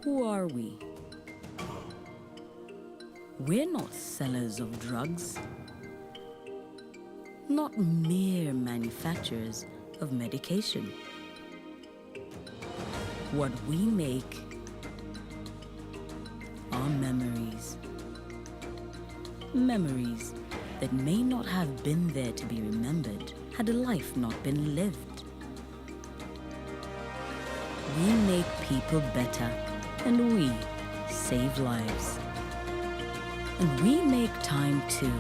Who are we? We're not sellers of drugs, not mere manufacturers of medication. What we make are memories. Memories that may not have been there to be remembered had a life not been lived. We make people better, and we save lives. And we make time too.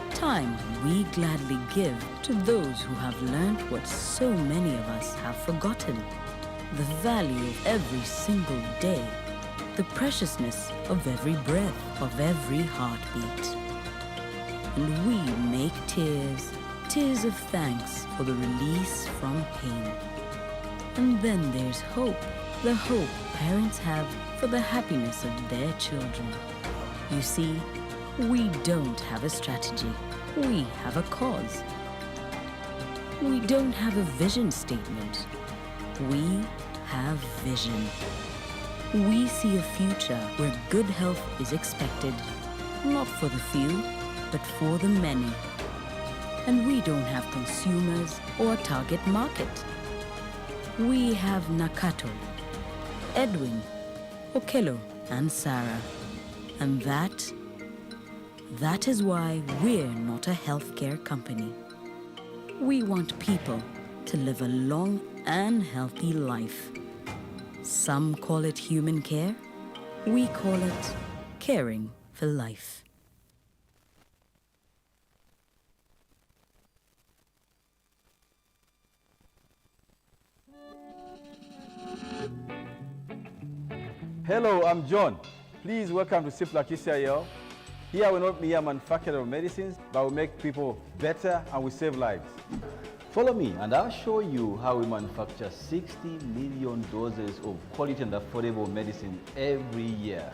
Time we gladly give to those who have learned what so many of us have forgotten. The value of every single day. The preciousness of every breath, of every heartbeat. And we make tears, tears of thanks for the release from pain. And then there's hope, the hope parents have for the happiness of their children. You see, we don't have a strategy, we have a cause. We don't have a vision statement, we have vision. We see a future where good health is expected, not for the few, but for the many. And we don't have consumers or a target market. We have Nakato, Edwin, Okello, and Sarah. And that is why we're not a healthcare company. We want people to live a long and healthy life. Some call it human care. We call it caring for life. Hello, I'm John. Please welcome to CIPLA KCIL. Here we're not mere manufacturer of medicines, but we make people better and we save lives. Follow me and I'll show you how we manufacture 60 million doses of quality and affordable medicine every year.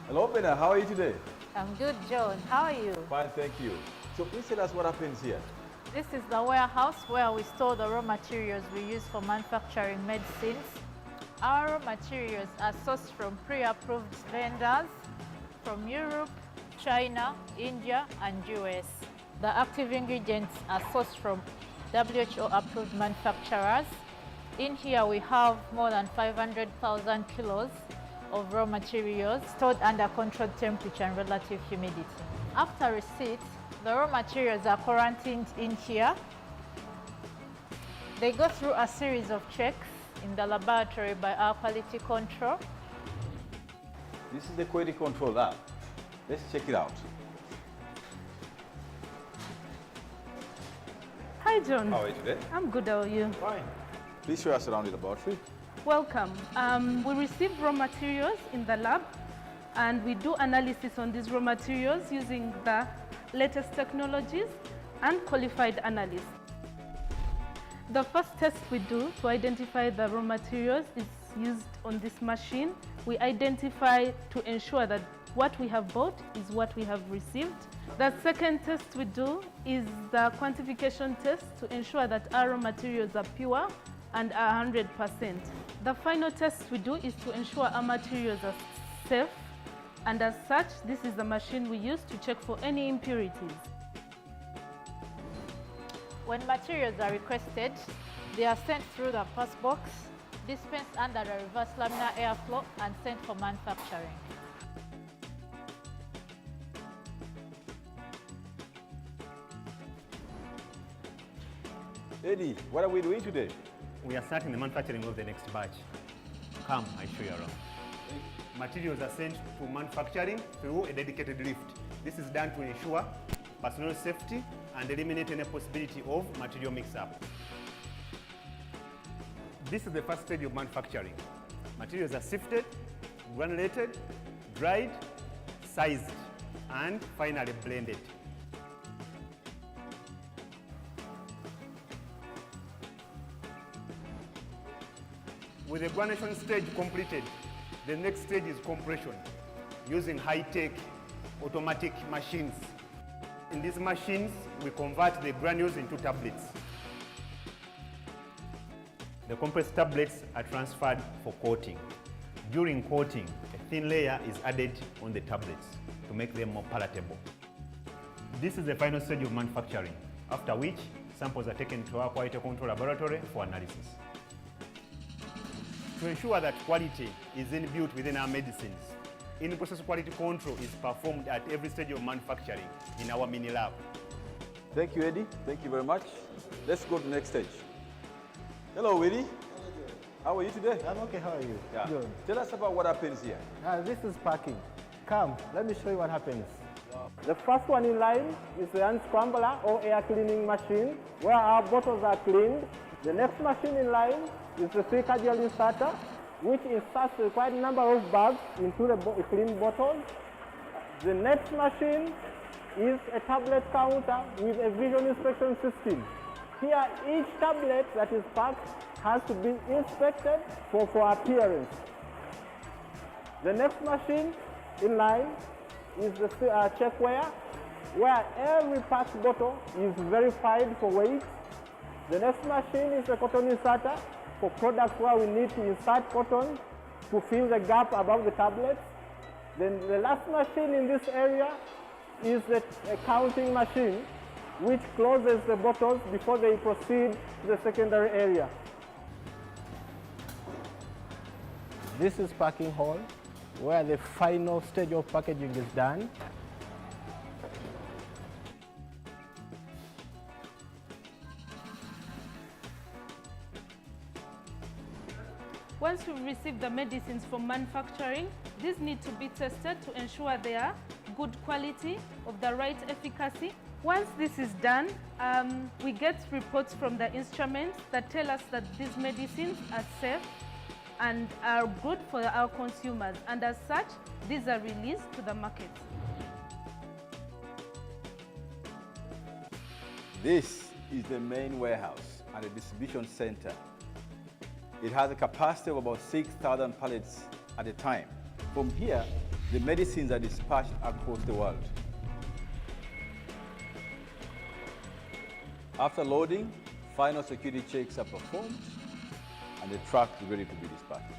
Hello, Pena. How are you today? I'm good, John. How are you? Fine, thank you. So please tell us what happens here. This is the warehouse where we store the raw materials we use for manufacturing medicines. Our raw materials are sourced from pre-approved vendors from Europe, China, India, and US. The active ingredients are sourced from WHO-approved manufacturers. In here we have more than 500,000 kilos of raw materials stored under controlled temperature and relative humidity. After receipt, the raw materials are quarantined in here. They go through a series of checks in the laboratory by our quality control. This is the quality control lab. Let's check it out. Hi, John. How are you today? I'm good, how are you? Fine. Please show us around the laboratory. Welcome. We receive raw materials in the lab and we do analysis on these raw materials using the latest technologies and qualified analysts. The first test we do to identify the raw materials is used on this machine. We identify to ensure that what we have bought is what we have received. The second test we do is the quantification test to ensure that our raw materials are pure and are 100%. The final test we do is to ensure our materials are safe, and as such, this is the machine we use to check for any impurities. When materials are requested, they are sent through the pass box, dispensed under the reverse laminar airflow, and sent for manufacturing. Eddie, what are we doing today? We are starting the manufacturing of the next batch. Come, I show you around. Materials are sent to manufacturing through a dedicated lift. This is done to ensure personal safety and eliminate any possibility of material mix-up. This is the first stage of manufacturing. Materials are sifted, granulated, dried, sized, and finally blended. With the granulation stage completed, the next stage is compression using high-tech automatic machines. In these machines, we convert the granules into tablets. The compressed tablets are transferred for coating. During coating, a thin layer is added on the tablets to make them more palatable. This is the final stage of manufacturing, after which samples are taken to our quality control laboratory for analysis. To ensure that quality is inbuilt within our medicines, in-process quality control is performed at every stage of manufacturing in our mini lab. Thank you, Eddie. Thank you very much. Let's go to the next stage. Hello, Eddie. How are you today? I'm okay, how are you? Yeah. Good. Tell us about what happens here. This is packing. Come, let me show you what happens. The first one in line is the hand scrambler or air cleaning machine where our bottles are cleaned. The next machine in line is the silica gel inserter, which inserts a quite number of bags into the clean bottles. The next machine is a tablet counter with a visual inspection system. Here, each tablet that is packed has to be inspected for appearance. The next machine in line is the checkware, where every packed bottle is verified for weight. The next machine is the cotton inserter for products where we need to insert cotton to fill the gap above the tablets. Then the last machine in this area is the counting machine, which closes the bottles before they proceed to the secondary area. This is packing hall, where the final stage of packaging is done. Once we receive the medicines from manufacturing, these need to be tested to ensure they are good quality, of the right efficacy. Once this is done, we get reports from the instruments that tell us that these medicines are safe and are good for our consumers, and as such, these are released to the market. This is the main warehouse and the distribution center. It has a capacity of about 6,000 pallets at a time. From here, the medicines are dispatched across the world. After loading, final security checks are performed and the truck is ready to be dispatched.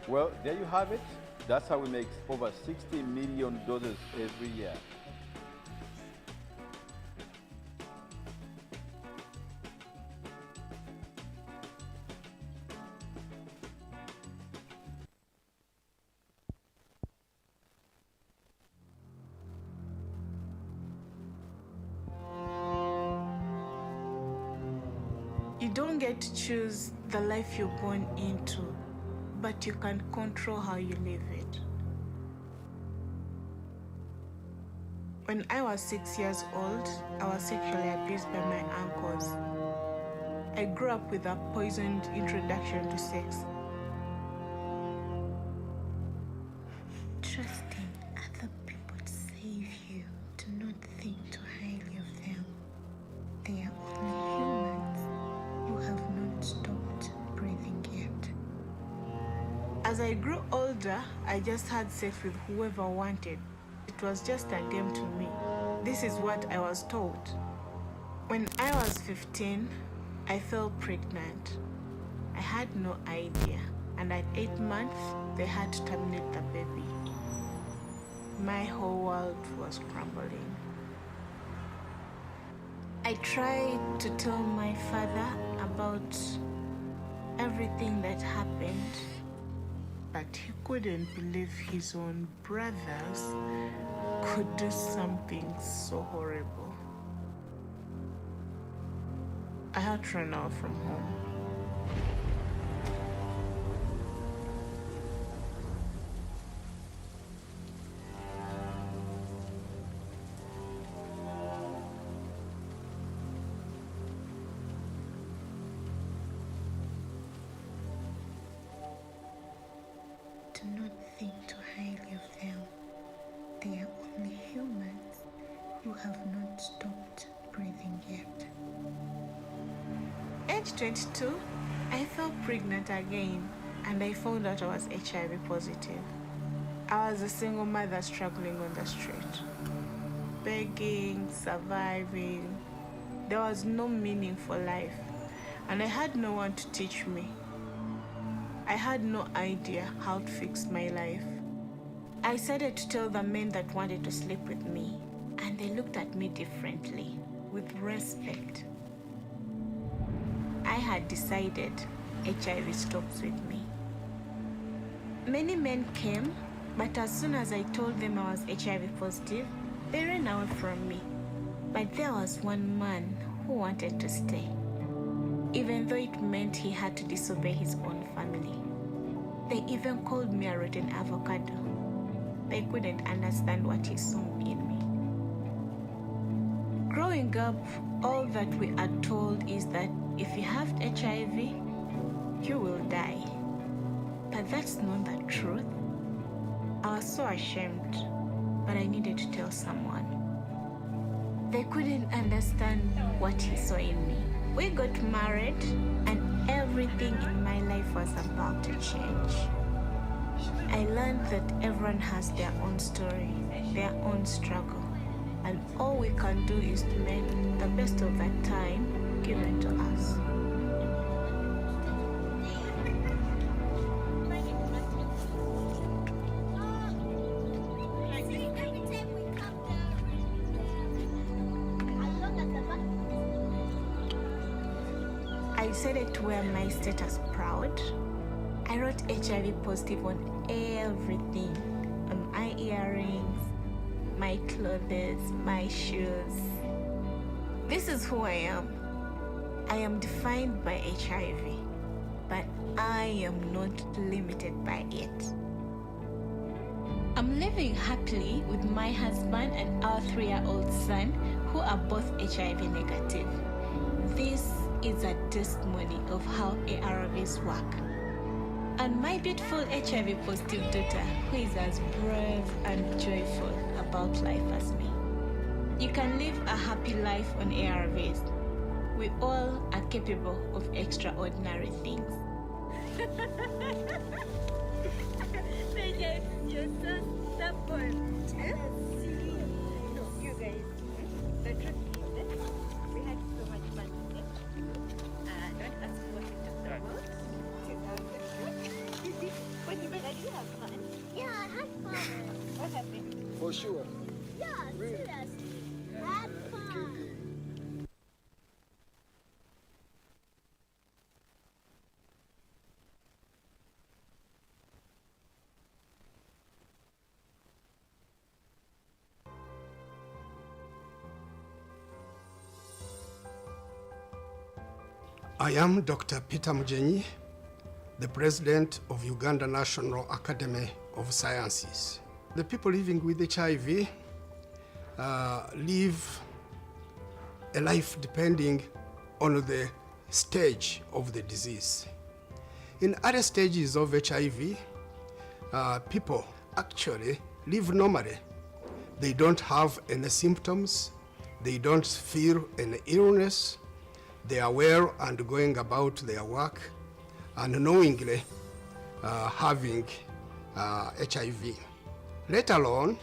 Well, there you have it. That's how we make over 60 million doses every year. You don't get to choose the life you're born into, but you can control how you live it. When I was 6 years old, I was sexually abused by my uncles. I grew up with a poisoned introduction to sex. Trusting other people to save you. Do not think too highly of them. They are only humans. You have not stopped breathing yet. As I grew older, I just had sex with whoever wanted. It was just a game to me. This is what I was told. When I was 15, I fell pregnant. I had no idea, and at 8 months, they had to terminate the baby. My whole world was crumbling. I tried to tell my father about everything that happened, but he couldn't believe his own brothers could do something so horrible. I had to run out from home. Do not think too highly of them. They are only humans. You have not stopped breathing yet. 8 age 22, I fell pregnant again and I found out I was HIV positive. I was a single mother struggling on the street, begging, surviving. There was no meaning for life, and I had no one to teach me. I had no idea how to fix my life. I decided to tell the men that wanted to sleep with me, and they looked at me differently, with respect. I had decided HIV stops with me. Many men came, but as soon as I told them I was HIV positive, they ran away from me. But there was one man who wanted to stay, even though it meant he had to disobey his own family. They even called me a rotten avocado. They couldn't understand what he saw in me. Growing up, all that we are told is that if you have HIV, you will die. But that's not the truth. I was so ashamed, but I needed to tell someone. They couldn't understand what he saw in me. We got married, and everything in my life was about to change. I learned that everyone has their own story, their own struggle, and all we can do is to make the best of that time given to us. I decided to wear my status proud. I wrote HIV positive on everything, on my earrings, my clothes, my shoes. This is who I am. I am defined by HIV, but I am not limited by it. I'm living happily with my husband and our 3-year-old son, who are both HIV negative. This is a testimony of how ARVs work. And my beautiful HIV positive daughter, who is as brave and joyful about life as me. You can live a happy life on ARVs. We all are capable of extraordinary things. You're so stubborn. No, you guys, the truth is, we had so much fun today. Don't ask what we talked about. What you did you have fun? Yeah, I had fun. What happened? For sure. Yeah, seriously. I had fun. I am Dr. Peter Mujenyi, the president of Uganda National Academy of Sciences. The people living with HIV live a life depending on the stage of the disease. In other stages of HIV, people actually live normally. They don't have any symptoms, they don't feel any illness, they are well and going about their work and knowingly having HIV. Later on,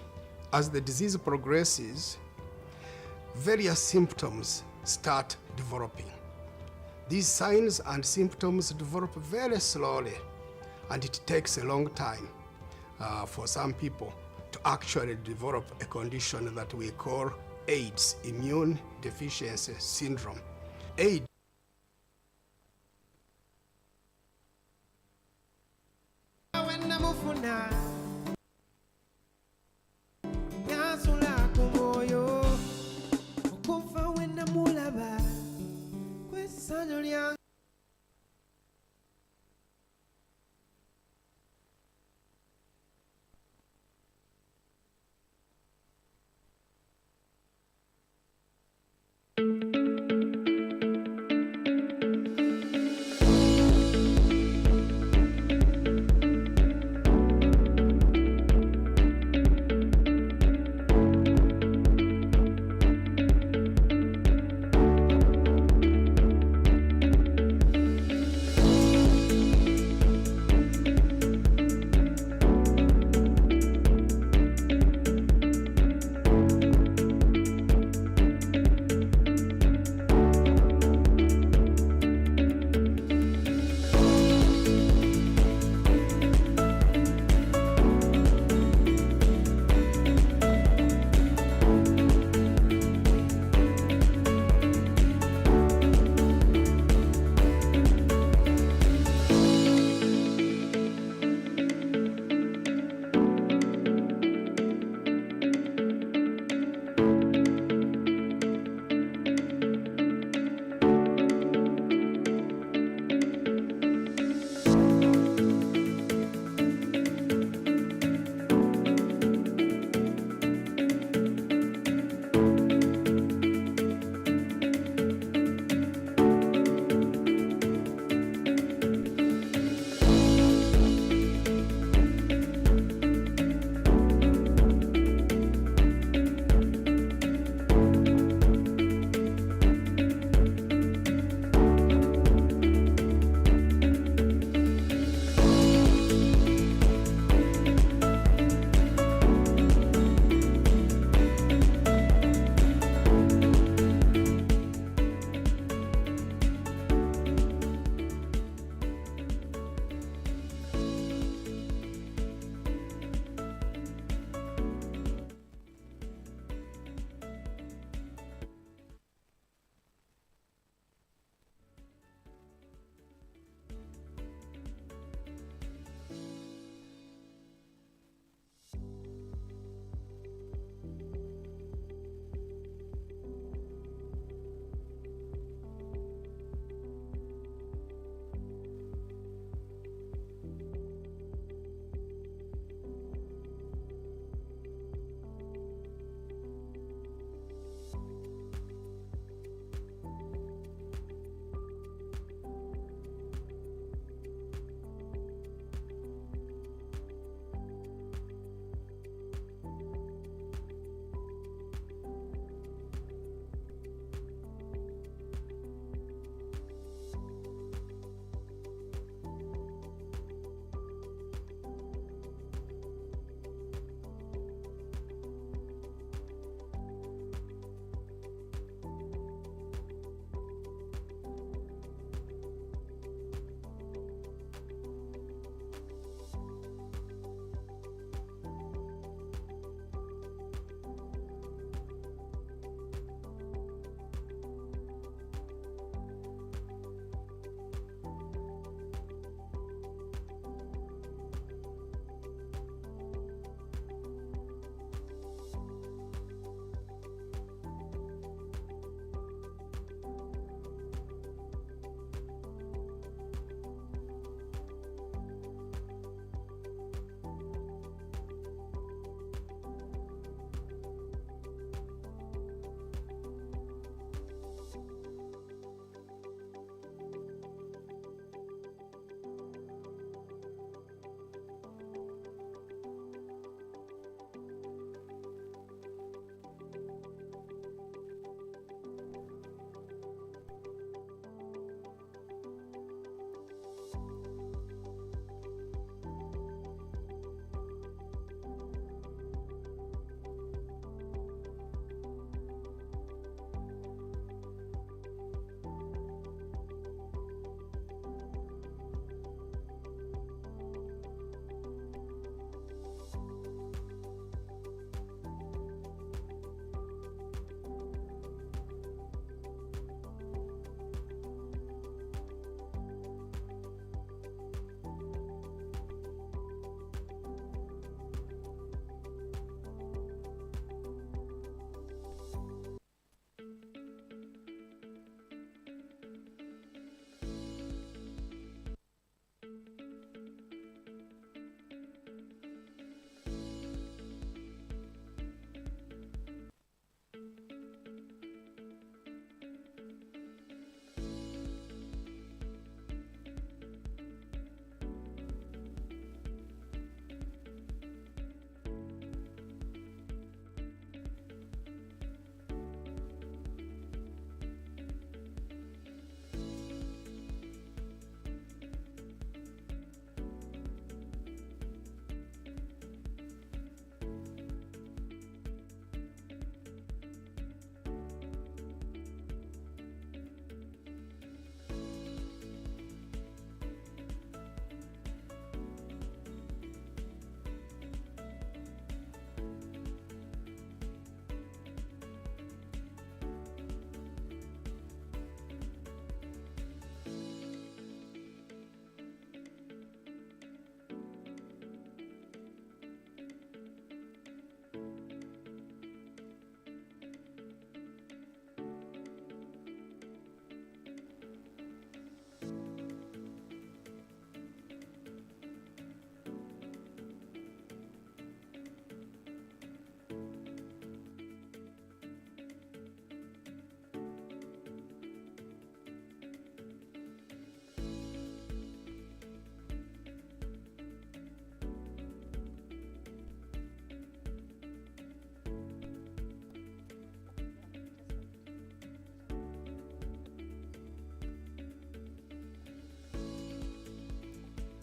as the disease progresses, various symptoms start developing. These signs and symptoms develop very slowly, and it takes a long time for some people to actually develop a condition that we call AIDS, immune deficiency syndrome. AIDS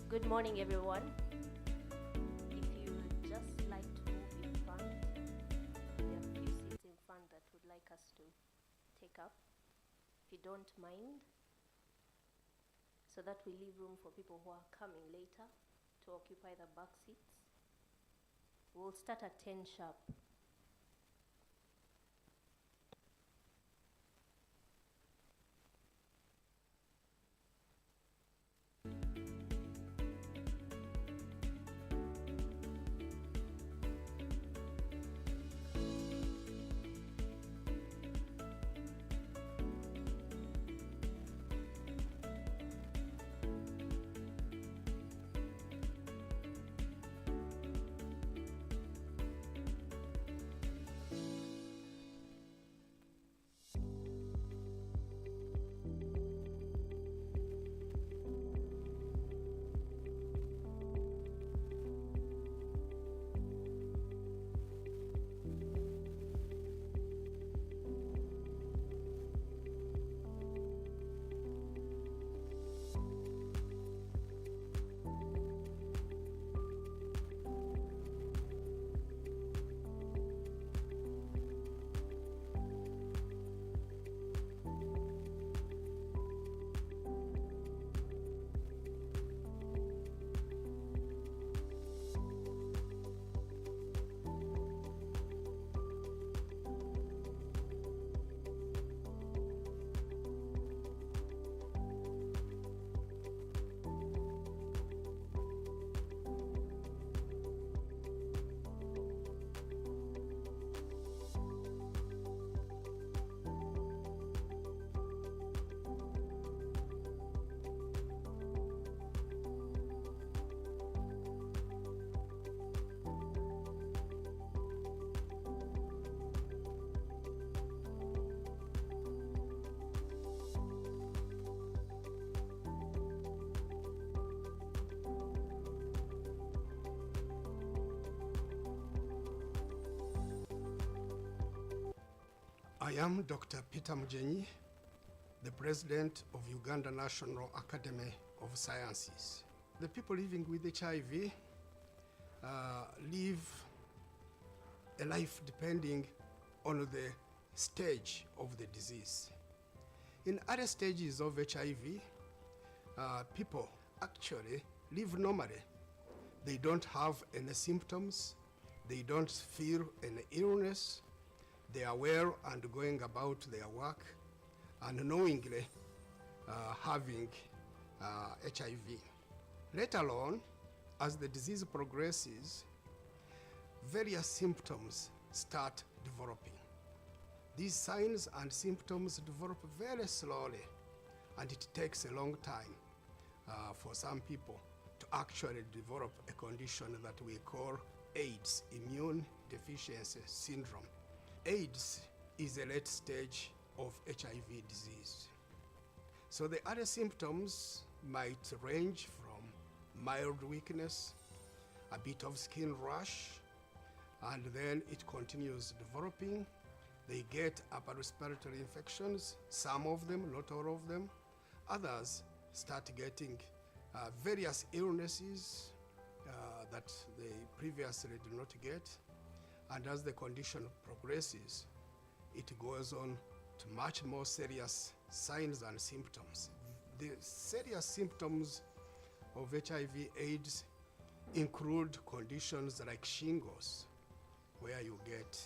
Good morning, everyone. If you would just like to move in front, there are a few seats in front that would like us to take up, if you don't mind, so that we leave room for people who are coming later to occupy the back seats. We'll start at 10 sharp. I am Dr. Peter Mujenyi, the president of Uganda National Academy of Sciences. The people living with HIV live a life depending on the stage of the disease. In other stages of HIV, people actually live normally. They don't have any symptoms, they don't feel any illness, they are well and going about their work and knowingly having HIV. Later on, as the disease progresses, various symptoms start developing. These signs and symptoms develop very slowly, and it takes a long time for some people to actually develop a condition that we call AIDS, immune deficiency syndrome. AIDS is a late stage of HIV disease. So the other symptoms might range from mild weakness, a bit of skin rash, and then it continues developing. They get upper respiratory infections, some of them, not all of them. Others start getting various illnesses that they previously did not get. And as the condition progresses, it goes on to much more serious signs and symptoms. The serious symptoms of HIV/AIDS include conditions like shingles, where you get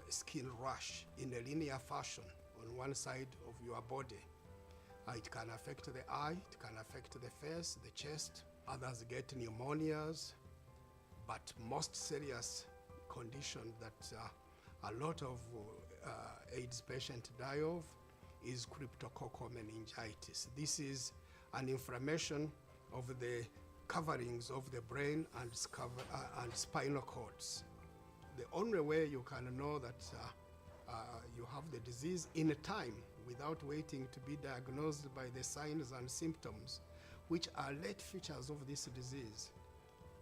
skin rash in a linear fashion on one side of your body. It can affect the eye, it can affect the face, the chest. Others get pneumonias, but most serious condition that a lot of AIDS patients die of is cryptococcal meningitis. This is an inflammation of the coverings of the brain and spinal cords. The only way you can know that you have the disease in time without waiting to be diagnosed by the signs and symptoms, which are late features of this disease,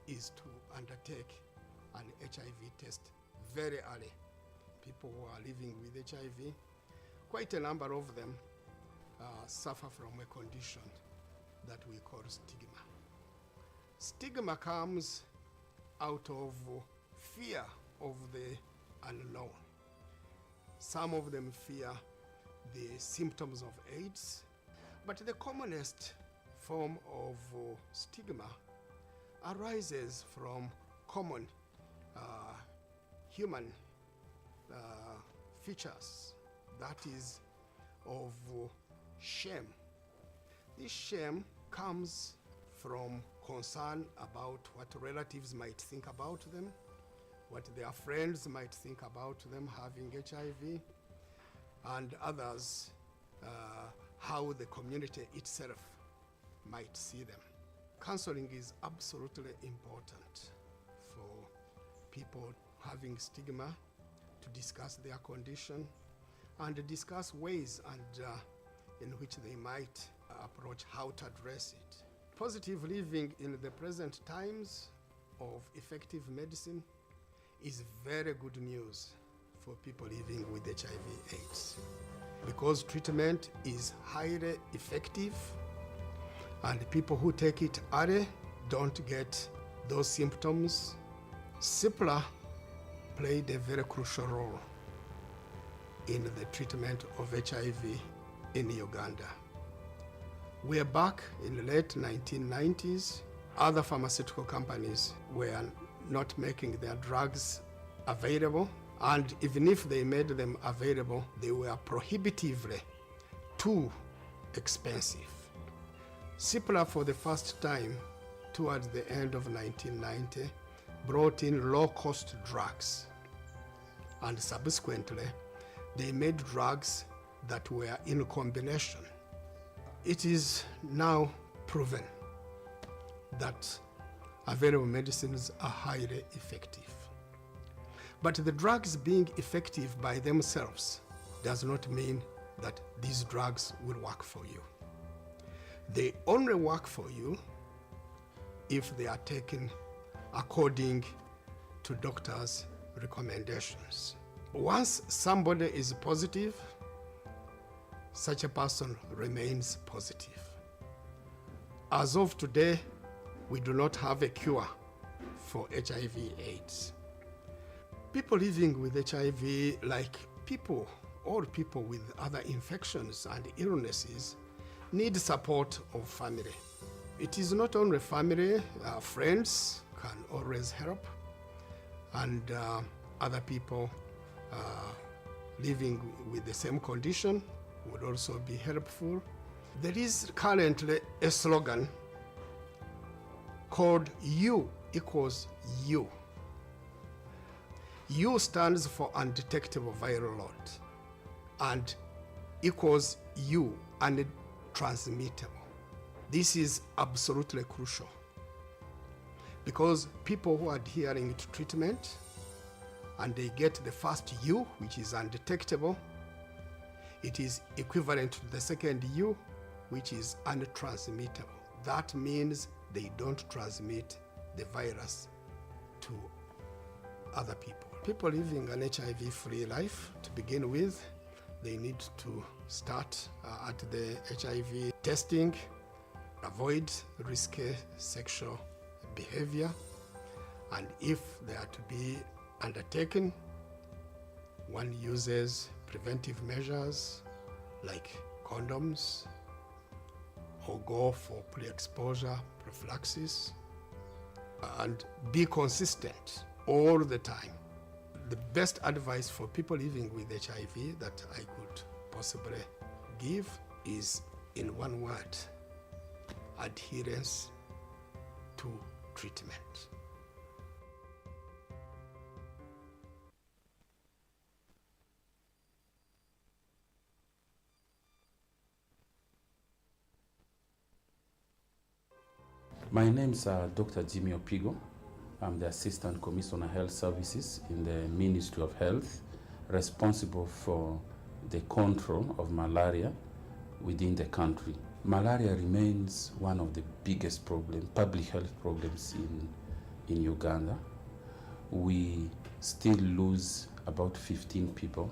is to undertake an HIV test very early. People who are living with HIV, quite a number of them suffer from a condition that we call stigma. Stigma comes out of fear of the unknown. Some of them fear the symptoms of AIDS, but the commonest form of stigma arises from common human features, that is of shame. This shame comes from concern about what relatives might think about them, what their friends might think about them having HIV, and others, how the community itself might see them. Counseling is absolutely important for people having stigma to discuss their condition and discuss ways and in which they might approach how to address it. Positive living in the present times of effective medicine is very good news for people living with HIV/AIDS, because treatment is highly effective and people who take it early don't get those symptoms. CIPLA played a very crucial role in the treatment of HIV in Uganda. We're back in the late 1990s. Other pharmaceutical companies were not making their drugs available, and even if they made them available, they were prohibitively too expensive. CIPLA, for the first time, towards the end of 1990, brought in low-cost drugs, and subsequently, they made drugs that were in combination. It is now proven that available medicines are highly effective. But the drugs being effective by themselves does not mean that these drugs will work for you. They only work for you if they are taken according to doctors' recommendations. Once somebody is positive, such a person remains positive. As of today, we do not have a cure for HIV/AIDS. People living with HIV, like all people with other infections and illnesses, need support of family. It is not only family, friends can always help, and other people living with the same condition would also be helpful. There is currently a slogan called U equals U. U stands for undetectable viral load, and equals U, untransmittable. This is absolutely crucial because people who are adhering to treatment and they get the first U, which is undetectable, it is equivalent to the second U, which is untransmittable. That means they don't transmit the virus to other people. People living an HIV-free life, to begin with, they need to start at the HIV testing, avoid risky sexual behavior, and if they are to be undertaken, one uses preventive measures like condoms or go for pre-exposure prophylaxis, and be consistent all the time. The best advice for people living with HIV that I could possibly give is, in one word, adherence to treatment. My name is Dr. Jimmy Opigo. I'm the Assistant Commissioner Health Services in the Ministry of Health, responsible for the control of malaria within the country. Malaria remains one of the biggest public health problems in Uganda. We still lose about 15 people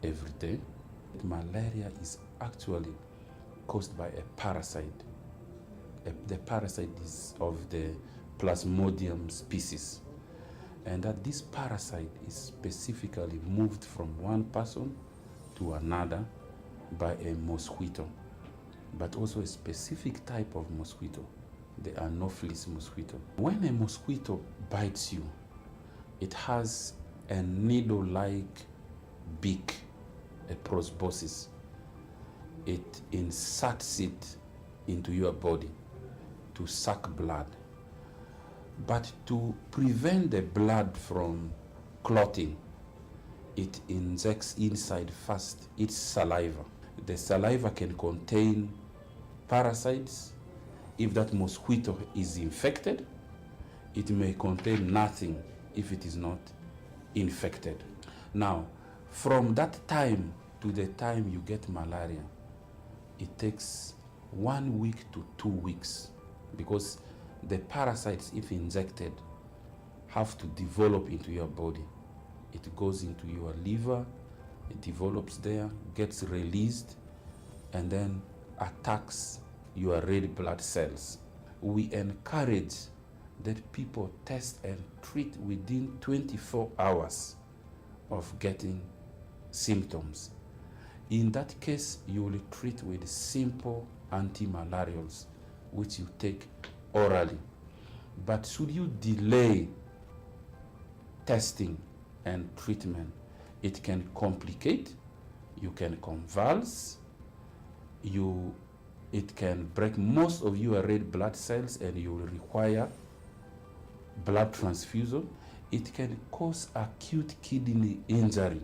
every day. Malaria is actually caused by a parasite the parasite is of the Plasmodium species, and that this parasite is specifically moved from one person to another by a mosquito, but also a specific type of mosquito, the Anopheles mosquito. When a mosquito bites you, it has a needle-like beak, a proboscis. It inserts it into your body to suck blood. But to prevent the blood from clotting, it injects inside first its saliva. The saliva can contain parasites. If that mosquito is infected, it may contain nothing if it is not infected. Now, from that time to the time you get malaria, it takes 1 week to 2 weeks, because the parasites, if injected, have to develop into your body. It goes into your liver, it develops there, gets released, and then attacks your red blood cells. We encourage that people test and treat within 24 hours of getting symptoms. In that case, you will treat with simple antimalarials, which you take orally. But should you delay testing and treatment, it can complicate, you can convulse, it can break most of your red blood cells and you will require blood transfusion. It can cause acute kidney injury,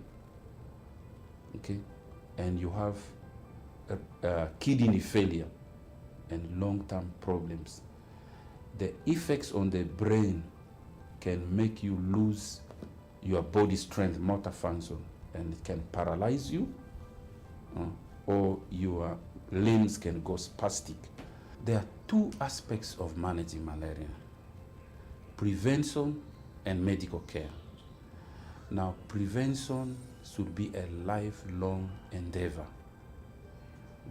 okay? And you have kidney failure and long-term problems. The effects on the brain can make you lose your body strength, motor function, and it can paralyze you, or your limbs can go spastic. There are two aspects of managing malaria: prevention and medical care. Now, prevention should be a lifelong endeavor.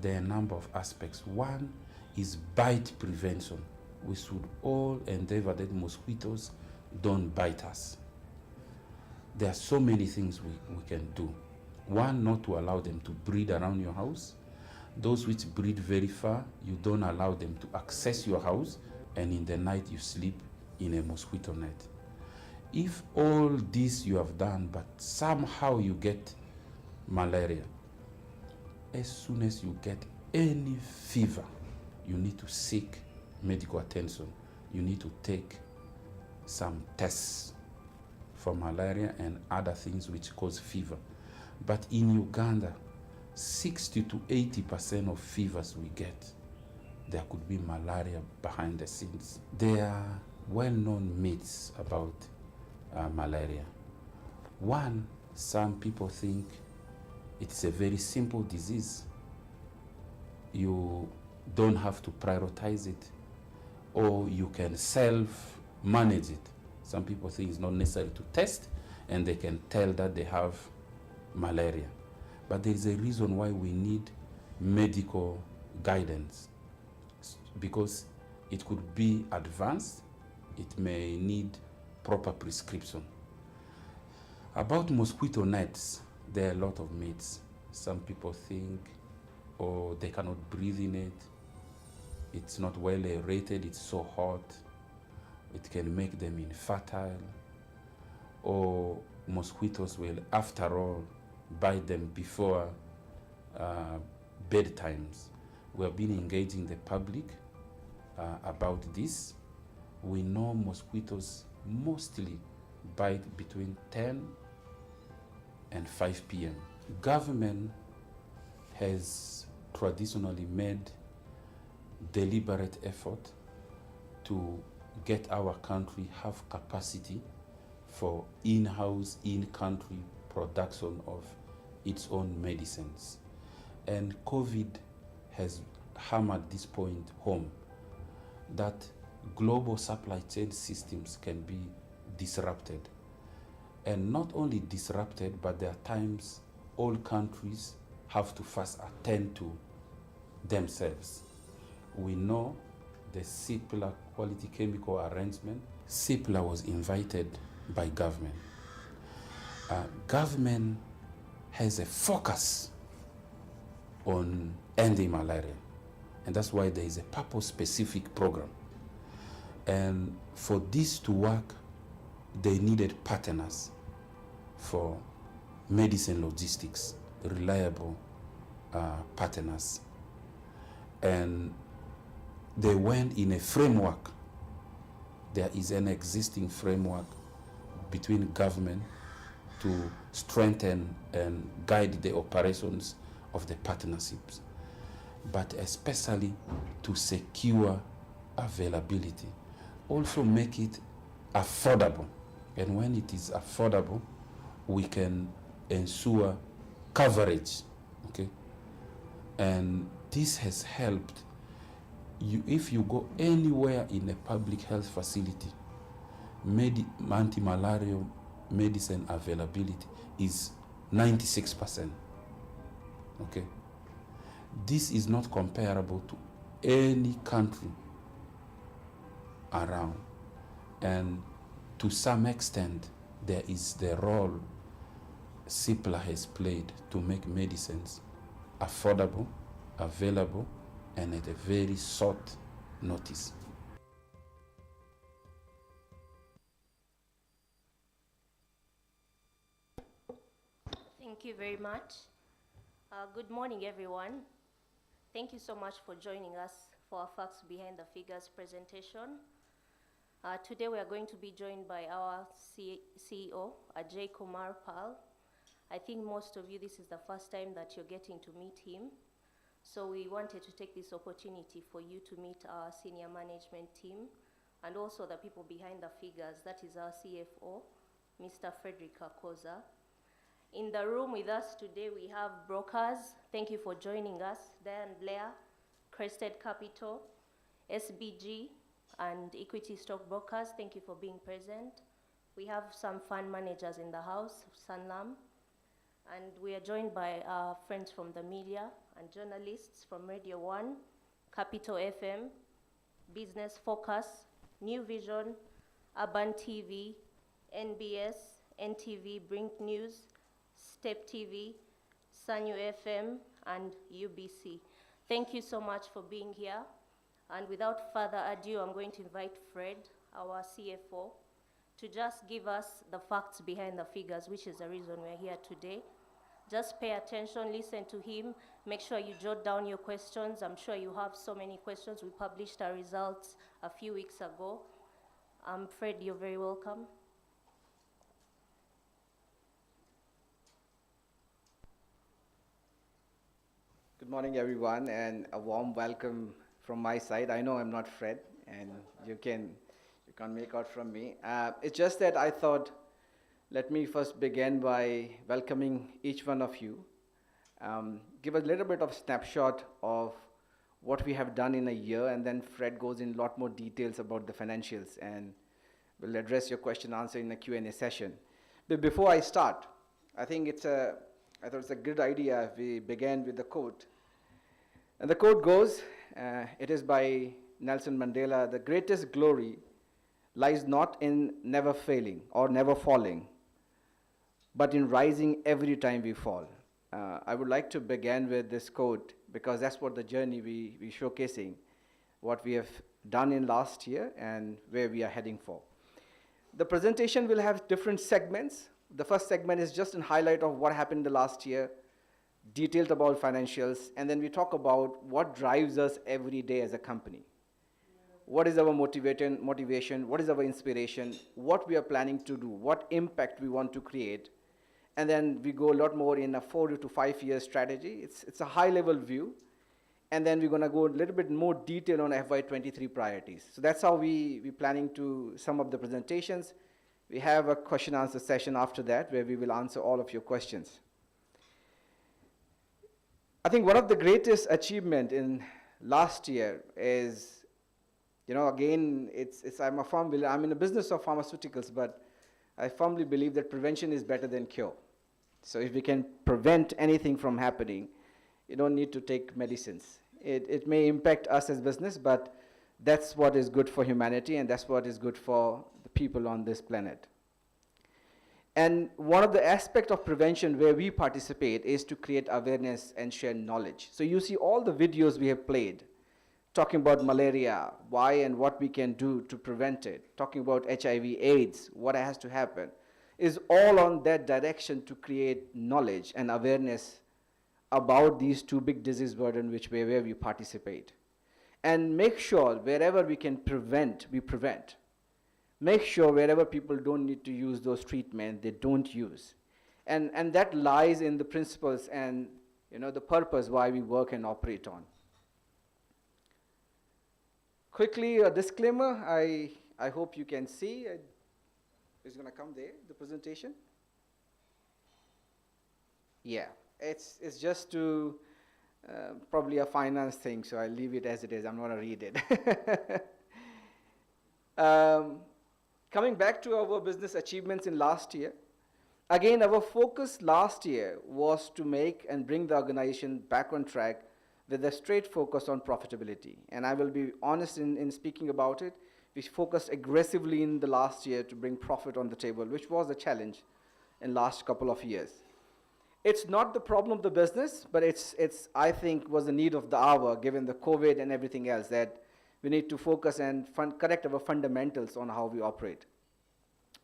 There are a number of aspects. One is bite prevention. We should all endeavor that mosquitoes don't bite us. There are so many things we can do. One, not to allow them to breed around your house. Those which breed very far, you don't allow them to access your house, and in the night you sleep in a mosquito net. If all this you have done, but somehow you get malaria, as soon as you get any fever, you need to seek medical attention. You need to take some tests for malaria and other things which cause fever. But in Uganda, 60 to 80% of fevers we get, there could be malaria behind the scenes. There are well-known myths about malaria. One, some people think it's a very simple disease. You don't have to prioritize it, or you can self-manage it. Some people think it's not necessary to test, and they can tell that they have malaria. But there is a reason why we need medical guidance, because it could be advanced, it may need proper prescription. About mosquito nets, there are a lot of myths. Some people think, oh, they cannot breathe in it, it's not well aerated, it's so hot, it can make them infertile, or mosquitoes will, after all, bite them before bedtimes. We have been engaging the public about this. We know mosquitoes mostly bite between 10 and 5 p.m. Government has traditionally made deliberate effort to get our country have capacity for in-house, in-country production of its own medicines. And COVID has hammered this point home, that global supply chain systems can be disrupted. And not only disrupted, but there are times all countries have to first attend to themselves. We know the CIPLA quality chemical arrangement. CIPLA was invited by government. Government has a focus on ending malaria, and that's why there is a purpose-specific program. And for this to work, they needed partners for medicine logistics, reliable partners. And they went in a framework. There is an existing framework between government to strengthen and guide the operations of the partnerships, but especially to secure availability. Also make it affordable. And when it is affordable, we can ensure coverage, okay? And this has helped you. If you go anywhere in a public health facility, anti-malarial medicine availability is 96%, okay? This is not comparable to any country around. And to some extent, there is the role CIPLA has played to make medicines affordable, available, and at a very short notice. Thank you very much. Good morning, everyone. Thank you so much for joining us for our Facts Behind the Figures presentation. Today we are going to be joined by our CEO, Ajay Kumar Pal. I think most of you, this is the first time that you're getting to meet him. So we wanted to take this opportunity for you to meet our senior management team and also the people behind the figures. That is our CFO, Mr. Frederick Akoza. In the room with us today, we have brokers. Thank you for joining us. Diane Blair, Crested Capital, SBG, and Equity Stockbrokers. Thank you for being present. We have some fund managers in the house, Sanlam, and we are joined by our friends from the media and journalists from Radio 1, Capital FM, Business Focus, New Vision, Urban TV, NBS, NTV, Brink News, Step TV, Sanyu FM, and UBC. Thank you so much for being here. And without further ado, I'm going to invite Fred, our CFO, to just give us the facts behind the figures, which is the reason we're here today. Just pay attention, listen to him, make sure you jot down your questions. I'm sure you have so many questions. We published our results a few weeks ago. Fred, you're very welcome. Good morning, everyone, and a warm welcome from my side. I know I'm not Fred, and you can't make out from me. It's just that I thought, let me first begin by welcoming each one of you. Give a little bit of snapshot of what we have done in a year, and then Fred goes in a lot more details about the financials, and we'll address your question and answer in the Q&A session. But before I start, I thought it's a good idea if we began with the quote. And the quote goes, it is by Nelson Mandela: "The greatest glory lies not in never failing or never falling, but in rising every time we fall." I would like to begin with this quote because that's what the journey we're showcasing, what we have done in last year and where we are heading for. The presentation will have different segments. The first segment is just a highlight of what happened in the last year, detailed about financials, and then we talk about what drives us every day as a company. What is our motivation, what is our inspiration, what we are planning to do, what impact we want to create, and then we go a lot more in a 4 to 5 year strategy. It's a high level view, and then we're going to go a little bit more detail on FY23 priorities. So that's how we're planning to sum up the presentations. We have a question answer session after that where we will answer all of your questions. I think one of the greatest achievement in last year is, again, I'm in a business of pharmaceuticals, but I firmly believe that prevention is better than cure. So if we can prevent anything from happening, you don't need to take medicines. It may impact us as business, but That's what is good for humanity, and that's what is good for the people on this planet. And one of the aspects of prevention where we participate is to create awareness and share knowledge. So you see all the videos we have played, talking about malaria, why and what we can do to prevent it, talking about HIV, AIDS, what has to happen, is all on that direction to create knowledge and awareness about these two big disease burden where we participate. And make sure wherever we can prevent, we prevent. Make sure wherever people don't need to use those treatments, they don't use. And that lies in the principles and the purpose why we work and operate on. Quickly, a disclaimer, I hope you can see. It's going to come there, the presentation. Yeah, it's just to probably a finance thing, so I'll leave it as it is. I'm not going to read it. Coming back to our business achievements in last year, again, our focus last year was to make and bring the organization back on track with a straight focus on profitability. And I will be honest in speaking about it. We focused aggressively in the last year to bring profit on the table, which was a challenge in last couple of years. It's not the problem of the business, but it's I think was the need of the hour given the COVID and everything else, that we need to focus and correct our fundamentals on how we operate.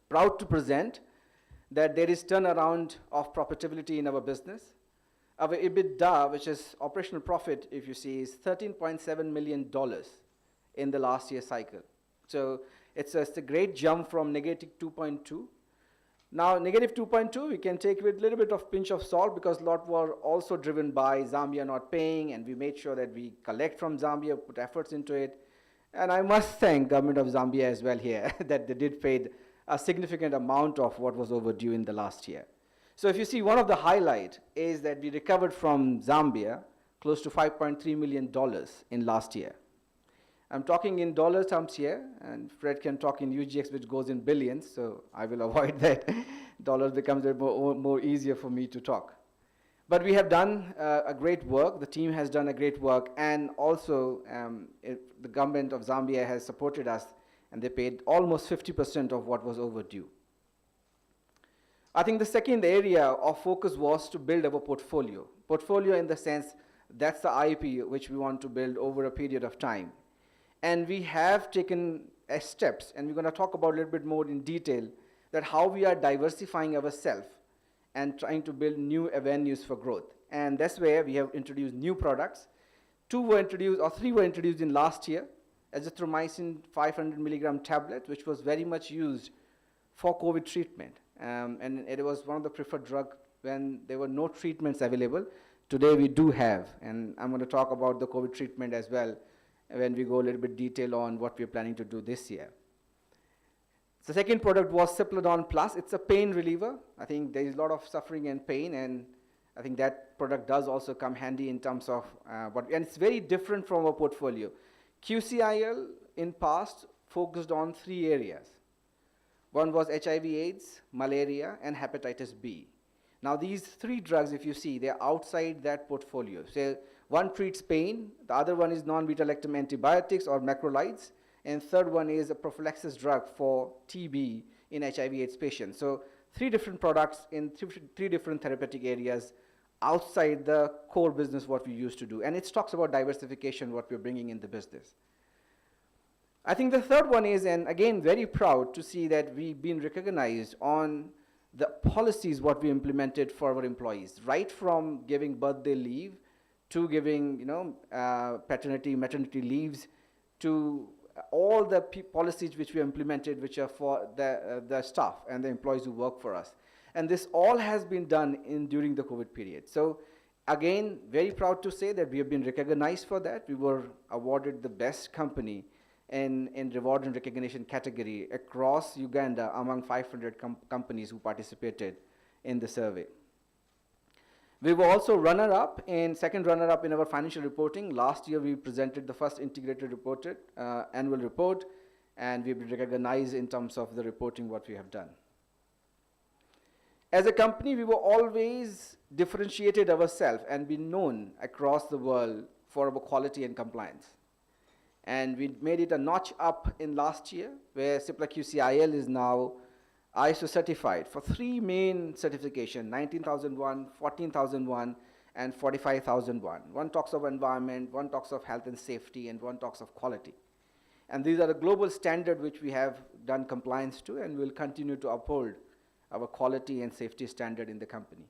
Proud to present that there is turnaround of profitability in our business. Our EBITDA, which is operational profit, if you see, is $13.7 million in the last year cycle. So it's a great jump from negative 2.2. Now, negative 2.2, we can take with a little bit of pinch of salt because a lot were also driven by Zambia not paying, and we made sure that we collect from Zambia, put efforts into it. And I must thank government of Zambia as well here that they did pay a significant amount of what was overdue in the last year. So if you see, one of the highlight is that we recovered from Zambia close to $5.3 million in last year. I'm talking in dollar terms here, and Fred can talk in UGX, which goes in billions, so I will avoid that. Dollars becomes more easier for me to talk. But we have done a great work. The team has done a great work, and also the government of Zambia has supported us, and they paid almost 50% of what was overdue. I think the second area of focus was to build our portfolio. Portfolio in the sense that's the IP which we want to build over a period of time. And we have taken steps, and we're going to talk about a little bit more in detail, that how we are diversifying ourselves and trying to build new avenues for growth. And that's where we have introduced new products. 3 were introduced in last year, azithromycin 500 milligram tablet, which was very much used for COVID treatment. And it was one of the preferred drugs when there were no treatments available. Today we do have, and I'm going to talk about the COVID treatment as well when we go a little bit detail on what we're planning to do this year. The second product was CIPLA Plus. It's a pain reliever. I think there is a lot of suffering and pain, and I think that product does also come handy in terms of and it's very different from our portfolio. QCIL in past focused on 3 areas. One was HIV/AIDS, malaria, and hepatitis B. Now these 3 drugs, if you see, they're outside that portfolio. So one treats pain, the other one is non-beta-lactam antibiotics or macrolides, and third one is a prophylaxis drug for TB in HIV/AIDS patients. So 3 different products in 3 different therapeutic areas outside the core business what we used to do. And it talks about diversification, what we're bringing in the business. I think the third one is, and again, very proud to see that we've been recognized on the policies what we implemented for our employees, right from giving birthday leave to giving, paternity, maternity leaves, to all the policies which we implemented, which are for the staff and the employees who work for us. And this all has been done during the COVID period. So again, very proud to say that we have been recognized for that. We were awarded the best company in reward and recognition category across Uganda among 500 companies who participated in the survey. We were also second runner-up in our financial reporting. Last year we presented the first integrated annual report, and we've been recognized in terms of the reporting what we have done. As a company, we were always differentiated ourselves and been known across the world for our quality and compliance. And we made it a notch up in last year, where CIPLA QCIL is now ISO certified for 3 main certifications: 19,001, 14,001, and 45,001. One talks of environment, one talks of health and safety, and one talks of quality. And these are the global standard which we have done compliance to, and will continue to uphold our quality and safety standard in the company.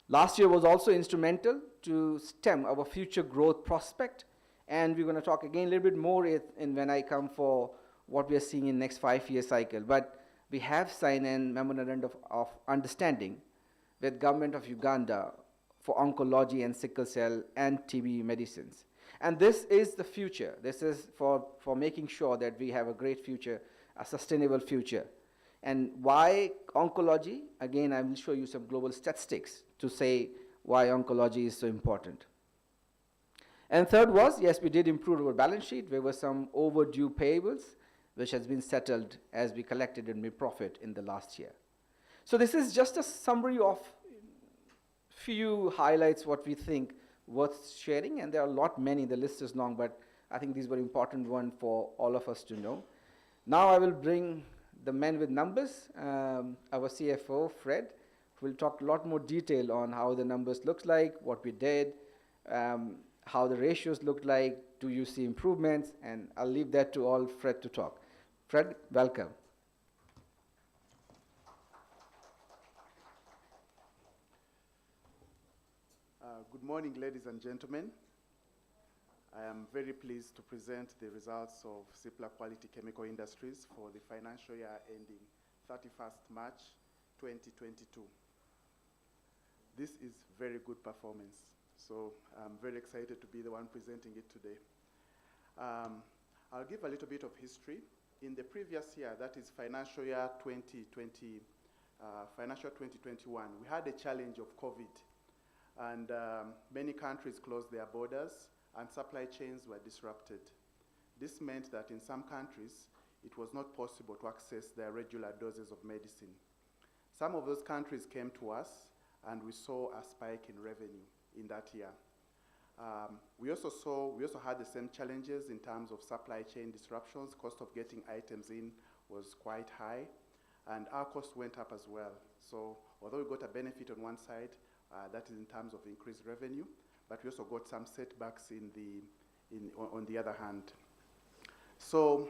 Last year was also instrumental to stem our future growth prospect, and we're going to talk again a little bit more when I come for what we are seeing in next 5-year cycle. But we have signed a memorandum of understanding with government of Uganda for oncology and sickle cell and TB medicines. And this is the future. This is for making sure that we have a great future, a sustainable future. And why oncology? Again, I will show you some global statistics to say why oncology is so important. And third was, yes, we did improve our balance sheet. There were some overdue payables, which has been settled as we collected and made profit in the last year. So this is just a summary of few highlights what we think worth sharing, and there are many, the list is long, but I think these were important ones for all of us to know. Now I will bring the man with numbers, our CFO, Fred, who will talk a lot more detail on how the numbers look like, what we did, how the ratios look like, do you see improvements, and I'll leave that to all Fred to talk. Fred, welcome. Good morning, ladies and gentlemen. I am very pleased to present the results of CIPLA Quality Chemical Industries for the financial year ending 31st March 2022. This is very good performance, so I'm very excited to be the one presenting it today. I'll give a little bit of history. In the previous year, that is financial year 2021, we had a challenge of COVID, and many countries closed their borders and supply chains were disrupted. This meant that in some countries, it was not possible to access their regular doses of medicine. Some of those countries came to us, and we saw a spike in revenue in that year. We also had the same challenges in terms of supply chain disruptions. Cost of getting items in was quite high, and our cost went up as well. So although we got a benefit on one side, that is in terms of increased revenue, but we also got some setbacks on the other hand. So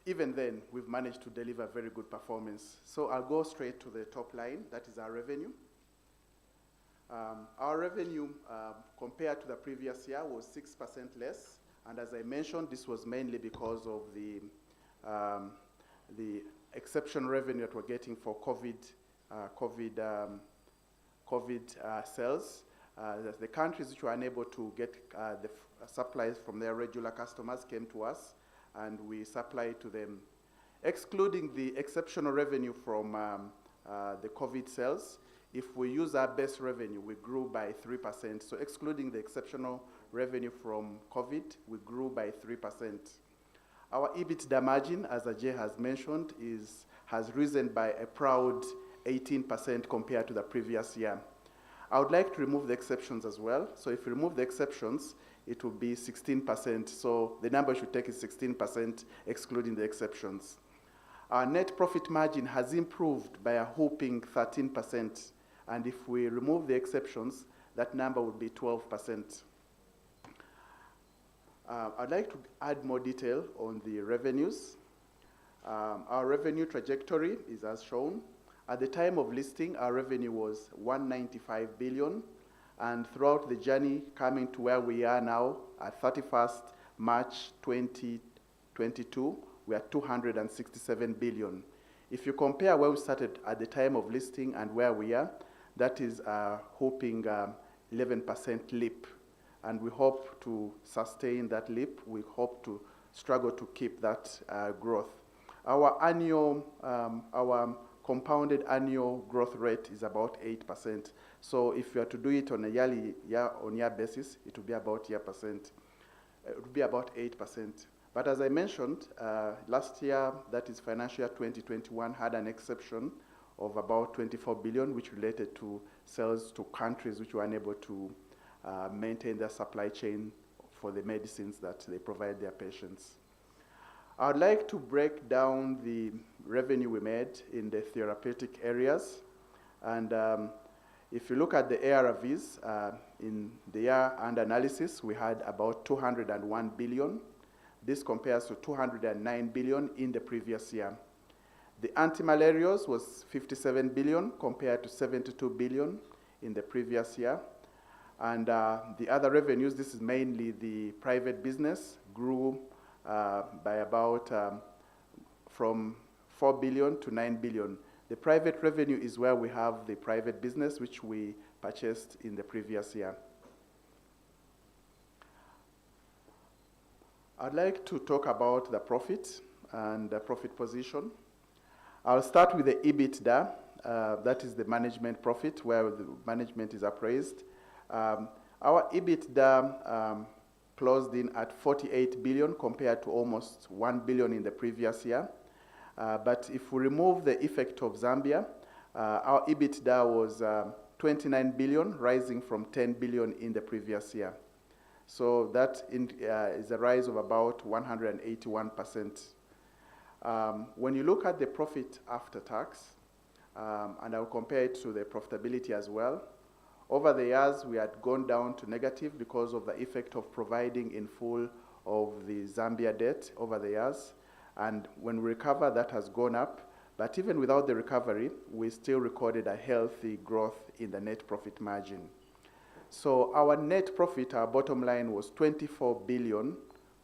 even then, we've managed to deliver very good performance. So I'll go straight to the top line, that is our revenue. Our revenue compared to the previous year was 6% less, and as I mentioned, this was mainly because of the exception revenue that we're getting for COVID sales. The countries which were unable to get the supplies from their regular customers came to us, and we supplied to them. Excluding the exceptional revenue from the COVID sales, if we use our base revenue, we grew by 3%. So excluding the exceptional revenue from COVID, we grew by 3%. Our EBITDA margin, as Ajay has mentioned, has risen by a proud 18% compared to the previous year. I would like to remove the exceptions as well. So if we remove the exceptions, it will be 16%. So the number you should take is 16%, excluding the exceptions. Our net profit margin has improved by a whopping 13%. And if we remove the exceptions, that number would be 12%. I'd like to add more detail on the revenues. Our revenue trajectory is as shown. At the time of listing, our revenue was 195 billion, and throughout the journey coming to where we are now, at 31st March 2022, we are 267 billion. If you compare where we started at the time of listing and where we are, that is a whopping 11% leap, and we hope to sustain that leap. We hope to struggle to keep that growth. Our compounded annual growth rate is about 8%. So if you are to do it on a year-on-year basis, it will be about 8%. But as I mentioned, last year, that is financial year 2021, had an exception of about 24 billion, which related to sales to countries which were unable to maintain their supply chain for the medicines that they provide their patients. I would like to break down the revenue we made in the therapeutic areas. And if you look at the ARVs, in the year under analysis, we had about 201 billion. This compares to 209 billion in the previous year. The antimalarials was 57 billion compared to 72 billion in the previous year. And the other revenues, this is mainly the private business, grew by about from 4 billion to 9 billion. The private revenue is where we have the private business, which we purchased in the previous year. I'd like to talk about the profit and the profit position. I'll start with the EBITDA. That is the management profit, where the management is appraised. Our EBITDA closed in at 48 billion compared to almost 1 billion in the previous year. But if we remove the effect of Zambia, our EBITDA was 29 billion, rising from 10 billion in the previous year. So that is a rise of about 181%. When you look at the profit after tax, and I'll compare it to the profitability as well, over the years we had gone down to negative because of the effect of providing in full of the Zambia debt over the years. And when we recover, that has gone up. But even without the recovery, we still recorded a healthy growth in the net profit margin. So our net profit, our bottom line, was 24 billion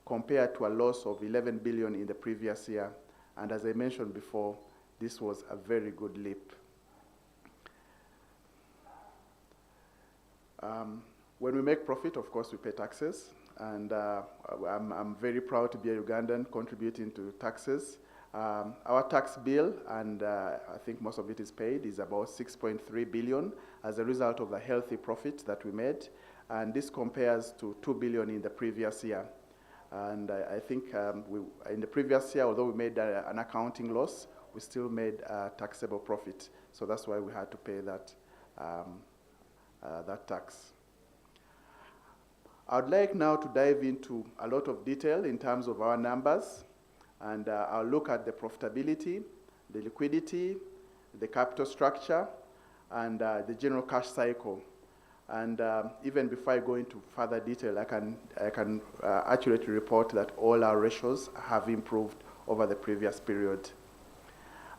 compared to a loss of 11 billion in the previous year. And as I mentioned before, this was a very good leap. When we make profit, of course, we pay taxes. And I'm very proud to be a Ugandan contributing to taxes. Our tax bill, and I think most of it is paid, is about 6.3 billion as a result of the healthy profit that we made. And this compares to 2 billion in the previous year. And I think in the previous year, although we made an accounting loss, we still made a taxable profit. So that's why we had to pay that, that tax. I'd like now to dive into a lot of detail in terms of our numbers. And I'll look at the profitability, the liquidity, the capital structure, and the general cash cycle. And even before I go into further detail, I can accurately report that all our ratios have improved over the previous period.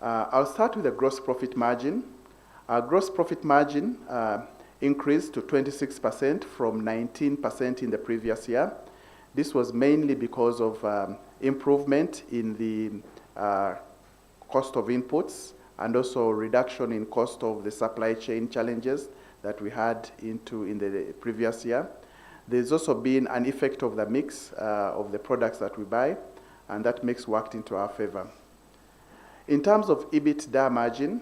I'll start with the gross profit margin. Our gross profit margin increased to 26% from 19% in the previous year. This was mainly because of improvement in the cost of inputs and also reduction in cost of the supply chain challenges that we had in the previous year. There's also been an effect of the mix of the products that we buy, and that mix worked into our favor. In terms of EBITDA margin,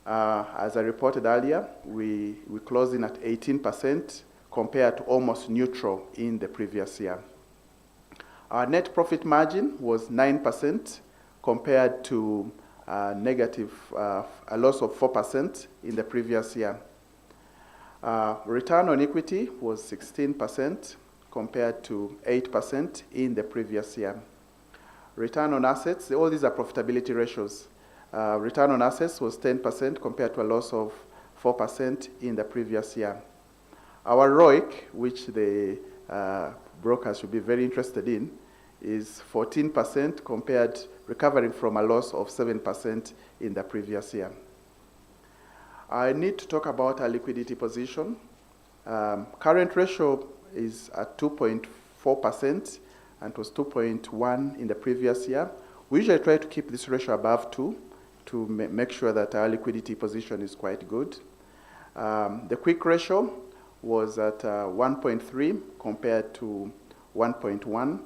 as I reported earlier, we closed in at 18% compared to almost neutral in the previous year. Our net profit margin was 9% compared to a loss of 4% in the previous year. Return on equity was 16% compared to 8% in the previous year. Return on assets, all these are profitability ratios. Return on assets was 10% compared to a loss of 4% in the previous year. Our ROIC, which the brokers should be very interested in, is 14% compared, recovering from a loss of 7% in the previous year. I need to talk about our liquidity position. Current ratio is at 2.4% and was 2.1 in the previous year. We usually try to keep this ratio above 2 to make sure that our liquidity position is quite good. The quick ratio was at 1.3 compared to 1.1.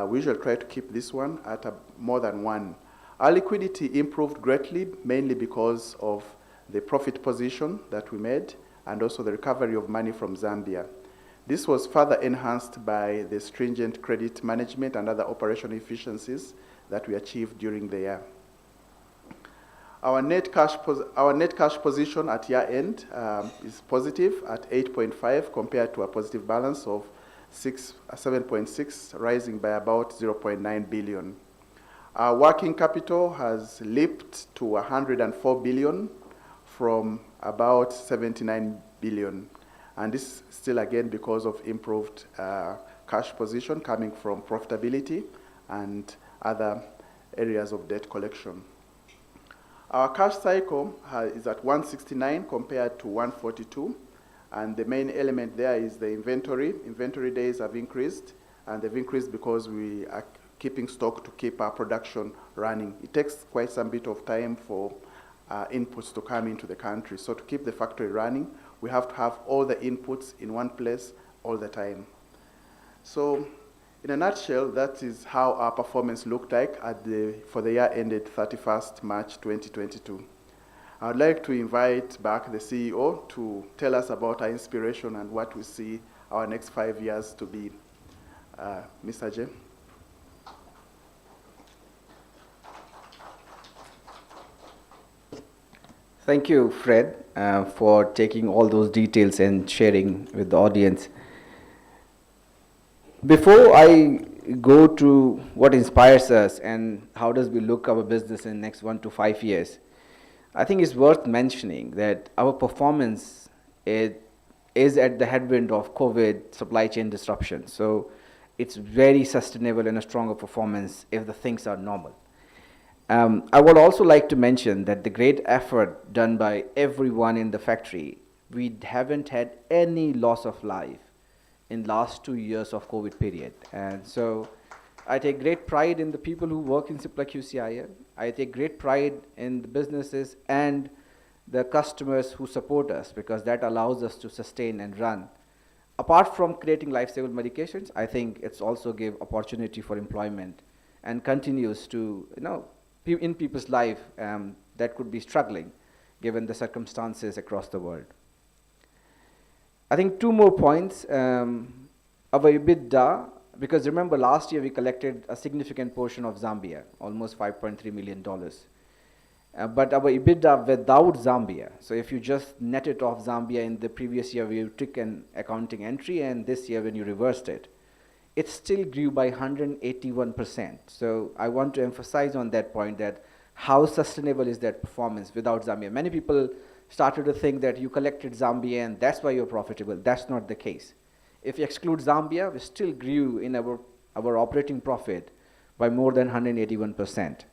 We usually try to keep this one at more than 1. Our liquidity improved greatly, mainly because of the profit position that we made and also the recovery of money from Zambia. This was further enhanced by the stringent credit management and other operational efficiencies that we achieved during the year. Our net cash position at year end is positive at 8.5 compared to a positive balance of 7.6, rising by about 0.9 billion. Our working capital has leaped to 104 billion from about 79 billion. And this is still again because of improved cash position coming from profitability and other areas of debt collection. Our cash cycle is at 169 compared to 142. And the main element there is the inventory. Inventory days have increased, and they've increased because we are keeping stock to keep our production running. It takes quite some bit of time for inputs to come into the country. So to keep the factory running, we have to have all the inputs in one place all the time. So in a nutshell, that is how our performance looked like for the year ended 31st March 2022. I would like to invite back the CEO to tell us about our inspiration and what we see our next 5 years to be. Mr. J. Thank you, Fred, for taking all those details and sharing with the audience. Before I go to what inspires us and how does we look our business in the next 1 to 5 years, I think it's worth mentioning that our performance is at the headwind of COVID supply chain disruption. So it's very sustainable and a stronger performance if the things are normal. I would also like to mention that the great effort done by everyone in the factory, we haven't had any loss of life in last 2 years of COVID period. And so I take great pride in the people who work in CIPLA QCIL. I take great pride in the businesses and the customers who support us, because that allows us to sustain and run. Apart from creating life-saving medications, I think it's also give opportunity for employment and continues to, in people's life that could be struggling given the circumstances across the world. I think 2 more points. Our EBITDA, because remember last year we collected a significant portion of Zambia, almost $5.3 million. But our EBITDA without Zambia, so if you just net it off Zambia, in the previous year we took an accounting entry, and this year when you reversed it, it still grew by 181%. So I want to emphasize on that point, that how sustainable is that performance without Zambia. Many people started to think that you collected Zambia and that's why you're profitable. That's not the case. If you exclude Zambia, we still grew in our operating profit by more than 181%.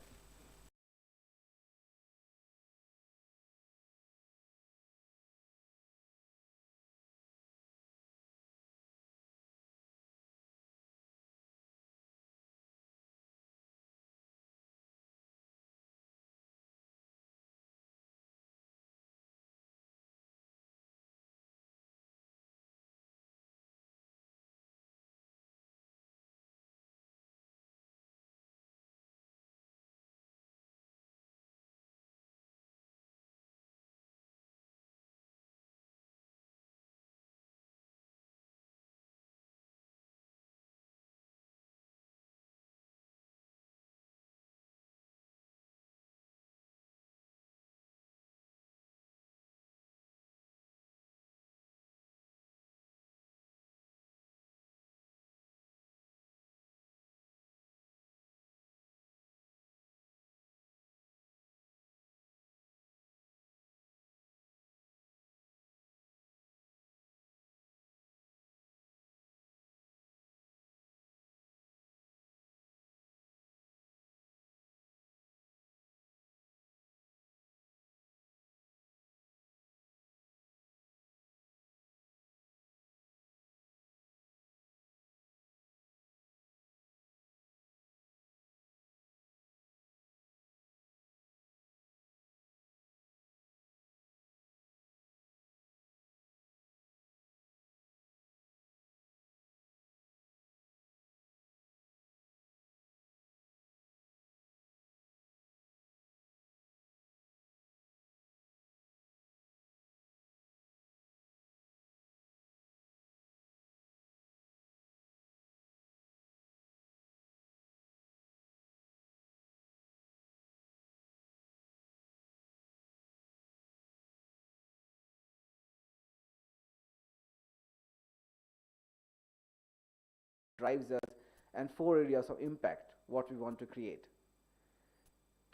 drives us, and 4 areas of impact, what we want to create.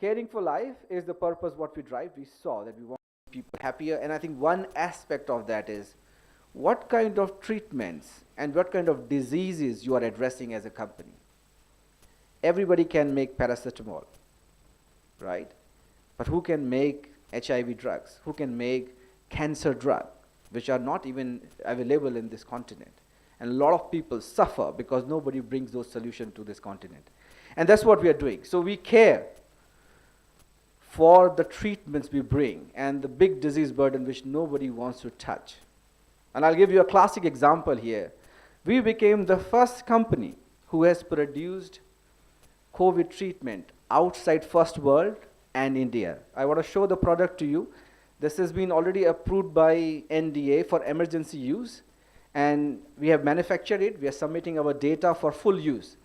Caring for life is the purpose what we drive. We saw that we want people happier, and I think one aspect of that is what kind of treatments and what kind of diseases you are addressing as a company. Everybody can make paracetamol, right? But who can make HIV drugs? Who can make cancer drugs, which are not even available in this continent? And a lot of people suffer because nobody brings those solutions to this continent. And that's what we are doing. So we care for the treatments we bring and the big disease burden which nobody wants to touch. And I'll give you a classic example here. We became the first company who has produced COVID treatment outside first world and India. I want to show the product to you. This has been already approved by NDA for emergency use, and we have manufactured it. We are submitting our data for full use.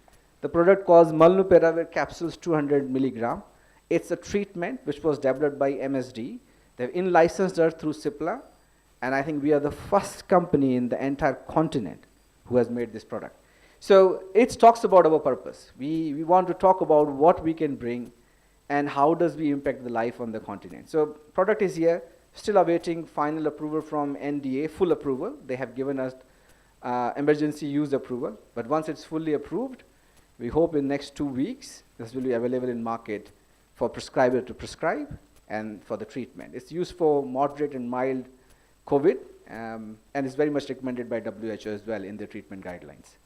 The product calls Molnupiravir capsules 200 milligram. It's a treatment which was developed by MSD. They've in-licensed it through CIPLA, and I think we are the first company in the entire continent who has made this product. So it talks about our purpose. We want to talk about what we can bring and how does we impact the life on the continent. So product is here, still awaiting final approval from NDA, full approval. They have given us emergency use approval, but once it's fully approved, we hope in next 2 weeks, this will be available in market for prescriber to prescribe and for the treatment. It's used for moderate and mild COVID, and it's very much recommended by WHO as well in their treatment guidelines.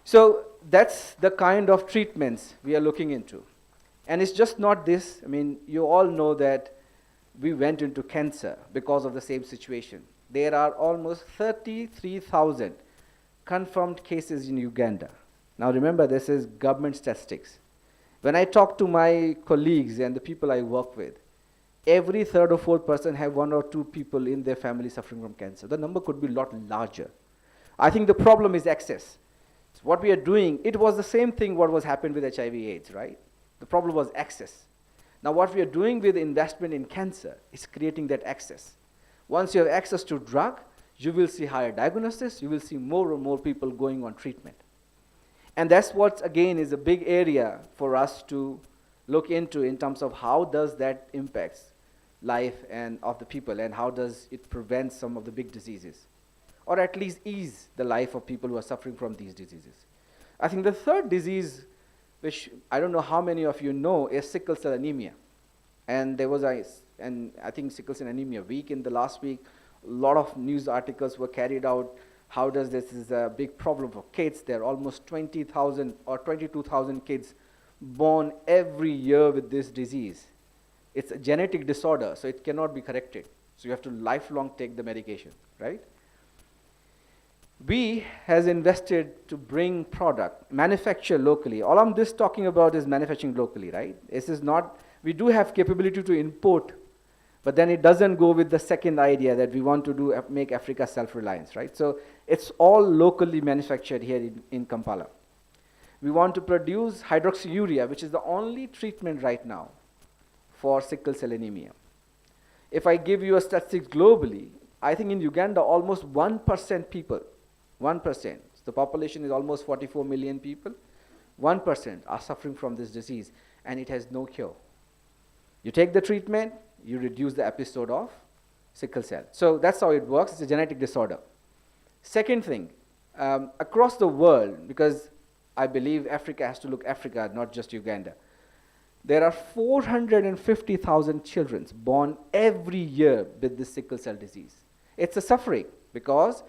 So that's the kind of treatments we are looking into. And it's just not this. I mean, you all know that we went into cancer because of the same situation. There are almost 33,000 confirmed cases in Uganda. Now remember, this is government statistics. When I talk to my colleagues and the people I work with, every third or fourth person have 1 or 2 people in their family suffering from cancer. The number could be a lot larger. I think the problem is access. So what we are doing, it was the same thing what was happened with HIV/AIDS, right? The problem was access. Now what we are doing with investment in cancer is creating that access. Once you have access to drug, you will see higher diagnosis, you will see more and more people going on treatment. And that's what, again, is a big area for us to look into in terms of how does that impact life and of the people, and how does it prevent some of the big diseases, or at least ease the life of people who are suffering from these diseases. I think the third disease, which I don't know how many of you know, is sickle cell anemia. And there was I think sickle cell anemia week in the last week. A lot of news articles were carried out. How does this is a big problem for kids? There are almost 20,000 or 22,000 kids born every year with this disease. It's a genetic disorder, so it cannot be corrected. So you have to lifelong take the medication, right? We has invested to bring product, manufacture locally. All I'm just talking about is manufacturing locally, right? This is not, we do have capability to import, but then it doesn't go with the second idea that we want to do make Africa self-reliance, right? So it's all locally manufactured here in Kampala. We want to produce hydroxyurea, which is the only treatment right now for sickle cell anemia. If I give you a statistics globally, I think in Uganda almost 1% people, 1%, the population is almost 44 million people, 1% are suffering from this disease, and it has no cure. You take the treatment, you reduce the episode of sickle cell. So that's how it works. It's a genetic disorder. Second thing, across the world, because I believe Africa has to look Africa, not just Uganda, there are 450,000 children born every year with this sickle cell disease. It's a suffering because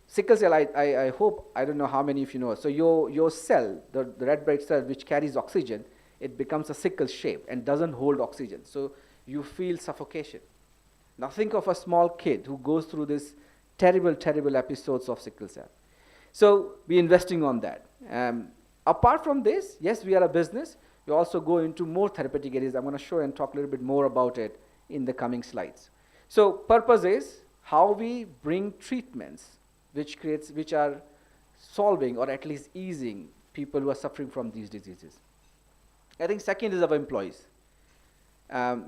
sickle cell, I hope, I don't know how many of you know, so your cell, the red blood cell which carries oxygen, it becomes a sickle shape and doesn't hold oxygen. So you feel suffocation. Now think of a small kid who goes through this terrible, terrible episodes of sickle cell. So we're investing on that. Apart from this, yes, we are a business. We also go into more therapeutic areas. I'm going to show and talk a little bit more about it in the coming slides. So purpose is how we bring treatments which are solving or at least easing people who are suffering from these diseases. I think second is our employees.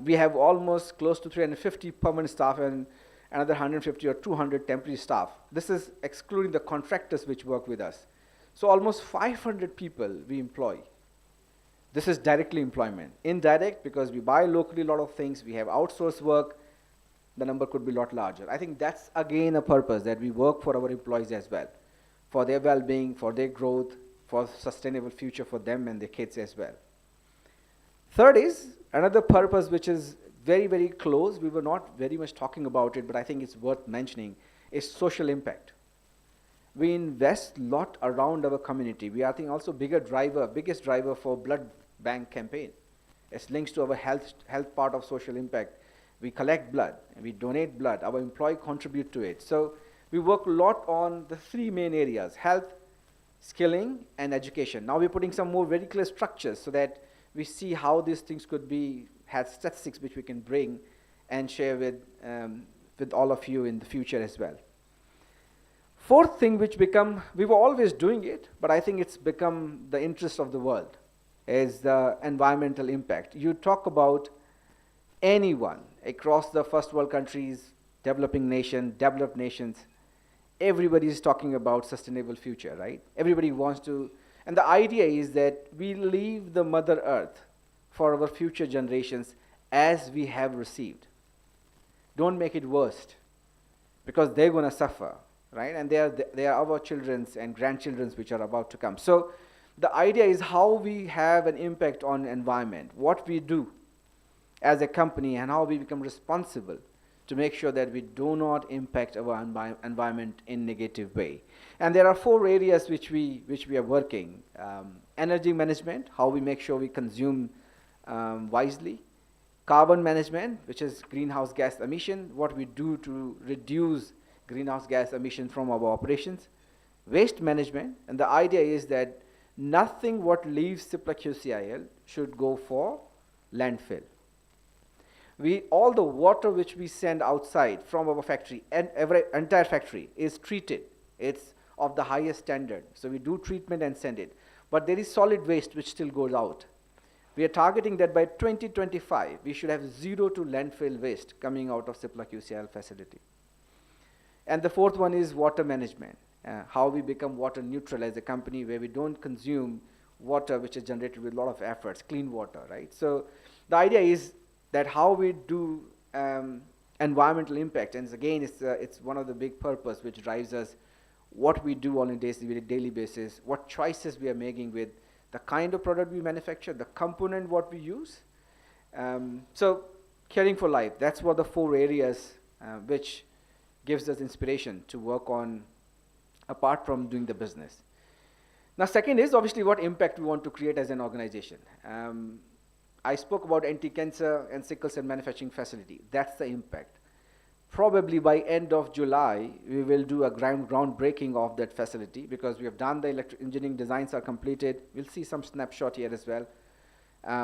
We have almost close to 350 permanent staff and another 150 or 200 temporary staff. This is excluding the contractors which work with us. So almost 500 people we employ. This is directly employment. Indirect, because we buy locally a lot of things, we have outsourced work, the number could be a lot larger. I think that's again a purpose, that we work for our employees as well, for their well-being, for their growth, for sustainable future for them and their kids as well. Third is another purpose which is very, very close. We were not very much talking about it, but I think it's worth mentioning, is social impact. We invest a lot around our community. We are, I think, also biggest driver for blood bank campaign. It links to our health part of social impact. We collect blood, and we donate blood. Our employee contribute to it. So we work a lot on the three main areas: health, skilling, and education. Now we're putting some more very clear structures so that we see how these things could be, have statistics which we can bring and share with all of you in the future as well. Fourth thing which we were always doing it, but I think it's become the interest of the world, is the environmental impact. You talk about anyone across the first world countries, developing nation, developed nations, everybody is talking about sustainable future, right? Everybody wants to, and the idea is that we leave the Mother Earth for our future generations as we have received. Don't make it worse, because they're going to suffer, right? And they are our children's and grandchildren's which are about to come. So the idea is how we have an impact on environment, what we do as a company, and how we become responsible to make sure that we do not impact our environment in negative way. And there are four areas which we are working. Energy management, how we make sure we consume wisely. Carbon management, which is greenhouse gas emission, what we do to reduce greenhouse gas emission from our operations. Waste management, and the idea is that nothing what leaves CIPLA QCIL should go for landfill. All the water which we send outside from our factory, and entire factory is treated. It's of the highest standard. So we do treatment and send it. But there is solid waste which still goes out. We are targeting that by 2025, we should have zero to landfill waste coming out of CIPLA QCIL facility. And the fourth one is water management, how we become water neutral as a company, where we don't consume water which is generated with a lot of efforts, clean water, right? So the idea is that how we do environmental impact, and again, it's one of the big purpose which drives us, what we do on a daily basis, what choices we are making with the kind of product we manufacture, the component what we use. So caring for life, that's what the four areas which gives us inspiration to work on apart from doing the business. Now second is obviously what impact we want to create as an organization. I spoke about anti-cancer and sickle cell manufacturing facility. That's the impact. Probably by end of July, we will do a groundbreaking of that facility, because we have done the electric engineering designs are completed. We'll see some snapshot here as well.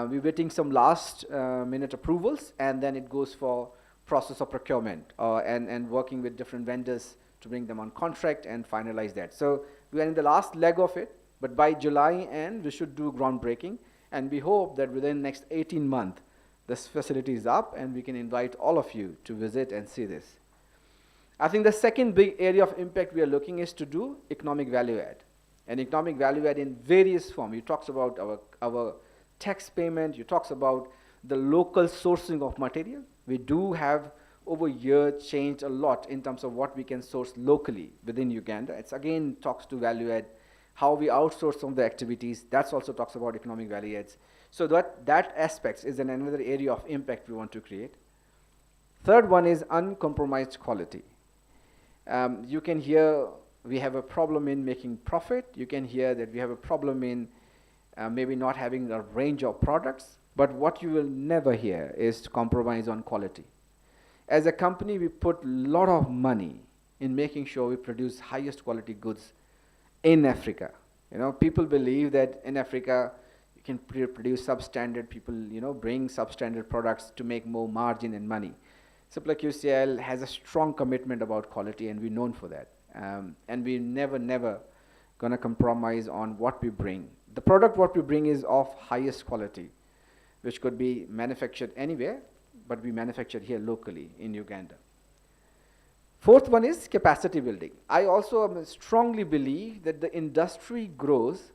We're waiting some last minute approvals, and then it goes for process of procurement and working with different vendors to bring them on contract and finalize that. So we are in the last leg of it, but by July end, we should do groundbreaking. And we hope that within the next 18 months, this facility is up and we can invite all of you to visit and see this. I think the second big area of impact we are looking is to do economic value add. And economic value add in various forms. You talks about our tax payment, you talks about the local sourcing of material. We do have over years changed a lot in terms of what we can source locally within Uganda. It's again talks to value add. How we outsource some of the activities, that also talks about economic value adds. So that aspect is another area of impact we want to create. Third one is uncompromised quality. You can hear we have a problem in making profit. You can hear that we have a problem in maybe not having a range of products. But what you will never hear is to compromise on quality. As a company, we put a lot of money in making sure we produce highest quality goods in Africa. People believe that in Africa you can produce substandard. People, bring substandard products to make more margin and money. CIPLA QCIL has a strong commitment about quality, and we're known for that. And we never gonna compromise on what we bring. The product what we bring is of highest quality, which could be manufactured anywhere, but we manufacture here locally in Uganda. Fourth one is capacity building. I also strongly believe that the industry grows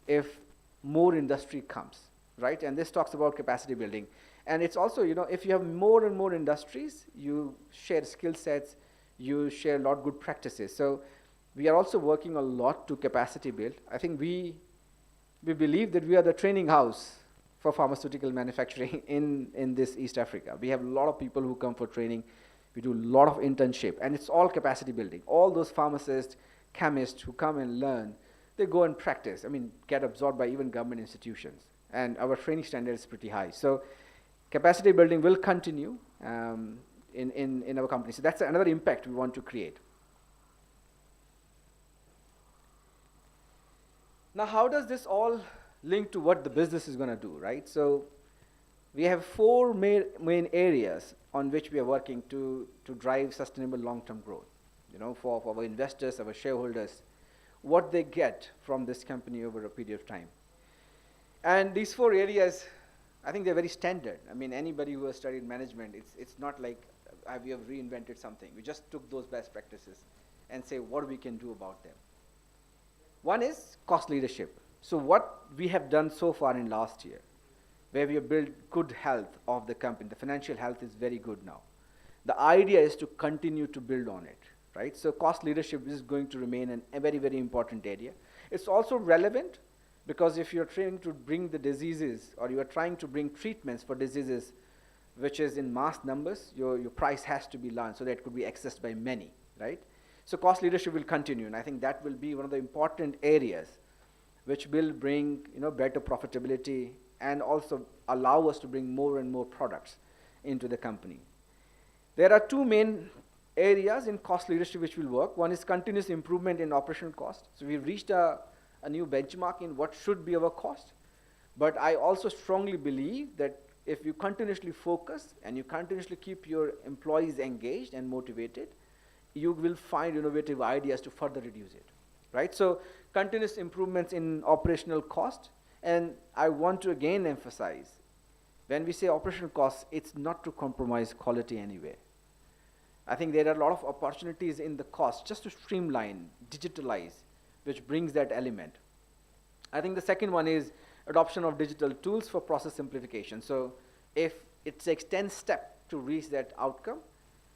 if more industry comes, right? And this talks about capacity building. And it's also, you know, if you have more and more industries, you share skill sets, you share a lot of good practices. So we are also working a lot to capacity build. I think we believe that we are the training house for pharmaceutical manufacturing in this East Africa. We have a lot of people who come for training. We do a lot of internship, and it's all capacity building. All those pharmacists, chemists who come and learn, they go and practice. I mean, get absorbed by even government institutions. And our training standard is pretty high. So capacity building will continue in our company. So that's another impact we want to create. Now, how does this all link to what the business is going to do, right? So we have four main areas on which we are working to drive sustainable long-term growth, you know, for our investors, our shareholders, what they get from this company over a period of time. And these four areas, I think they're very standard. I mean, anybody who has studied management, it's not like we have reinvented something. We just took those best practices and say what we can do about them. One is cost leadership. So what we have done so far in last year, where we have built good health of the company, the financial health is very good now. The idea is to continue to build on it, right? So cost leadership is going to remain a very, very important area. It's also relevant because if you're trying to bring the diseases or you are trying to bring treatments for diseases which is in mass numbers, your price has to be large so that it could be accessed by many, right? So cost leadership will continue, and I think that will be one of the important areas which will bring, you know, better profitability and also allow us to bring more and more products into the company. There are two main areas in cost leadership which will work. One is continuous improvement in operational cost. So we've reached a new benchmark in what should be our cost. But I also strongly believe that if you continuously focus and you continuously keep your employees engaged and motivated, you will find innovative ideas to further reduce it, right? So continuous improvements in operational cost. And I want to again emphasize, when we say operational costs, it's not to compromise quality anywhere. I think there are a lot of opportunities in the cost just to streamline, digitalize, which brings that element. I think the second one is adoption of digital tools for process simplification. So if it takes 10 steps to reach that outcome,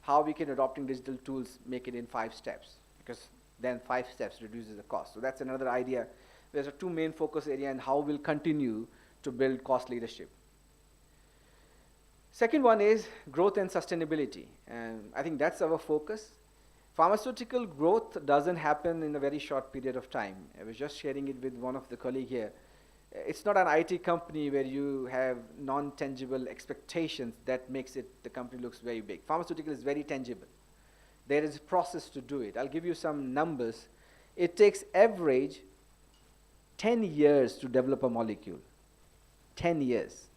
how we can adopting digital tools make it in 5 steps, because then 5 steps reduces the cost. So that's another idea. There's a two main focus area and how we'll continue to build cost leadership. Second one is growth and sustainability, and I think that's our focus. Pharmaceutical growth doesn't happen in a very short period of time. I was just sharing it with one of the colleagues here. It's not an IT company where you have non-tangible expectations that makes it, the company looks very big. Pharmaceutical is very tangible. There is a process to do it. I'll give you some numbers. It takes average 10 years to develop a molecule. 10 years.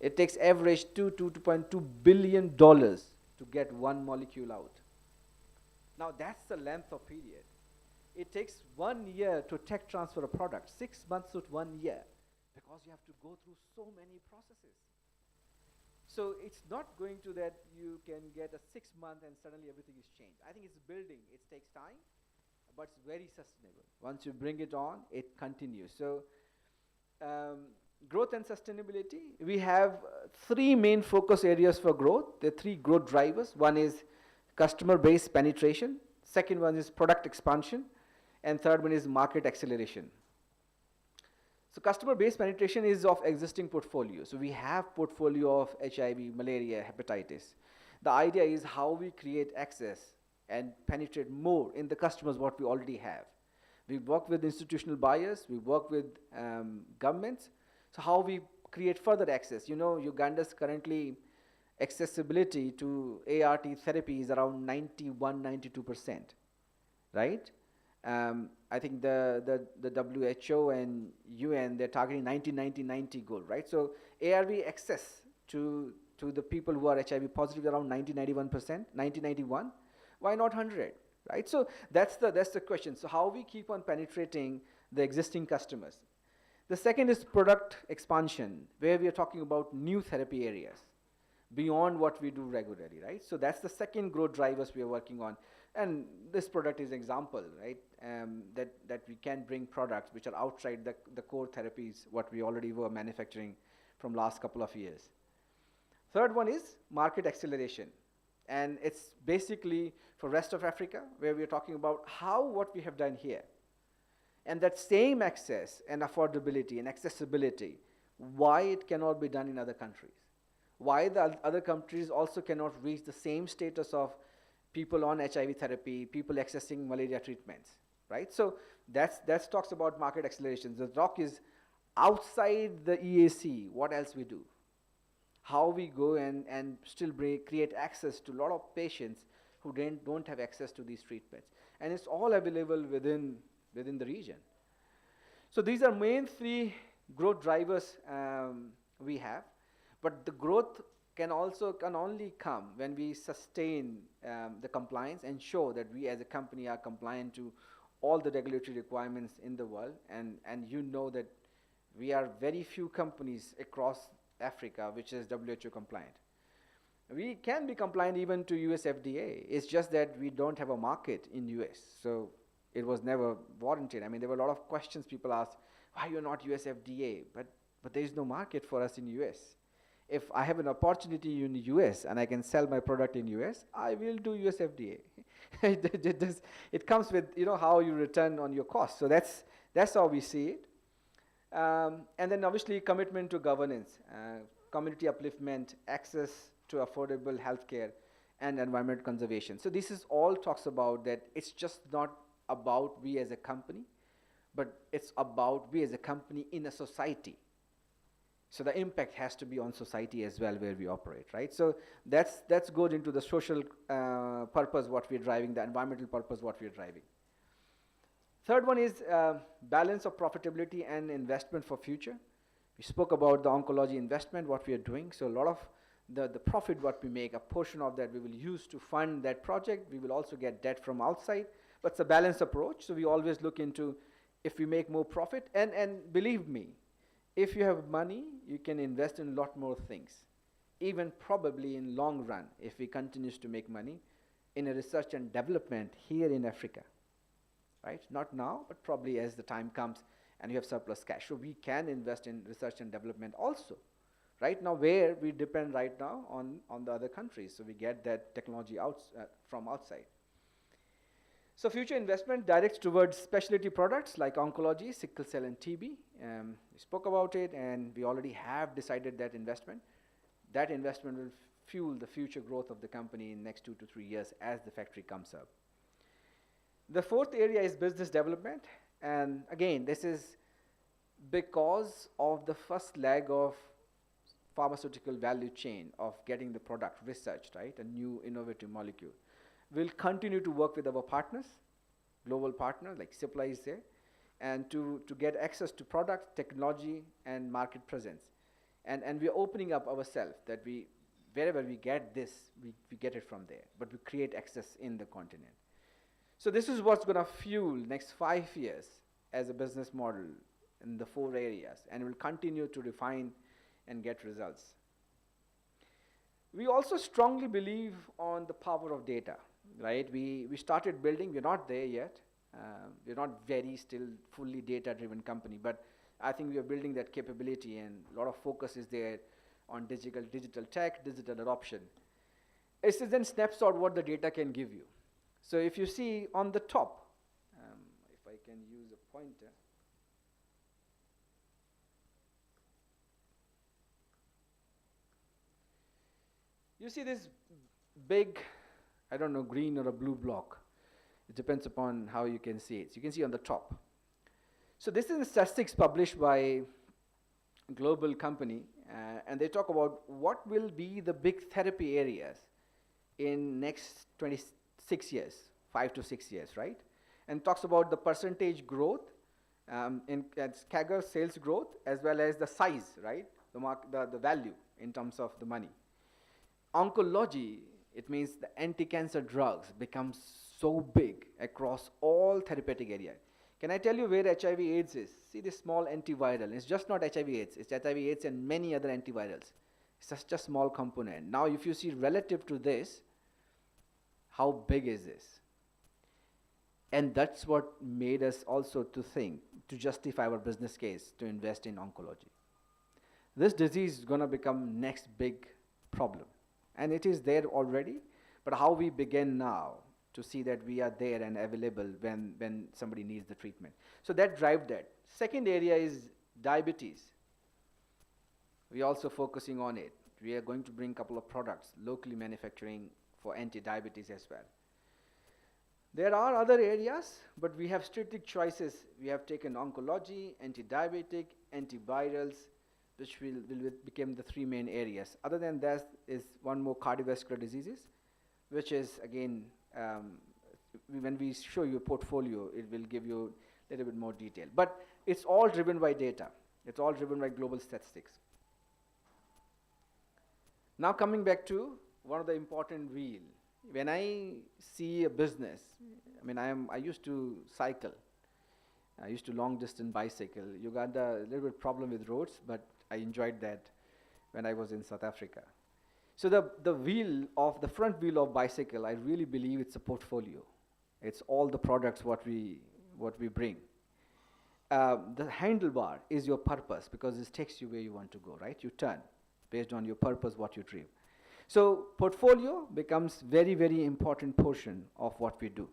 It takes average $2.2 billion to get one molecule out. Now that's the length of period. It takes 1 year to tech transfer a product, 6 months to 1 year, because you have to go through so many processes. So it's not going to that you can get a 6 month and suddenly everything is changed. I think it's building, it takes time, but it's very sustainable. Once you bring it on, it continues. So growth and sustainability, we have 3 main focus areas for growth. There are 3 growth drivers. One is customer base penetration. Second one is product expansion. And third one is market acceleration. So customer base penetration is of existing portfolio. So we have portfolio of HIV, malaria, hepatitis. The idea is how we create access and penetrate more in the customers what we already have. We work with institutional buyers, we work with governments. So how we create further access. You know, Uganda's currently accessibility to ART therapy is around 91-92%, right? I think the WHO and UN, they're targeting 90-90-90 goal, right? So ARV access to the people who are HIV positive around 90-91%, 90-91. Why not 100, right? So that's the question. So how we keep on penetrating the existing customers. The second is product expansion, where we are talking about new therapy areas. beyond what we do regularly, right? So that's the second growth drivers we are working on. And this product is an example, right? That we can bring products which are outside the core therapies, what we already were manufacturing from last couple of years. Third one is market acceleration. And it's basically for rest of Africa, where we're talking about how what we have done here. And that same access and affordability and accessibility, why it cannot be done in other countries. Why the other countries also cannot reach the same status of people on HIV therapy, people accessing malaria treatments, right? So that talks about market acceleration. The talk is outside the EAC, what else we do? How we go and still create access to a lot of patients who don't have access to these treatments. And it's all available within the region. So these are main three growth drivers we have. But the growth can only come when we sustain the compliance and show that we as a company are compliant to all the regulatory requirements in the world. And you know that we are very few companies across Africa which is WHO compliant. We can be compliant even to US FDA. It's just that we don't have a market in US. So it was never warranted. I mean, there were a lot of questions people asked, why you're not US FDA? But there is no market for us in US. If I have an opportunity in the US and I can sell my product in US, I will do US FDA. It comes with, you know, how you return on your cost. So that's how we see it. And then obviously commitment to governance, community upliftment, access to affordable healthcare, and environment conservation. So this is all talks about that it's just not about we as a company, but it's about we as a company in a society. So the impact has to be on society as well where we operate, right? So that's goes into the social purpose what we're driving, the environmental purpose what we're driving. Third one is balance of profitability and investment for future. We spoke about the oncology investment, what we are doing. So a lot of the profit what we make, a portion of that we will use to fund that project. We will also get debt from outside, but it's a balanced approach. So we always look into if we make more profit, and believe me, if you have money, you can invest in a lot more things, even probably in long run, if we continues to make money in a research and development here in Africa, right? Not now, but probably as the time comes and you have surplus cash. So we can invest in research and development also. Right now, where we depend right now on the other countries, so we get that technology from outside. So future investment directs towards specialty products like oncology, sickle cell, and TB. We spoke about it, and we already have decided that investment. That investment will fuel the future growth of the company in the next 2 to 3 years as the factory comes up. The fourth area is business development. And again, this is because of the first leg of pharmaceutical value chain of getting the product researched, right? A new innovative molecule. We'll continue to work with our partners, global partners like CIPLA is there, and to get access to product, technology, and market presence. And we're opening up ourselves that wherever we get this, we get it from there, but we create access in the continent. So this is what's going to fuel next 5 years as a business model in the 4 areas, and we'll continue to refine and get results. We also strongly believe on the power of data, right? We started building, we're not there yet. We're not very still fully data-driven company, but I think we are building that capability, and a lot of focus is there on digital tech, digital adoption. This is then snapshot what the data can give you. So if you see on the top, if I can use a pointer. You see this big, I don't know, green or a blue block. It depends upon how you can see it. So you can see on the top. So this is a statistics published by a global company, and they talk about what will be the big therapy areas in next 26 years, 5 to 6 years, right? And talks about the percentage growth in CAGR sales growth, as well as the size, right? The value in terms of the money. Oncology, it means the anti-cancer drugs becomes so big across all therapeutic areas. Can I tell you where HIV/AIDS is? See this small antiviral. It's just not HIV/AIDS. It's HIV/AIDS and many other antivirals. It's such a small component. Now, if you see relative to this, how big is this? And that's what made us also to think, to justify our business case to invest in oncology. This disease is going to become next big problem. And it is there already, but how we begin now to see that we are there and available when somebody needs the treatment. So that drives that. Second area is diabetes. We are also focusing on it. We are going to bring a couple of products, locally manufacturing for anti-diabetes as well. There are other areas, but we have strategic choices. We have taken oncology, anti-diabetic, antivirals, which will become the three main areas. Other than that is one more cardiovascular diseases, which is again, when we show you a portfolio, it will give you a little bit more detail. But it's all driven by data. It's all driven by global statistics. Now coming back to one of the important wheel. When I see a business, I mean, I used to cycle. I used to long distance bicycle. Uganda, a little bit problem with roads, but I enjoyed that when I was in South Africa. So the front wheel of bicycle, I really believe it's a portfolio. It's all the products what we bring. The handlebar is your purpose because it takes you where you want to go, right? You turn based on your purpose, what you drive. So portfolio becomes very, very important portion of what we do.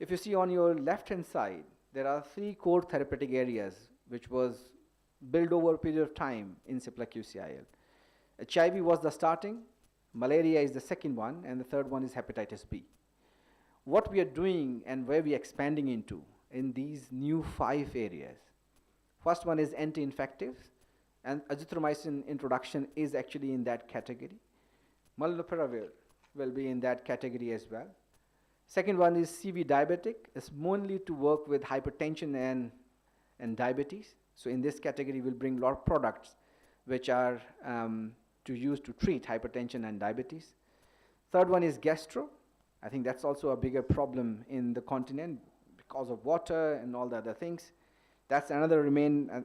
If you see on your left-hand side, there are 3 core therapeutic areas which was built over a period of time in CIPLA QCIL. HIV was the starting, malaria is the second one, and the third one is hepatitis B. What we are doing and where we are expanding into in these new 5 areas. First one is anti-infectives, and azithromycin introduction is actually in that category. Molnupiravir will be in that category as well. Second one is CV diabetic. It's mainly to work with hypertension and diabetes. So in this category, we'll bring a lot of products which are to use to treat hypertension and diabetes. Third one is gastro. I think that's also a bigger problem in the continent because of water and all the other things. That's another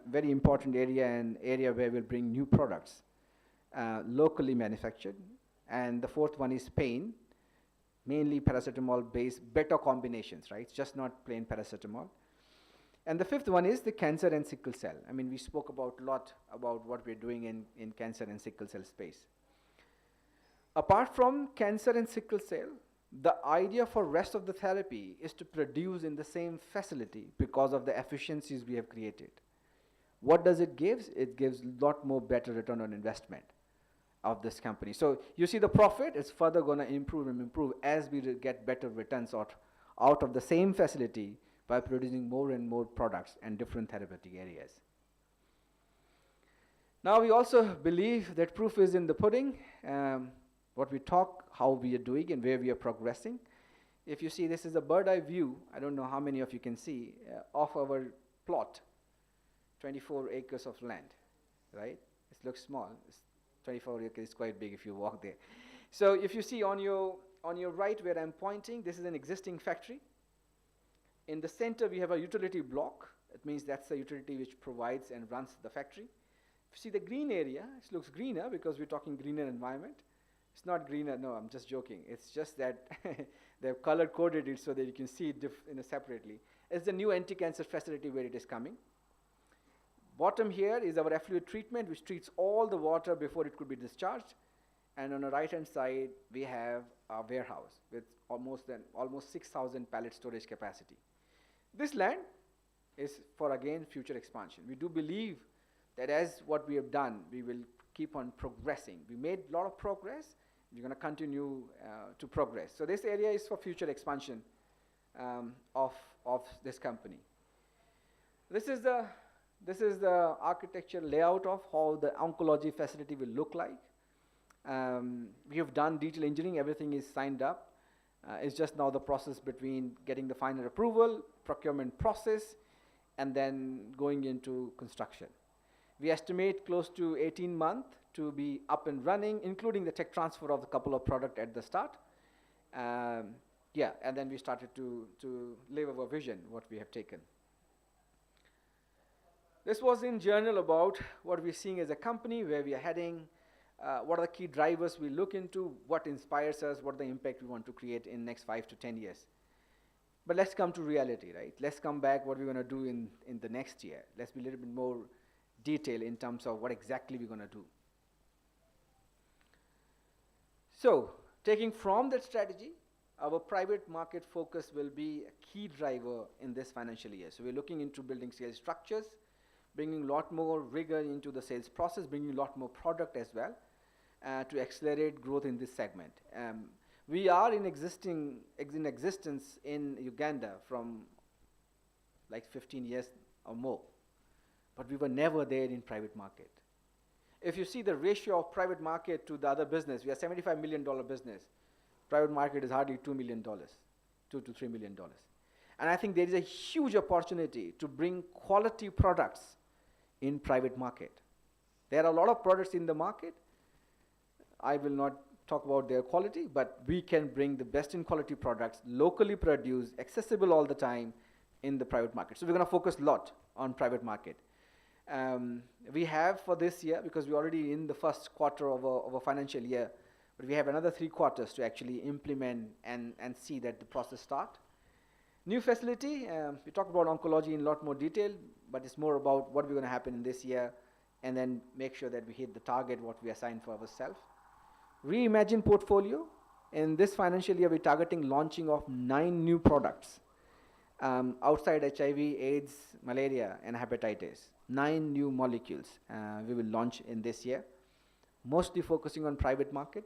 very important area and area where we'll bring new products locally manufactured. And the fourth one is pain, mainly paracetamol-based better combinations, right? It's just not plain paracetamol. And the fifth one is the cancer and sickle cell. I mean, we spoke a lot about what we're doing in cancer and sickle cell space. Apart from cancer and sickle cell, the idea for rest of the therapy is to produce in the same facility because of the efficiencies we have created. What does it give? It gives a lot more better return on investment of this company. So you see the profit is further going to improve and improve as we get better returns out of the same facility by producing more and more products and different therapeutic areas. Now we also believe that proof is in the pudding. What we talk, how we are doing and where we are progressing. If you see, this is a bird eye view, I don't know how many of you can see, of our plot, 24 acres of land, right? It looks small. 24 acres is quite big if you walk there. So if you see on your right where I'm pointing, this is an existing factory. In the center, we have a utility block. It means that's the utility which provides and runs the factory. If you see the green area, it looks greener because we're talking greener environment. It's not greener, no, I'm just joking. It's just that they've color-coded it so that you can see it separately. It's the new anti-cancer facility where it is coming. Bottom here is our effluent treatment, which treats all the water before it could be discharged. And on the right-hand side, we have a warehouse with almost 6,000 pallet storage capacity. This land is for, again, future expansion. We do believe that as what we have done, we will keep on progressing. We made a lot of progress. We're going to continue to progress. So this area is for future expansion of this company. This is the architecture layout of how the oncology facility will look like. We have done detail engineering. Everything is signed up. It's just now the process between getting the final approval, procurement process, and then going into construction. We estimate close to 18 months to be up and running, including the tech transfer of a couple of products at the start. And then we started to live our vision, what we have taken. This was in journal about what we're seeing as a company, where we are heading. what are the key drivers we look into, what inspires us, what the impact we want to create in next 5 to 10 years. But let's come to reality, right? Let's come back what we're going to do in the next year. Let's be a little bit more detailed in terms of what exactly we're going to do. So, taking from that strategy, our private market focus will be a key driver in this financial year. So we're looking into building sales structures, bringing a lot more rigor into the sales process, bringing a lot more product as well to accelerate growth in this segment. We are in existence in Uganda from like 15 years or more, but we were never there in private market. If you see the ratio of private market to the other business, we are $75 million business. Private market is hardly $2 million, $2 to $3 million. And I think there is a huge opportunity to bring quality products in private market. There are a lot of products in the market. I will not talk about their quality, but we can bring the best in quality products, locally produced, accessible all the time in the private market. So we're going to focus a lot on private market. We have for this year, because we're already in the first quarter of a financial year, but we have another 3 quarters to actually implement and see that the process start. New facility, we talked about oncology in a lot more detail, but it's more about what we're going to happen in this year and then make sure that we hit the target, what we assigned for ourselves. Reimagine portfolio. In this financial year, we're targeting launching of 9 new products outside HIV, AIDS, malaria, and hepatitis. 9 new molecules we will launch in this year, mostly focusing on private market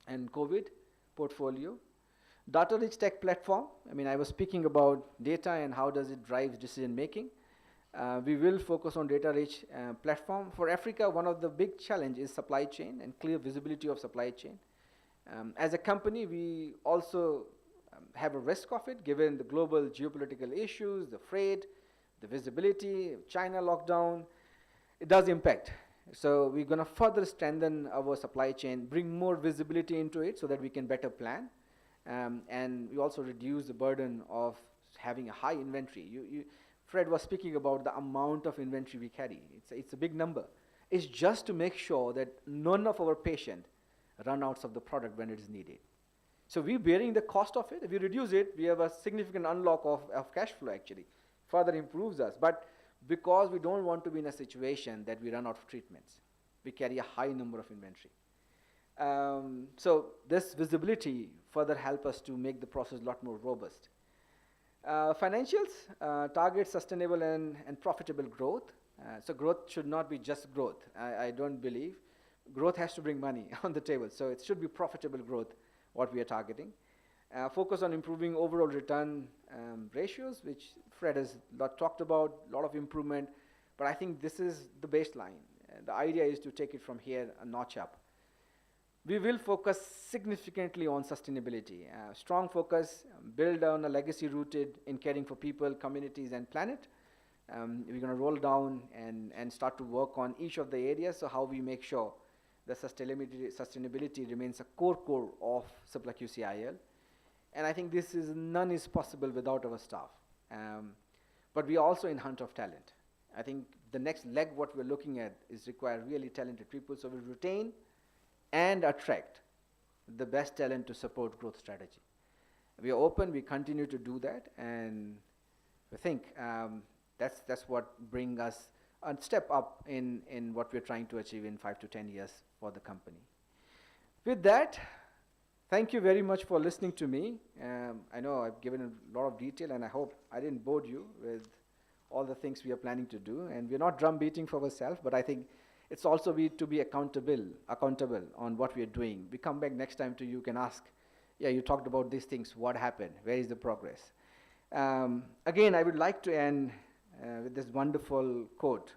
and COVID portfolio. Data-rich tech platform. I mean, I was speaking about data and how does it drive decision making. We will focus on data-rich platform. For Africa, one of the big challenges is supply chain and clear visibility of supply chain. As a company, we also have a risk of it, given the global geopolitical issues, the freight, the visibility, China lockdown. It does impact. So we're going to further strengthen our supply chain, bring more visibility into it so that we can better plan. And we also reduce the burden of having a high inventory. Fred was speaking about the amount of inventory we carry. It's a big number. It's just to make sure that none of our patients run out of the product when it is needed. So we're bearing the cost of it. If we reduce it, we have a significant unlock of cash flow actually. Further improves us. But because we don't want to be in a situation that we run out of treatments, we carry a high number of inventory. So this visibility further help us to make the process a lot more robust. Financials, target sustainable and profitable growth. So growth should not be just growth. I don't believe. Growth has to bring money on the table. So it should be profitable growth, what we are targeting. Focus on improving overall return ratios, which Fred has talked about, a lot of improvement. But I think this is the baseline. The idea is to take it from here a notch up. We will focus significantly on sustainability. Strong focus, build on a legacy rooted in caring for people, communities, and planet. We're going to roll down and start to work on each of the areas, so how we make sure the sustainability remains a core of CIPLA QCIL. And I think none is possible without our staff. But we are also in hunt of talent. I think the next leg what we're looking at is require really talented people, so we retain and attract the best talent to support growth strategy. We are open, we continue to do that, and I think that's what brings us a step up in what we're trying to achieve in 5 to 10 years for the company. With that, thank you very much for listening to me. I know I've given a lot of detail, and I hope I didn't bore you with all the things we are planning to do. And we're not drum beating for ourselves, but I think it's also to be accountable on what we are doing. We come back next time to you, can ask, yeah, you talked about these things, what happened, where is the progress? Again, I would like to end with this wonderful quote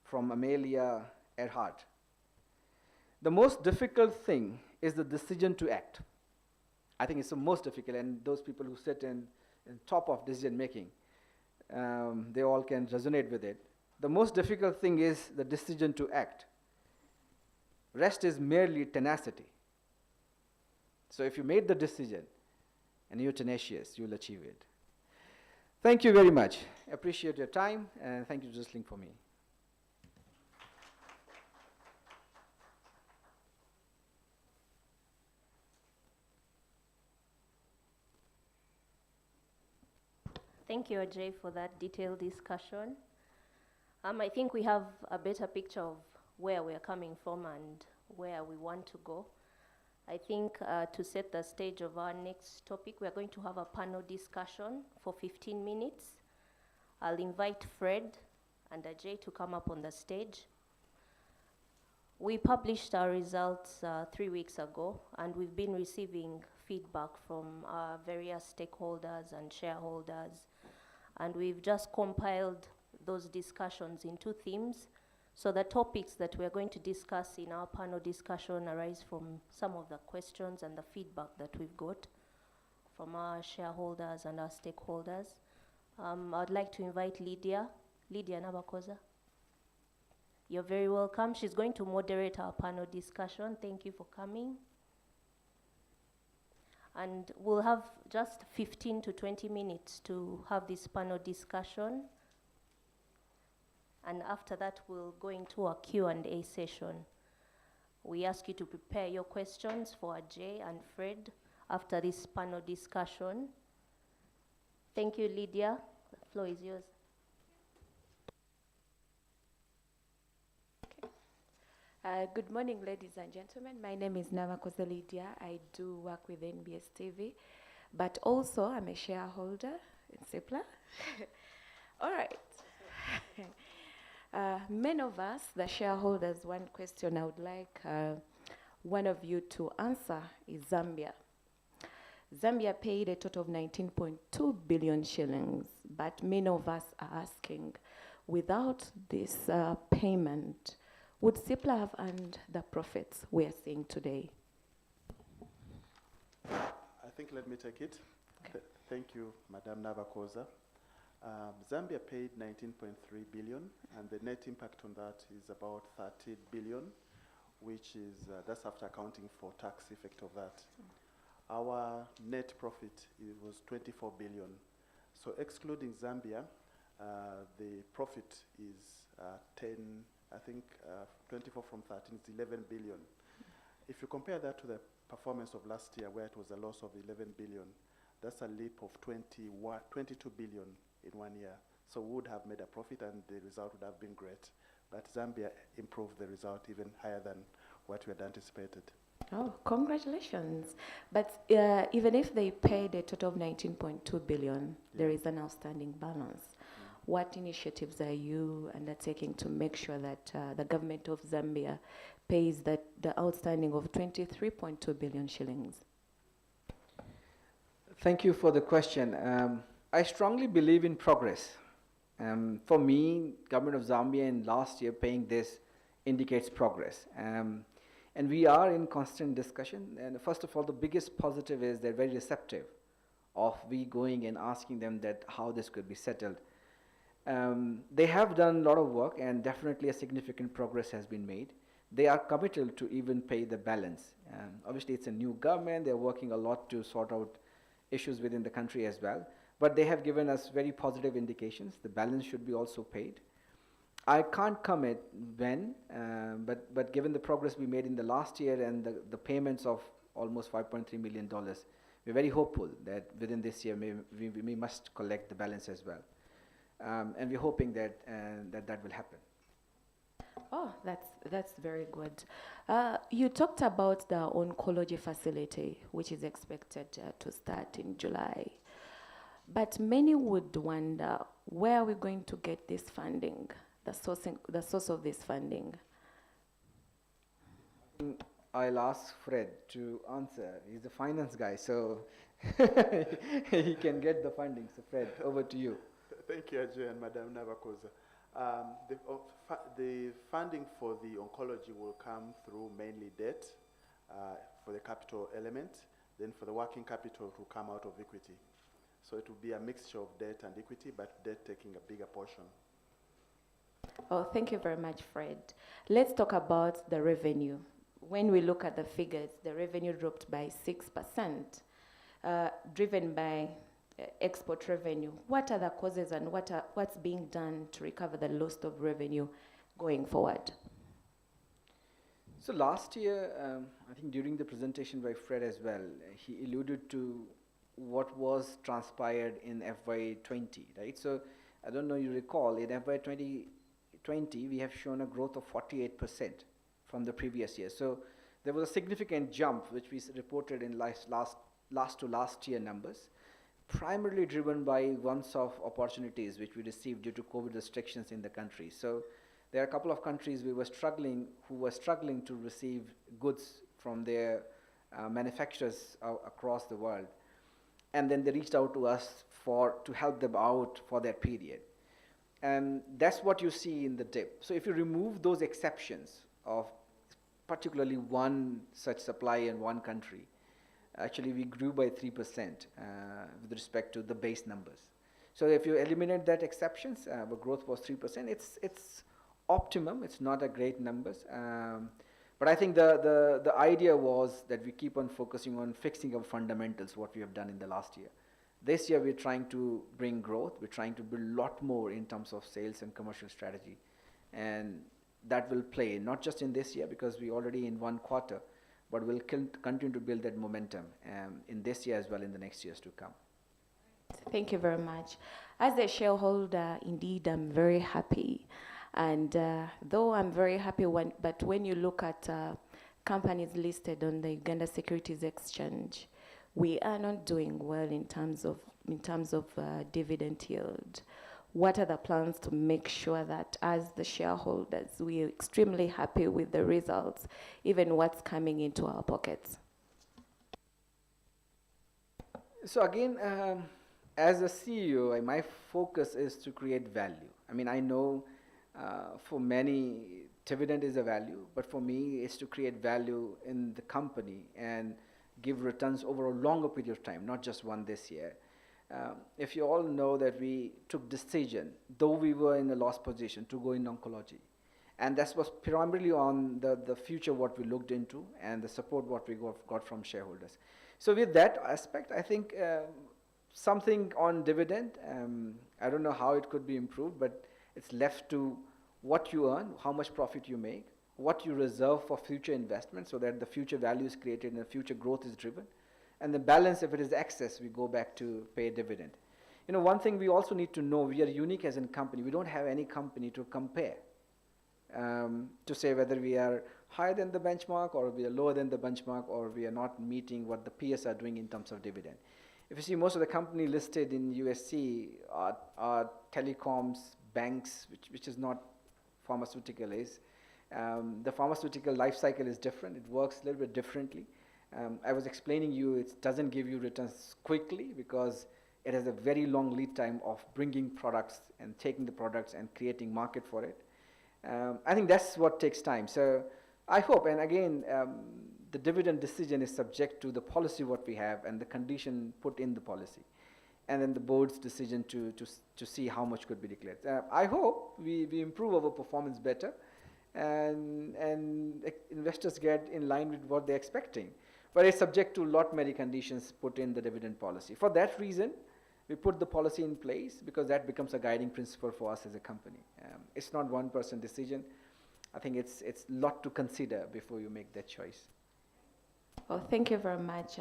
from Amelia Earhart. The most difficult thing is the decision to act. I think it's the most difficult, and those people who sit in top of decision making, they all can resonate with it. The most difficult thing is the decision to act. Rest is merely tenacity. So if you made the decision and you're tenacious, you'll achieve it. Thank you very much. Appreciate your time, and thank you for listening for me. Thank you, Ajay, for that detailed discussion. I think we have a better picture of where we're coming from and where we want to go. I think to set the stage of our next topic, we're going to have a panel discussion for 15 minutes. I'll invite Fred and Ajay to come up on the stage. We published our results 3 weeks ago, and we've been receiving feedback from our various stakeholders and shareholders. And we've just compiled those discussions into themes. So the topics that we're going to discuss in our panel discussion arise from some of the questions and the feedback that we've got from our shareholders and our stakeholders. I'd like to invite Lydia Nabakoza. You're very welcome. She's going to moderate our panel discussion. Thank you for coming. And we'll have just 15 to 20 minutes to have this panel discussion. And after that, we'll go into a Q&A session. We ask you to prepare your questions for Ajay and Fred after this panel discussion. Thank you, Lydia. The floor is yours. Good morning, ladies and gentlemen. My name is Namakosa Lydia. I do work with NBS TV, but also I'm a shareholder in CIPLA. All right. Many of us, the shareholders, one question I would like one of you to answer is Zambia. Zambia paid a total of 19.2 billion shillings, but many of us are asking, without this payment, would CIPLA have earned the profits we are seeing today? I think let me take it. Okay. Thank you, Madam Navakoza. Zambia paid 19.3 billion, and the net impact on that is about 30 billion, which is, that's after accounting for tax effect of that. Our net profit was 24 billion. So excluding Zambia, the profit is 24 from 13 is 11 billion. If you compare that to the performance of last year, where it was a loss of 11 billion, that's a leap of 22 billion in 1 year. So we would have made a profit and the result would have been great. But Zambia improved the result even higher than what we had anticipated. Oh, congratulations. But even if they paid a total of 19.2 billion, there is an outstanding balance. What initiatives are you undertaking to make sure that the government of Zambia pays the outstanding of 23.2 billion shillings? Thank you for the question. I strongly believe in progress. For me, government of Zambia in last year paying this indicates progress. And we are in constant discussion. And first of all, the biggest positive is they're very receptive of we going and asking them that how this could be settled. They have done a lot of work, and definitely a significant progress has been made. They are committed to even pay the balance. Obviously, it's a new government. They're working a lot to sort out issues within the country as well. But they have given us very positive indications. The balance should be also paid. I can't commit when, but given the progress we made in the last year and the payments of almost $5.3 million, we're very hopeful that within this year we must collect the balance as well. And we're hoping that that will happen. Oh, that's very good. You talked about the oncology facility, which is expected to start in July. But many would wonder, where are we going to get this funding, the source of this funding? I'll ask Fred to answer. He's the finance guy, so he can get the funding. So Fred, over to you. Thank you, Ajay and Madam Navakoza. The funding for the oncology will come through mainly debt for the capital element. Then for the working capital, it will come out of equity. So it will be a mixture of debt and equity, but debt taking a bigger portion. Oh, thank you very much, Fred. Let's talk about the revenue. When we look at the figures, the revenue dropped by 6%, driven by export revenue. What are the causes and what's being done to recover the loss of revenue going forward? So last year, I think during the presentation by Fred as well, he alluded to what was transpired in FY20, right? So I don't know you recall, in FY2020 we have shown a growth of 48% from the previous year. So there was a significant jump which we reported in last to last year numbers, primarily driven by once-off opportunities which we received due to COVID restrictions in the country. So there are a couple of countries who were struggling to receive goods from their manufacturers across the world, and then they reached out to us to help them out for that period. And that's what you see in the dip. So if you remove those exceptions of particularly one such supply in one country, actually we grew by 3% with respect to the base numbers. So if you eliminate that exceptions, the growth was 3%. It's optimum. It's not a great numbers. But I think the idea was that we keep on focusing on fixing our fundamentals, what we have done in the last year. This year we're trying to bring growth. We're trying to build a lot more in terms of sales and commercial strategy. And that will play not just in this year, because we're already in one quarter, but we'll continue to build that momentum in this year as well in the next years to come. Thank you very much. As a shareholder, indeed, I'm very happy. And though I'm very happy, but when you look at companies listed on the Uganda Securities Exchange, we are not doing well in terms of dividend yield. What are the plans to make sure that as the shareholders, we are extremely happy with the results, even what's coming into our pockets? So again, as a CEO, my focus is to create value. I mean, I know for many, dividend is a value, but for me, it's to create value in the company and give returns over a longer period of time, not just one this year. If you all know that we took decision, though we were in a loss position, to go in oncology. And that was primarily on the future what we looked into and the support what we got from shareholders. So with that aspect, I think something on dividend, I don't know how it could be improved, but it's left to what you earn, how much profit you make, what you reserve for future investment so that the future value is created and the future growth is driven. And the balance, if it is excess, we go back to pay a dividend. You know, one thing we also need to know, we are unique as a company. We don't have any company to compare to say whether we are higher than the benchmark or we are lower than the benchmark or we are not meeting what the peers are doing in terms of dividend. If you see most of the company listed in USC are telecoms, banks, which is not pharmaceutical is. The pharmaceutical life cycle is different. It works a little bit differently. I was explaining you, it doesn't give you returns quickly because it has a very long lead time of bringing products and taking the products and creating market for it. I think that's what takes time. So I hope, and again, the dividend decision is subject to the policy what we have and the condition put in the policy. And then the board's decision to see how much could be declared. I hope we improve our performance better and investors get in line with what they're expecting. But it's subject to many conditions put in the dividend policy. For that reason, we put the policy in place because that becomes a guiding principle for us as a company. It's not one person decision. I think it's a lot to consider before you make that choice. Well, thank you very much.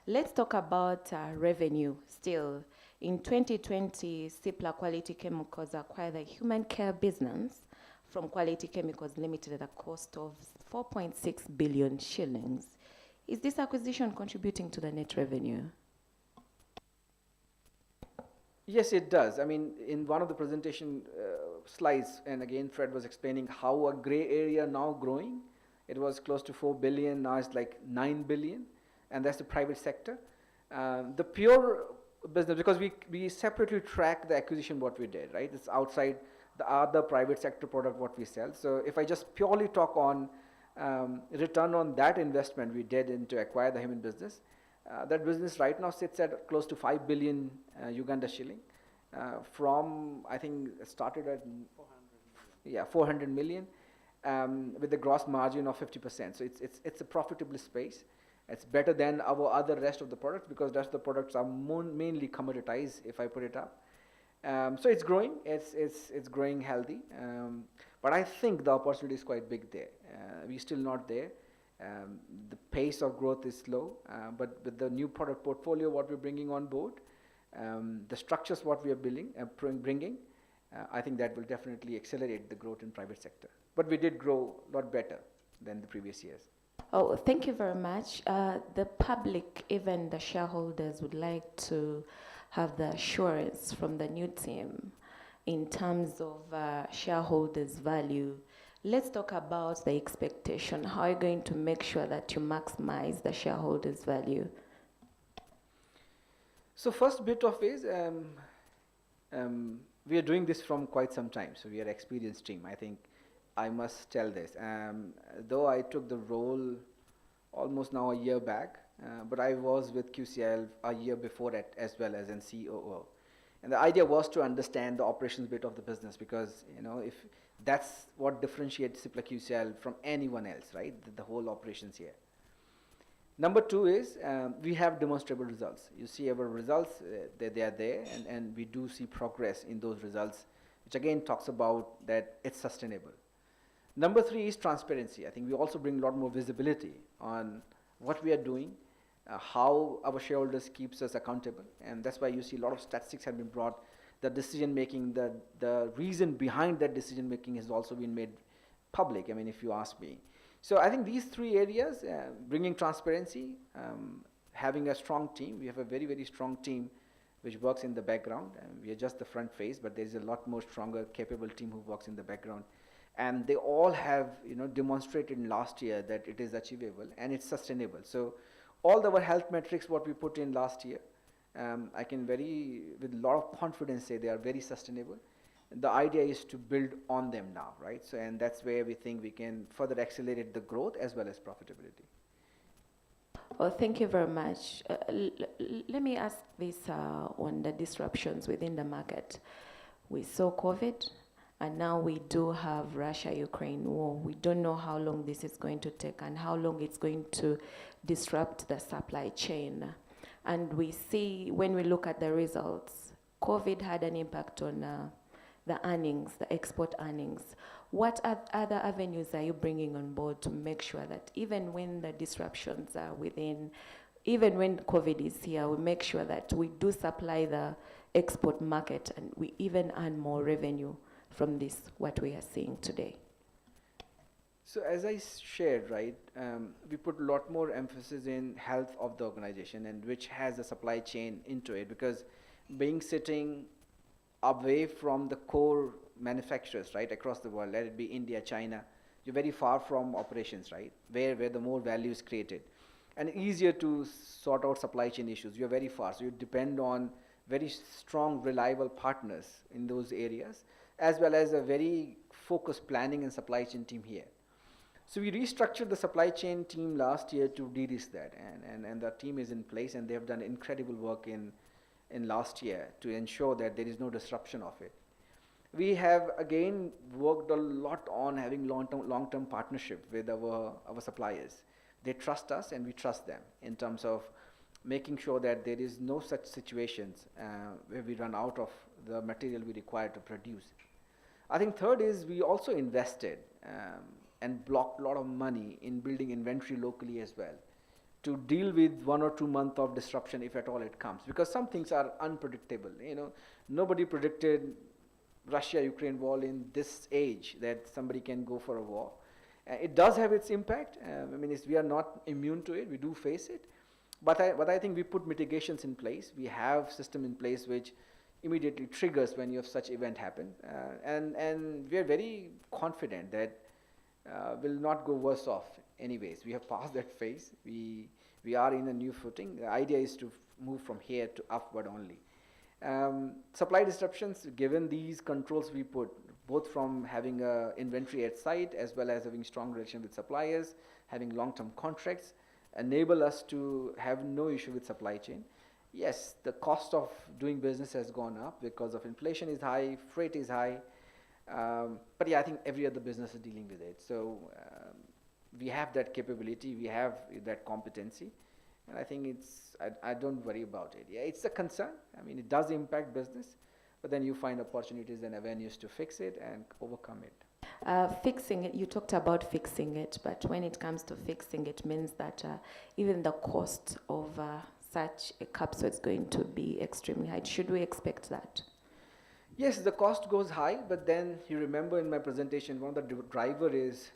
Let's talk about revenue still. In 2020, CIPLA Quality Chemicals acquired the human care business from Quality Chemicals Limited at a cost of 4.6 billion shillings. Is this acquisition contributing to the net revenue? Yes, it does. I mean, in one of the presentation slides, and again, Fred was explaining how a gray area now growing. It was close to 4 billion, now it's like 9 billion, and that's the private sector. The pure business, because we separately track the acquisition what we did, right? It's outside the other private sector product what we sell. So if I just purely talk on return on that investment we did into acquire the human business, that business right now sits at close to 5 billion Uganda shilling. From, I think, started at 400 million. With the gross margin of 50%. So it's a profitable space. It's better than our other rest of the products because rest of the products are mainly commoditized, if I put it up. So it's growing. It's growing healthy. But I think the opportunity is quite big there. We're still not there. The pace of growth is slow, but with the new product portfolio, what we're bringing on board, the structures what we are bringing, I think that will definitely accelerate the growth in private sector. But we did grow a lot better than the previous years. Oh, thank you very much. The public, even the shareholders, would like to have the assurance from the new team in terms of shareholders' value. Let's talk about the expectation. How are you going to make sure that you maximize the shareholders' value? So first bit of is, we are doing this from quite some time, so we are an experienced team. I think I must tell this. Though I took the role almost now a year back, but I was with QCL a year before that as well as in COO. And the idea was to understand the operations bit of the business, because if that's what differentiates CIPLA QCL from anyone else, right? The whole operations here. Number two is we have demonstrable results. You see our results, they are there, and we do see progress in those results, which again talks about that it's sustainable. Number three is transparency. I think we also bring a lot more visibility on what we are doing, how our shareholders keeps us accountable, and that's why you see a lot of statistics have been brought. The decision making, the reason behind that decision making has also been made public, I mean, if you ask me. So I think these three areas, bringing transparency, having a strong team. We have a very, very strong team which works in the background. We are just the front face, but there's a lot more stronger, capable team who works in the background. And they all have demonstrated in last year that it is achievable and it's sustainable. So all our health metrics what we put in last year, I can with a lot of confidence say they are very sustainable. The idea is to build on them now, right? So, and that's where we think we can further accelerate the growth as well as profitability. Well, thank you very much. Let me ask this on the disruptions within the market. We saw COVID, and now we do have Russia-Ukraine war. We don't know how long this is going to take and how long it's going to disrupt the supply chain. And we see, when we look at the results, COVID had an impact on the earnings, the export earnings. What other avenues are you bringing on board to make sure that even when the disruptions are within, even when COVID is here, we make sure that we do supply the export market and we even earn more revenue from this, what we are seeing today? So as I shared, right, we put a lot more emphasis in health of the organization, and which has a supply chain into it, because being sitting away from the core manufacturers, right, across the world, let it be India, China, you're very far from operations, right, where the more value is created. And easier to sort out supply chain issues. You're very far, so you depend on very strong, reliable partners in those areas, as well as a very focused planning and supply chain team here. So we restructured the supply chain team last year to de-risk that, and the team is in place, and they have done incredible work in last year to ensure that there is no disruption of it. We have again worked a lot on having long-term partnership with our suppliers. They trust us and we trust them in terms of making sure that there is no such situations where we run out of the material we require to produce. I think third is we also invested and blocked a lot of money in building inventory locally as well, to deal with 1 or 2 months of disruption if at all it comes, because some things are unpredictable. Nobody predicted Russia-Ukraine war in this age, that somebody can go for a war. It does have its impact. We are not immune to it. We do face it. But I think we put mitigations in place. We have system in place which immediately triggers when you have such event happen. And we are very confident that will not go worse off anyways. We have passed that phase. We are in a new footing. The idea is to move from here to upward only. Supply disruptions, given these controls we put, both from having inventory at site as well as having strong relation with suppliers, having long-term contracts, enable us to have no issue with supply chain. Yes, the cost of doing business has gone up because of inflation is high, freight is high, but yeah, I think every other business is dealing with it. So we have that capability, we have that competency, and I think I don't worry about it. Yeah, it's a concern. It does impact business, but then you find opportunities and avenues to fix it and overcome it. Fixing it, you talked about fixing it, but when it comes to fixing it means that even the cost of such a capsule is going to be extremely high. Should we expect that? Yes, the cost goes high, but then you remember in my presentation, one of the driver is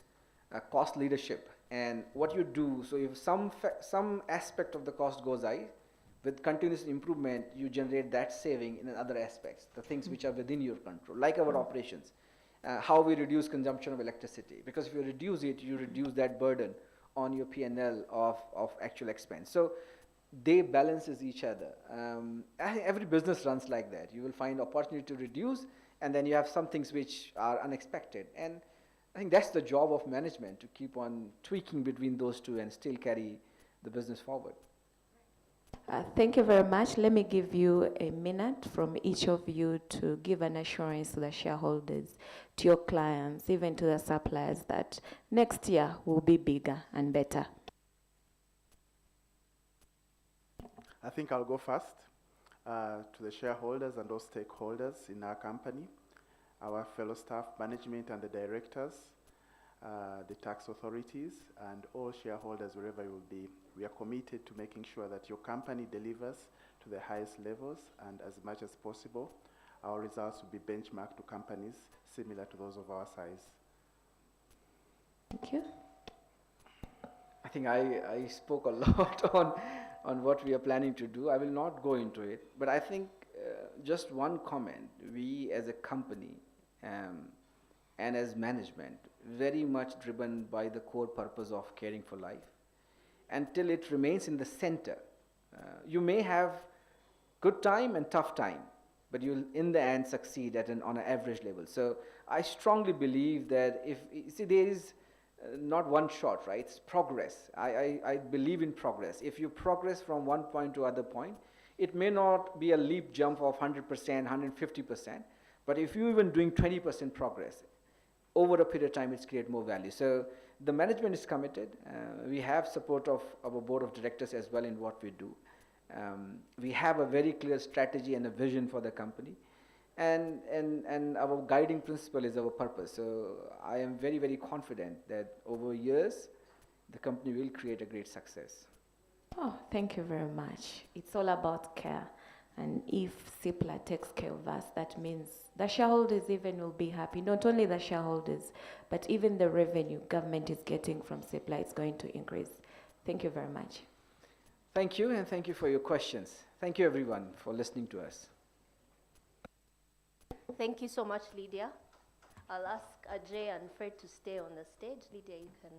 cost leadership. And what you do, so if some aspect of the cost goes high, with continuous improvement, you generate that saving in other aspects, the things which are within your control, like our operations, how we reduce consumption of electricity. Because if you reduce it, you reduce that burden on your P&L of actual expense. So they balances each other. I think every business runs like that. You will find opportunity to reduce, and then you have some things which are unexpected. And I think that's the job of management, to keep on tweaking between those two and still carry the business forward. Thank you very much. Let me give you a minute from each of you to give an assurance to the shareholders, to your clients, even to the suppliers, that next year will be bigger and better. I think I'll go first to the shareholders and all stakeholders in our company, our fellow staff, management and the directors, the tax authorities, and all shareholders wherever you will be. We are committed to making sure that your company delivers to the highest levels, and as much as possible, our results will be benchmarked to companies similar to those of our size. Thank you. I think I spoke a lot on what we are planning to do. I will not go into it, but I think just one comment. We as a company and as management, very much driven by the core purpose of caring for life. Until it remains in the center, you may have good time and tough time, but you'll in the end succeed on an average level. So I strongly believe that there is not one shot, right? It's progress. I believe in progress. If you progress from one point to other point, it may not be a leap jump of 100%, 150%, but if you're even doing 20% progress, over a period of time, it's create more value. So the management is committed. We have support of our board of directors as well in what we do. We have a very clear strategy and a vision for the company. And our guiding principle is our purpose. So I am very, very confident that over years, the company will create a great success. Oh, thank you very much. It's all about care. And if CIPLA takes care of us, that means the shareholders even will be happy. Not only the shareholders, but even the revenue government is getting from CIPLA is going to increase. Thank you very much. Thank you, and thank you for your questions. Thank you, everyone, for listening to us. Thank you so much, Lydia. I'll ask Ajay and Fred to stay on the stage. Lydia, you can.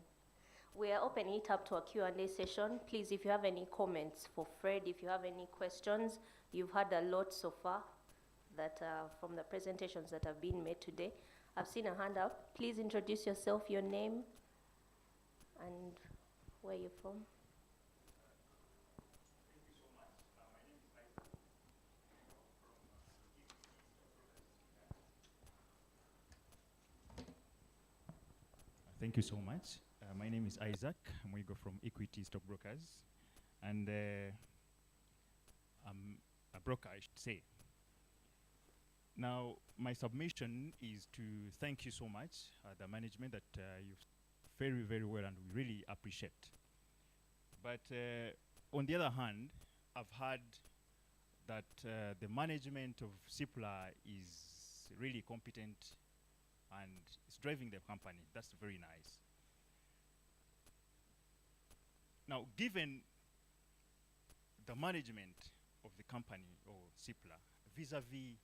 We are opening it up to a Q&A session. Please, if you have any comments for Fred, if you have any questions, you've heard a lot so far that from the presentations that have been made today. I've seen a hand up. Please introduce yourself, your name, and where you're from. Thank you so much. My name is Isaac. I'm going to go from Equity Stockbrokers. And I'm a broker, I should say. Now, my submission is to thank you so much, the management that you've very, very well, and we really appreciate. But on the other hand, I've heard that the management of CIPLA is really competent and it's driving the company. That's very nice. Now, given the management of the company or CIPLA vis-a-vis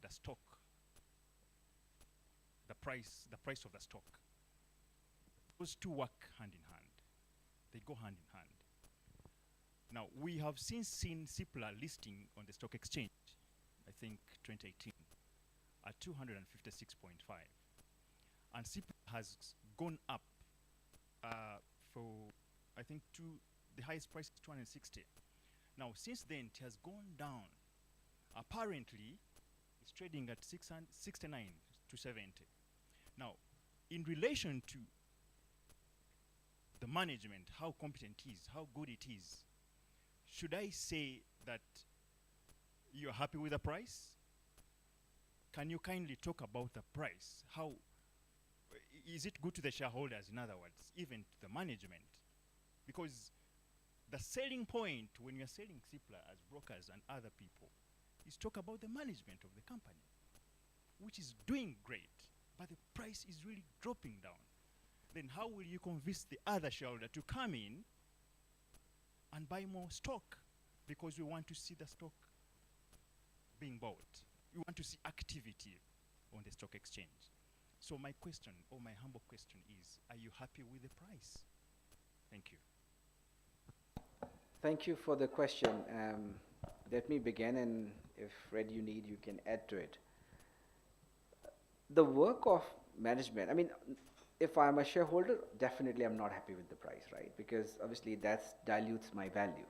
the stock, the price of the stock, those two work hand in hand. They go hand in hand. Now, we have since seen CIPLA listing on the stock exchange, I think 2018, at 256.5. And CIPLA has gone up for, I think, the highest price is 260. Now, since then, it has gone down. Apparently, it's trading at 69 to 70. Now, in relation to the management, how competent it is, how good it is, should I say that you're happy with the price? Can you kindly talk about the price? How is it good to the shareholders, in other words, even to the management? Because the selling point when you're selling CIPLA as brokers and other people is talk about the management of the company, which is doing great, but the price is really dropping down. Then how will you convince the other shareholder to come in and buy more stock? Because we want to see the stock being bought. We want to see activity on the stock exchange. So my question, or my humble question is, are you happy with the price? Thank you. Thank you for the question. Let me begin, and if Fred you need, you can add to it. The work of management, I mean, if I'm a shareholder, definitely I'm not happy with the price, right? Because obviously that dilutes my value.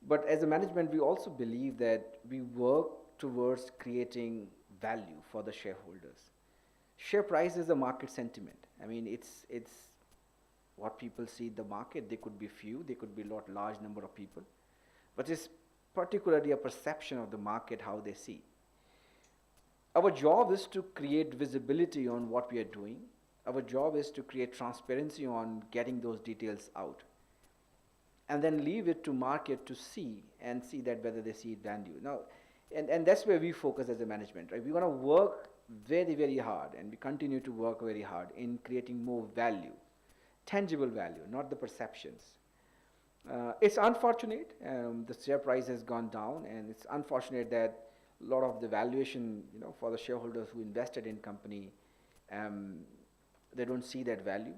But as a management, we also believe that we work towards creating value for the shareholders. Share price is a market sentiment. I mean, it's what people see in the market. They could be few, they could be a large number of people, but it's particularly a perception of the market, how they see. Our job is to create visibility on what we are doing. Our job is to create transparency on getting those details out, and then leave it to market to see that whether they see value. Now, and that's where we focus as a management, right? We want to work very, very hard, and we continue to work very hard in creating more value, tangible value, not the perceptions. It's unfortunate the share price has gone down, and it's unfortunate that a lot of the valuation, for the shareholders who invested in company, they don't see that value.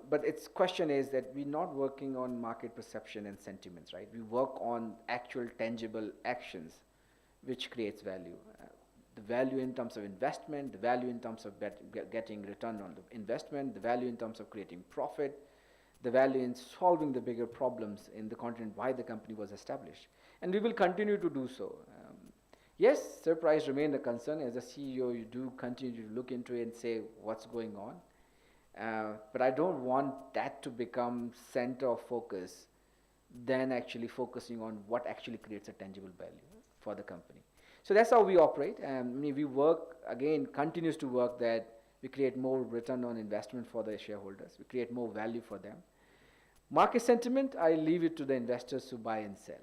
But its question is that we're not working on market perception and sentiments, right? We work on actual tangible actions which creates value. The value in terms of investment, the value in terms of getting return on the investment, the value in terms of creating profit, the value in solving the bigger problems in the continent why the company was established. And we will continue to do so. Yes, share price remains a concern. As a CEO, you do continue to look into it and say what's going on. But I don't want that to become center of focus than actually focusing on what actually creates a tangible value for the company. So that's how we operate. We work, again, continues to work that we create more return on investment for the shareholders. We create more value for them. Market sentiment, I leave it to the investors to buy and sell.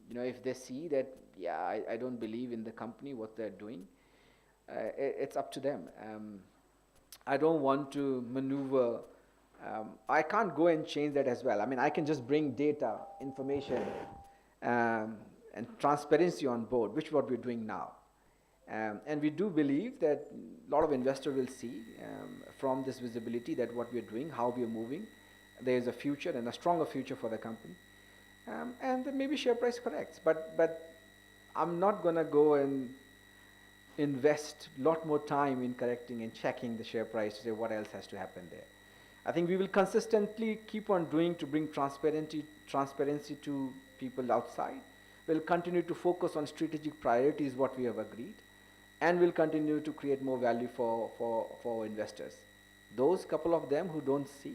If they see that, yeah, I don't believe in the company, what they're doing, it's up to them. I don't want to maneuver. I can't go and change that as well. I mean, I can just bring data, information, and transparency on board, which is what we're doing now. And we do believe that a lot of investors will see from this visibility that what we're doing, how we are moving, there is a future and a stronger future for the company. And then maybe share price corrects. But I'm not going to go and invest a lot more time in correcting and checking the share price to say what else has to happen there. I think we will consistently keep on doing to bring transparency to people outside. We'll continue to focus on strategic priorities, what we have agreed, and we'll continue to create more value for investors. Those couple of them who don't see,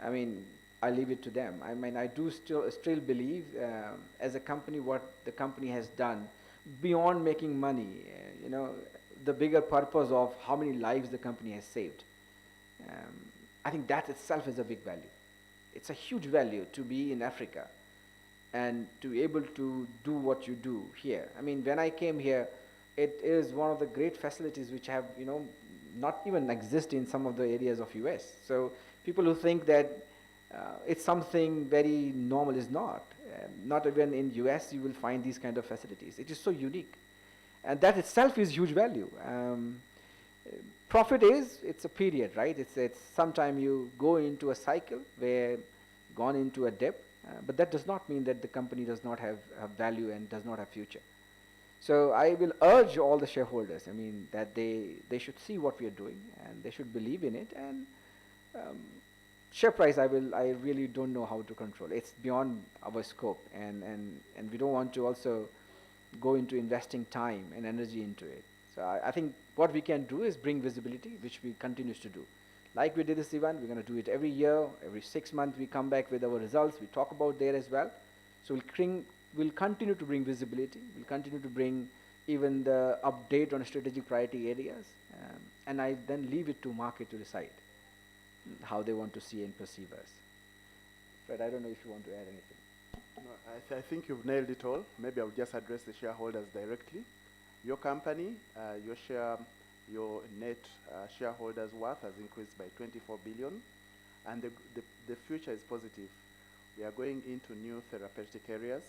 I mean, I leave it to them. I mean, I do still believe as a company what the company has done beyond making money, the bigger purpose of how many lives the company has saved. I think that itself is a big value. It's a huge value to be in Africa and to be able to do what you do here. I mean, when I came here, it is one of the great facilities which have, not even exist in some of the areas of US. So people who think that it's something very normal is not. Not even in US you will find these kind of facilities. It is so unique. And that itself is huge value. Profit it's a period, right? It's sometime you go into a cycle where gone into a dip, but that does not mean that the company does not have value and does not have future. So I will urge all the shareholders, I mean, that they should see what we are doing and they should believe in it. And share price, I really don't know how to control. It's beyond our scope, and we don't want to also go into investing time and energy into it. So I think what we can do is bring visibility, which we continue to do. Like we did this event, we're going to do it every year. Every 6 months we come back with our results. We talk about there as well. So we'll continue to bring visibility. We'll continue to bring even the update on strategic priority areas. and I then leave it to market to decide how they want to see and perceive us. Fred, I don't know if you want to add anything. No, I think you've nailed it all. Maybe I'll just address the shareholders directly. Your company, your net shareholders' worth has increased by 24 billion, and the future is positive. We are going into new therapeutic areas,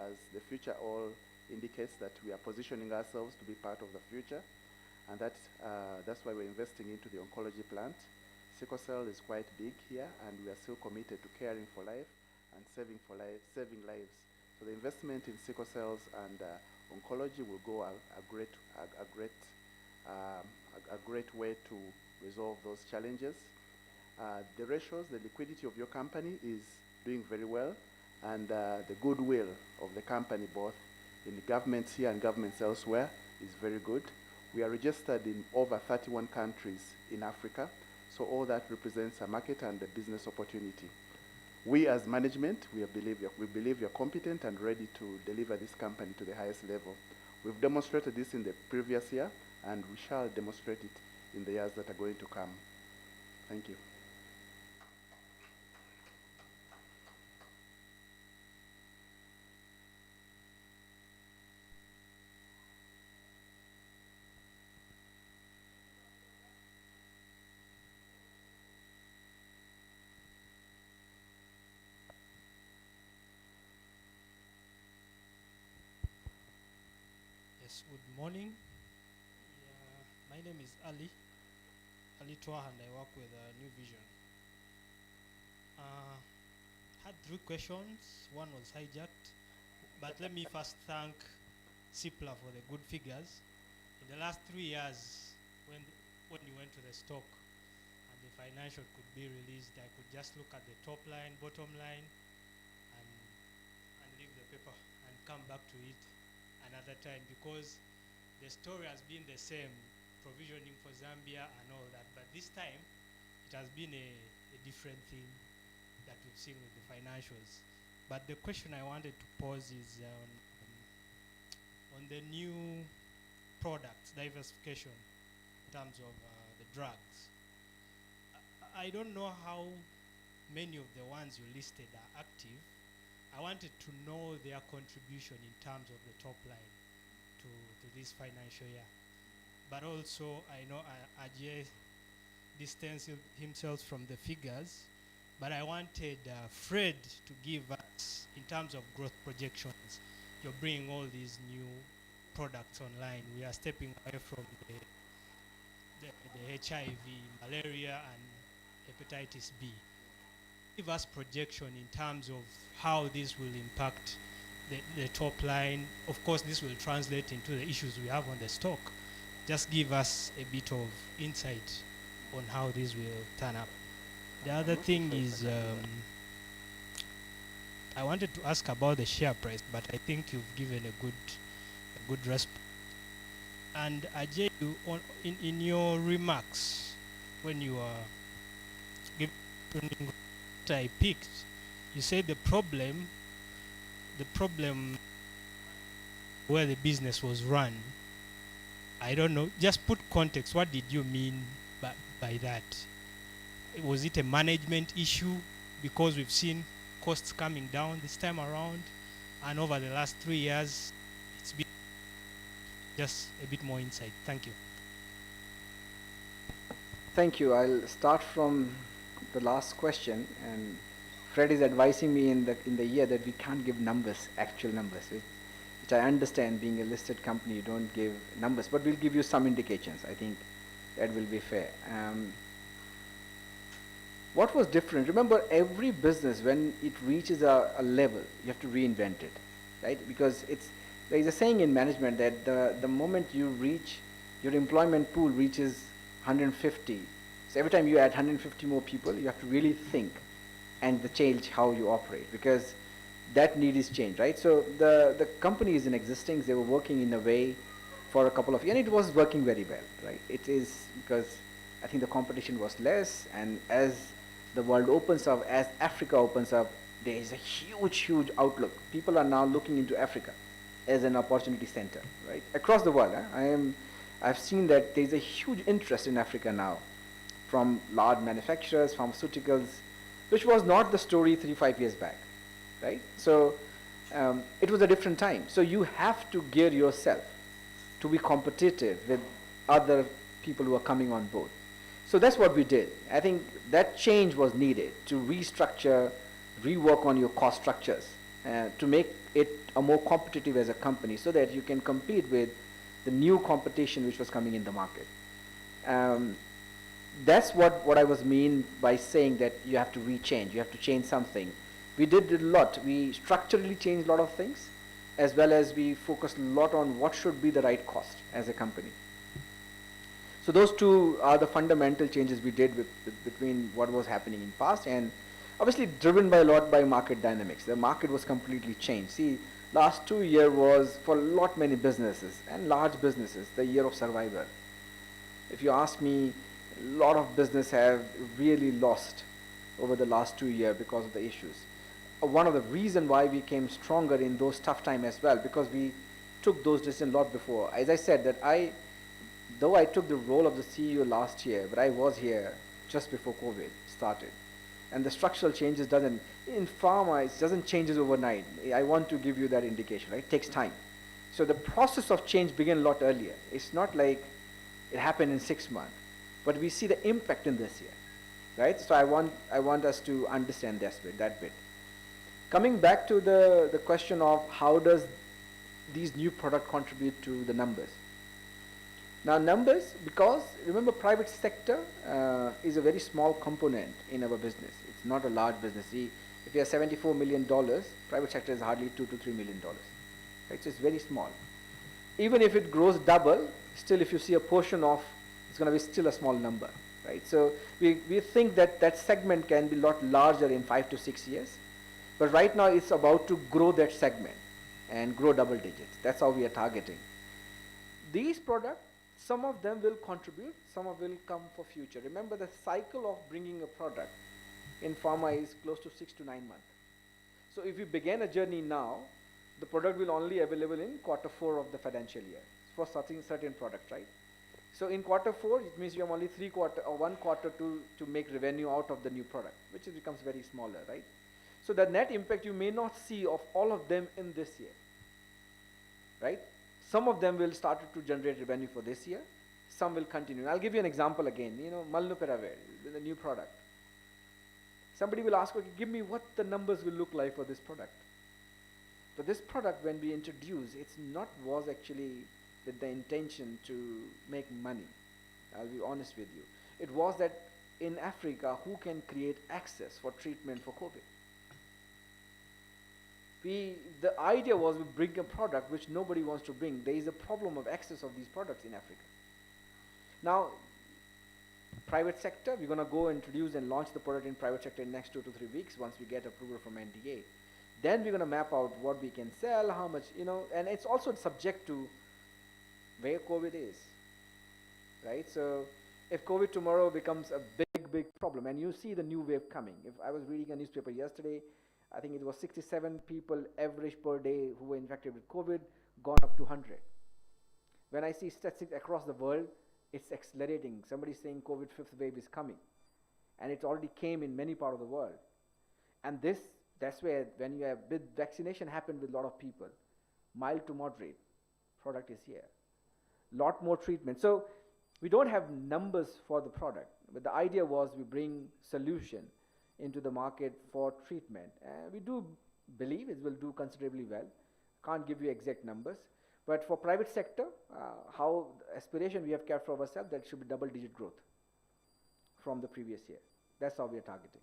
as the future all indicates that we are positioning ourselves to be part of the future, and that's why we're investing into the oncology plant. Sickle cell is quite big here, and we are still committed to caring for life and saving lives. So the investment in sickle cells and oncology will go a great way to resolve those challenges. The ratios, the liquidity of your company is doing very well, and the goodwill of the company, both in the governments here and governments elsewhere, is very good. We are registered in over 31 countries in Africa, so all that represents a market and a business opportunity. We as management, we believe you're competent and ready to deliver this company to the highest level. We've demonstrated this in the previous year, and we shall demonstrate it in the years that are going to come. Thank you. Yes, good morning. My name is Ali Twa, and I work with New Vision. Had 3 questions. One was hijacked, but let me first thank CIPLA for the good figures. In the last 3 years, when you went to the stock and the financial could be released, I could just look at the top line, bottom line, and leave the paper and come back to it another time, because the story has been the same, provisioning for Zambia and all that, but this time it has been a different thing that we've seen with the financials. But the question I wanted to pose is on the new products, diversification in terms of the drugs. I don't know how many of the ones you listed are active. I wanted to know their contribution in terms of the top line to this financial year. But also, I know Ajay distanced himself from the figures, but I wanted Fred to give us, in terms of growth projections, you're bringing all these new products online. We are stepping away from the HIV, malaria, and hepatitis B. Give us projection in terms of how this will impact the top line. Of course, this will translate into the issues we have on the stock. Just give us a bit of insight on how this will turn up. The other thing is, I wanted to ask about the share price, but I think you've given a good response. And Ajay, in your remarks, when you are giving I picked, you said the problem where the business was run, I don't know, just put context. What did you mean by that? Was it a management issue? Because we've seen costs coming down this time around, and over the last 3 years, it's been just a bit more insight. Thank you. Thank you. I'll start from the last question, and Fred is advising me in the year that we can't give numbers, actual numbers, which I understand. Being a listed company, you don't give numbers, but we'll give you some indications. I think that will be fair. What was different? Remember, every business, when it reaches a level, you have to reinvent it, right? Because there is a saying in management that the moment you reach, your employment pool reaches 150. So every time you add 150 more people, you have to really think and change how you operate, because that need is change, right? So the company is in existence. They were working in a way for a couple of years, and it was working very well, right? It is because I think the competition was less, and as the world opens up, as Africa opens up, there is a huge outlook. People are now looking into Africa as an opportunity center, right? Across the world. I've seen that there's a huge interest in Africa now from large manufacturers, pharmaceuticals, which was not the story 3-5 years back, right? So it was a different time. So you have to gear yourself to be competitive with other people who are coming on board. So that's what we did. I think that change was needed to restructure, rework on your cost structures, to make it a more competitive as a company so that you can compete with the new competition which was coming in the market. That's what I was mean by saying that you have to rechange, you have to change something. We did a lot. We structurally changed a lot of things, as well as we focused a lot on what should be the right cost as a company. So those two are the fundamental changes we did between what was happening in past, and obviously driven by a lot by market dynamics. The market was completely changed. See, last 2 years was for many businesses and large businesses the year of survival. If you ask me, a lot of business have really lost over the last 2 years because of the issues. One of the reasons why we came stronger in those tough times as well, because we took those decisions a lot before. As I said, that though I took the role of the CEO last year, but I was here just before COVID started. And the structural changes in pharma, it doesn't change overnight. I want to give you that indication, right? It takes time. So the process of change began a lot earlier. It's not like it happened in 6 months, but we see the impact in this year, right? So I want us to understand that bit. Coming back to the question of how does these new products contribute to the numbers. Now numbers, because remember private sector is a very small component in our business. It's not a large business. See, if you have $74 million, private sector is hardly $2 to $3 million. Right? So it's very small. Even if it grows double, still if you see a portion of, it's going to be still a small number. Right? So we think that segment can be a lot larger in 5 to 6 years. But right now it's about to grow that segment and grow double digits. That's how we are targeting. These products, some of them will contribute, some of them will come for future. Remember, the cycle of bringing a product in pharma is close to 6 to 9 months. So if you begin a journey now, the product will only available in Q4 of the financial year for certain products, right? So in Q4, it means you have only 3 quarters or 1 quarter to make revenue out of the new product, which becomes very smaller, right? So the net impact you may not see of all of them in this year, right? Some of them will start to generate revenue for this year. Some will continue. I'll give you an example again. Molnupiravir, the new product. Somebody will ask, okay, give me what the numbers will look like for this product. For this product, when we introduced, was actually with the intention to make money. I'll be honest with you. It was that in Africa, who can create access for treatment for COVID? The idea was we bring a product which nobody wants to bring. There is a problem of access of these products in Africa. Now, private sector, we're going to go introduce and launch the product in private sector in next 2 to 3 weeks once we get approval from NDA. Then we're going to map out what we can sell, how much, and it's also subject to where COVID is, right? So if COVID tomorrow becomes a big problem, and you see the new wave coming. If I was reading a newspaper yesterday, I think it was 67 people average per day who were infected with COVID, gone up to 100. When I see statistics across the world, it's accelerating. Somebody's saying COVID 5th wave is coming. And it already came in many parts of the world. And that's where when you have vaccination happened with a lot of people, mild to moderate, product is here. Lot more treatment. So we don't have numbers for the product, but the idea was we bring solution into the market for treatment. We do believe it will do considerably well. Can't give you exact numbers. But for private sector, how aspiration we have kept for ourselves, that should be double-digit growth from the previous year. That's how we are targeting.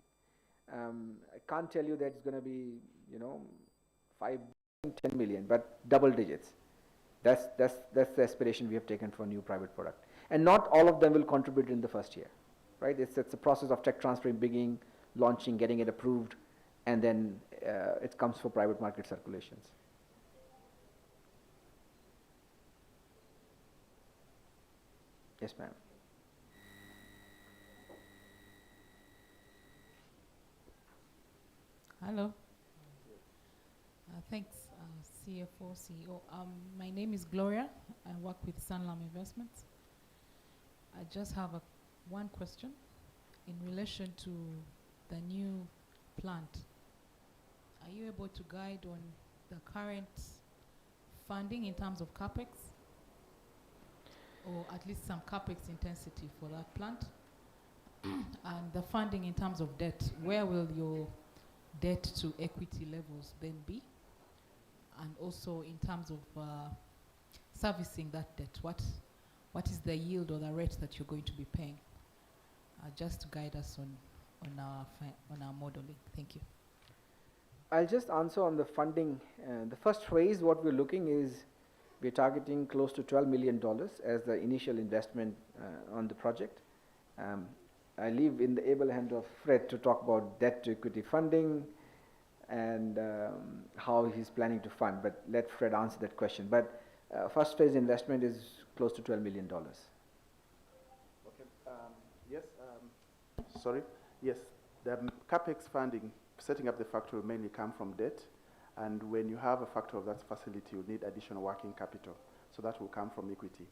I can't tell you that it's going to be, 5, 10 million, but double digits. That's the aspiration we have taken for a new private product. And not all of them will contribute in the first year, right? It's a process of tech transfer beginning, launching, getting it approved, and then it comes for private market circulations. Yes, ma'am. Hello. Thanks, CFO, CEO. My name is Gloria. I work with Sanlam Investments. I just have one question in relation to the new plant. Are you able to guide on the current funding in terms of capex, or at least some capex intensity for that plant? And the funding in terms of debt, where will your debt to equity levels then be? And also in terms of servicing that debt, what is the yield or the rate that you're going to be paying? Just to guide us on our modeling. Thank you. I'll just answer on the funding. The first phase, what we're looking is, we're targeting close to $12 million as the initial investment on the project. I leave in the able hand of Fred to talk about debt to equity funding and how he's planning to fund, but let Fred answer that question. But first phase investment is close to $12 million. Okay. Yes. Sorry. Yes. The capex funding, setting up the factory, will mainly come from debt, and when you have a factory of that facility, you need additional working capital, so that will come from equity.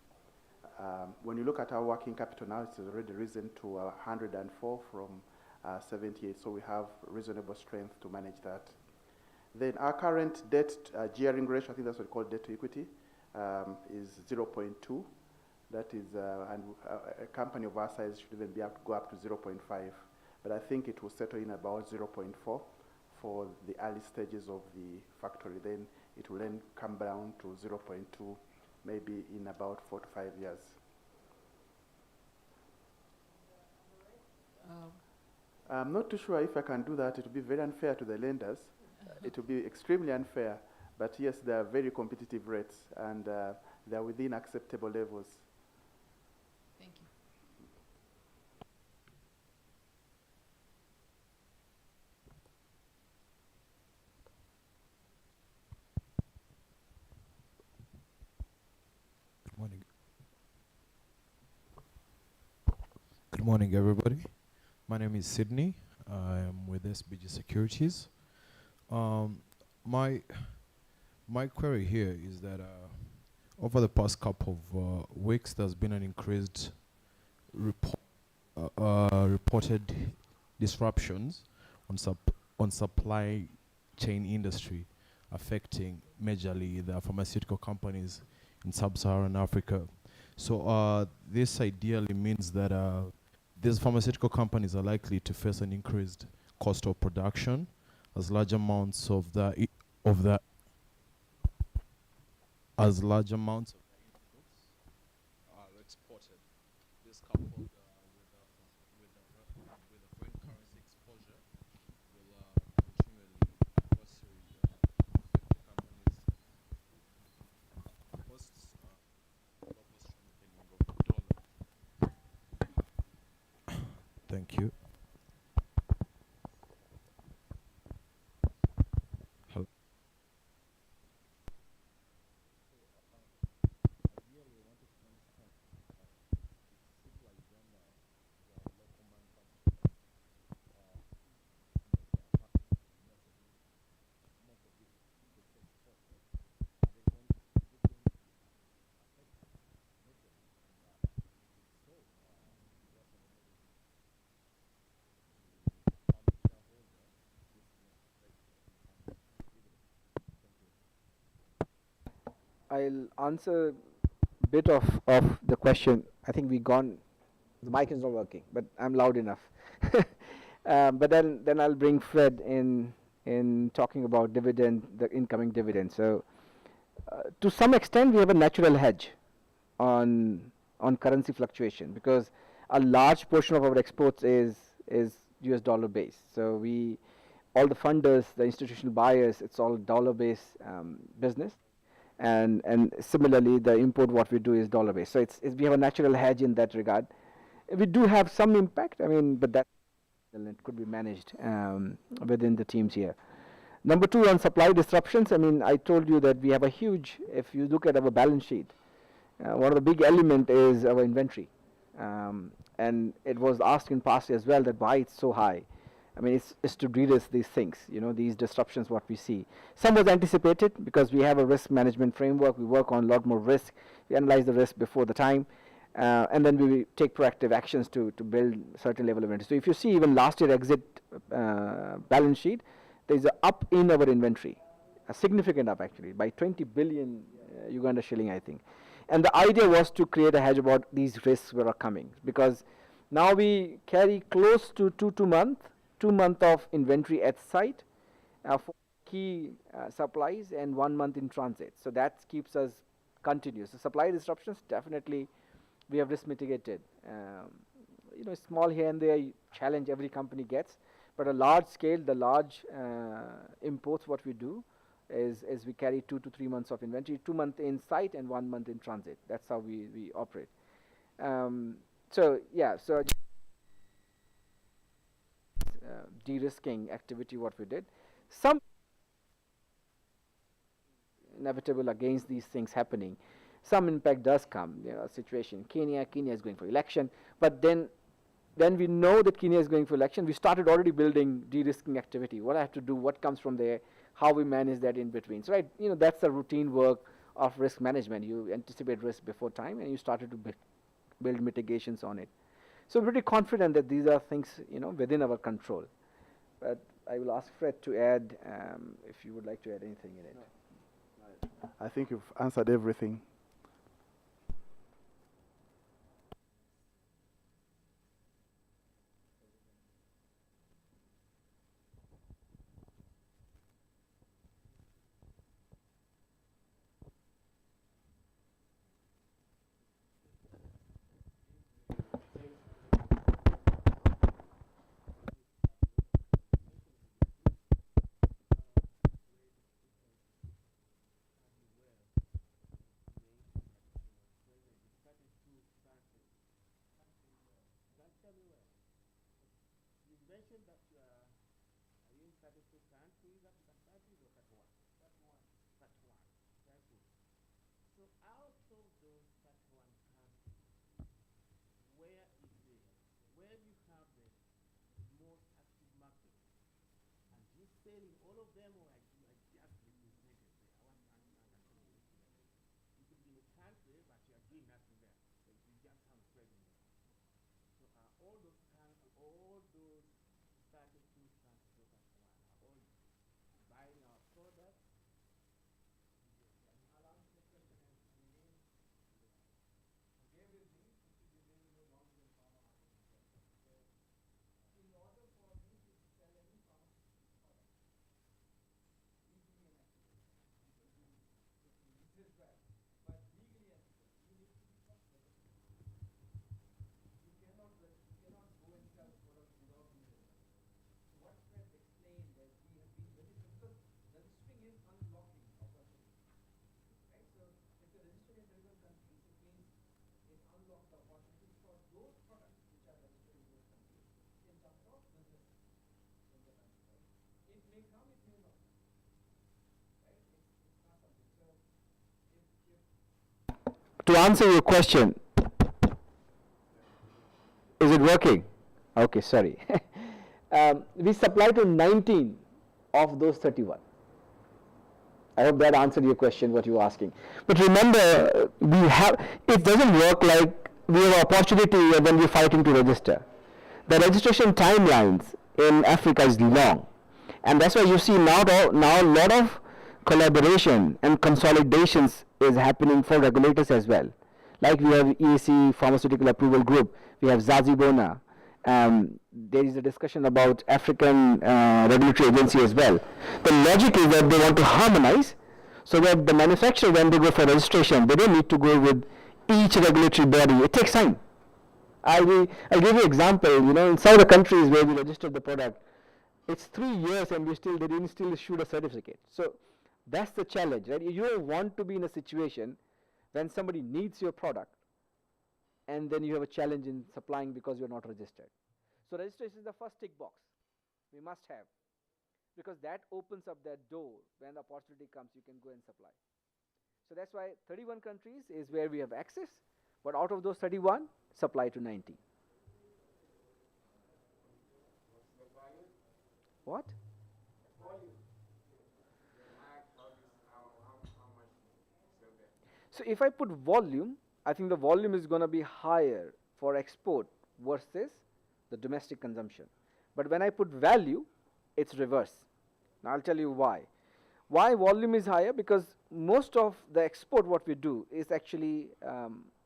When you look at our working capital now, it's already risen to 104 from 78, so we have reasonable strength to manage that. Then our current debt gearing ratio, I think that's what we call debt to equity, is 0.2. That is, and a company of our size should even be able to go up to 0.5. But I think it will settle in about 0.4 for the early stages of the factory. Then it will then come down to 0.2, maybe in about 4 to 5 years. I'm not too sure if I can do that. It will be very unfair to the lenders. It will be extremely unfair. But yes, there are very competitive rates, and they are within acceptable levels. Thank you. Good morning. Good morning, everybody. My name is Sydney. I am with SBG Securities. My query here is that over the past couple of weeks, there's been an increased reported disruptions on supply chain industry, affecting majorly the pharmaceutical companies in sub-Saharan Africa. So this ideally means that these pharmaceutical companies are likely to face an increased cost of production, as large amounts of the inputs are exported. This coupled with the foreign currency exposure will continually adversely affect the company's costs, proper strengthening of the dollar. Thank you. Hello. I'll answer a bit of the question. I think the mic is not working, but I'm loud enough. But then I'll bring Fred in talking about dividend, the incoming dividend. So to some extent, we have a natural hedge on currency fluctuation, because a large portion of our exports is US dollar based. So all the funders, the institutional buyers, it's all dollar based business. And similarly, the import, what we do is dollar based. So we have a natural hedge in that regard. We do have some impact, but that it could be managed within the teams here. Number two, on supply disruptions, I told you that we have a huge, if you look at our balance sheet, one of the big element is our inventory. And it was asked in past as well that why it's so high. It's to de-risk these things, these disruptions, what we see. Some was anticipated because we have a risk management framework. We work on a lot more risk. We analyze the risk before the time. And then we take proactive actions to build certain level of inventory. So if you see even last year exit balance sheet, there is a up in our inventory, a significant up actually, by 20 billion Uganda shilling, I think. And the idea was to create a hedge about these risks that are coming, because now we carry close to 2 month of inventory at site for key supplies and 1 month in transit. So that keeps us continuous. The supply disruptions, definitely we have risk mitigated. You know, small here and there challenge every company gets, but a large scale, the large imports, what we do is we carry 2 to 3 months of inventory, 2 months in site and 1 month in transit. That's how we operate. So yeah, so de-risking activity what we did. Some inevitable against these things happening. Some impact does come. You know, situation Kenya is going for election, but then when we know that Kenya is going for election, we started already building de-risking activity. What I have to do, what comes from there, how we manage that in between. So, right, you know, that's the routine work of risk management. You anticipate risk before time, and you started to build mitigations on it. So, pretty confident that these are things, you know, within our control. But I will ask Fred to add, if you would like to add anything in it. No. I think you've answered everything. To answer your question, is it working? Okay, sorry. We supply to 19 of those 31. I hope that answered your question, what you were asking. But remember, it doesn't work like we have an opportunity and then we're fighting to register. The registration timelines in Africa is long. And that's why you see now a lot of collaboration and consolidations is happening for regulators as well. Like we have EAC Pharmaceutical Approval Group, we have Zazibona. There is a discussion about African regulatory agency as well. The logic is that they want to harmonize so that the manufacturer, when they go for registration, they don't need to go with each regulatory body. It takes time. I'll give you an example. You know, in some of the countries where we registered the product, it's 3 years and they didn't still issue a certificate. So that's the challenge, right? You don't want to be in a situation when somebody needs your product and then you have a challenge in supplying because you're not registered. So registration is the first tick box we must have, because that opens up that door. When the opportunity comes, you can go and supply. So that's why 31 countries is where we have access, but out of those 31, supply to 90. What? So if I put volume, I think the volume is going to be higher for export versus the domestic consumption. But when I put value, it's reverse. Now I'll tell you why. Why volume is higher? Because most of the export what we do is actually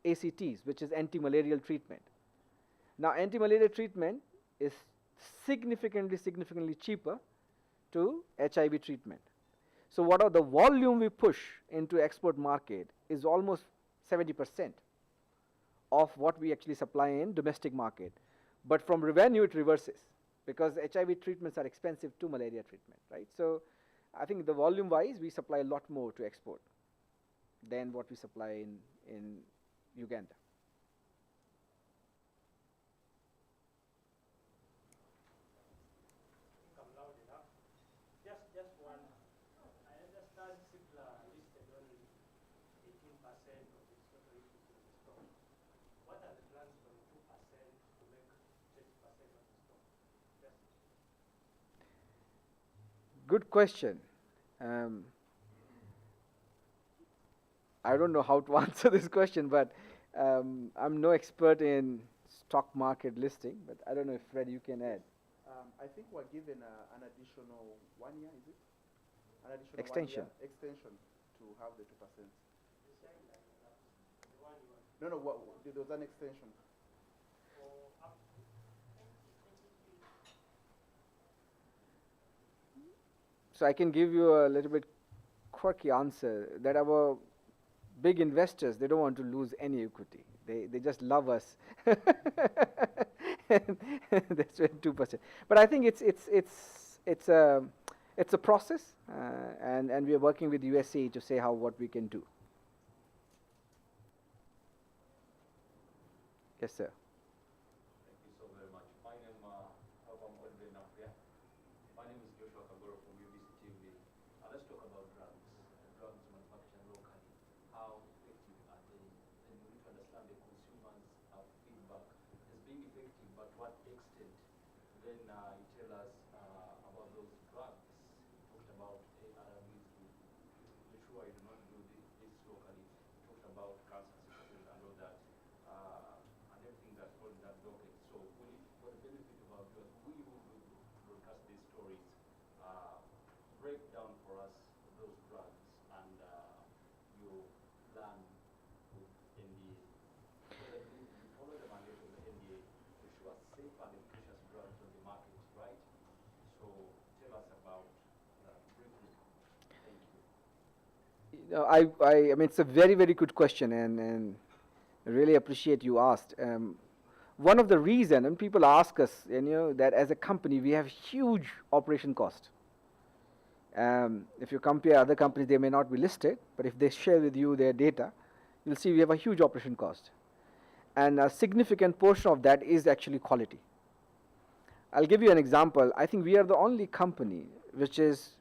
ACTs, which is anti-malarial treatment. Now anti-malaria treatment is significantly cheaper to HIV treatment. So what are the volume we push into export market is almost 70% of what we actually supply in domestic market. But from revenue it reverses, because HIV treatments are expensive to malaria treatment, right? So I think the volume wise we supply a lot more to export than what we supply in Uganda. Just one. I understand CIPLA listed only 18% of its total equity in the stock. What are the plans from 2% to make 30% of the stock? Yes. Good question. I don't know how to answer this question, but I'm no expert in stock market listing, but I don't know if Fred you can add. I think we're given an additional 1 year, is it? An additional Extension. 1 year extension to have the 2%. No, there was an extension. So I can give you a little bit quirky answer that our big investors, they don't want to lose any equity. They just love us. That's 2%. But I think it's a process, and we are working with USA to say what we can do. Yes, sir. Thank you so very much. My name is Joshua Kagoro from UBC TV. Let's talk about drugs. Drugs manufactured locally. How effective are they? Then we need to understand the consumers' feedback as being effective, but what extent? Then you tell us about those drugs. You talked about ARVs. Be sure you do not do this locally. You talked about cancer symptoms and all that. And everything that's called that docket. So for the benefit of our viewers, we who broadcast these stories, break down for us those drugs and your plan with NDA. Because I believe you follow the mandate of the NDA to ensure safe and efficacious drugs on the market, right? So tell us about that briefly. Thank you. I mean, it's a very, very good question, and I really appreciate you asked. One of the reasons, and people ask us, that as a company we have huge operation cost. If you compare other companies, they may not be listed, but if they share with you their data, you'll see we have a huge operation cost. And a significant portion of that is actually quality. I'll give you an example. I think we are the only company which is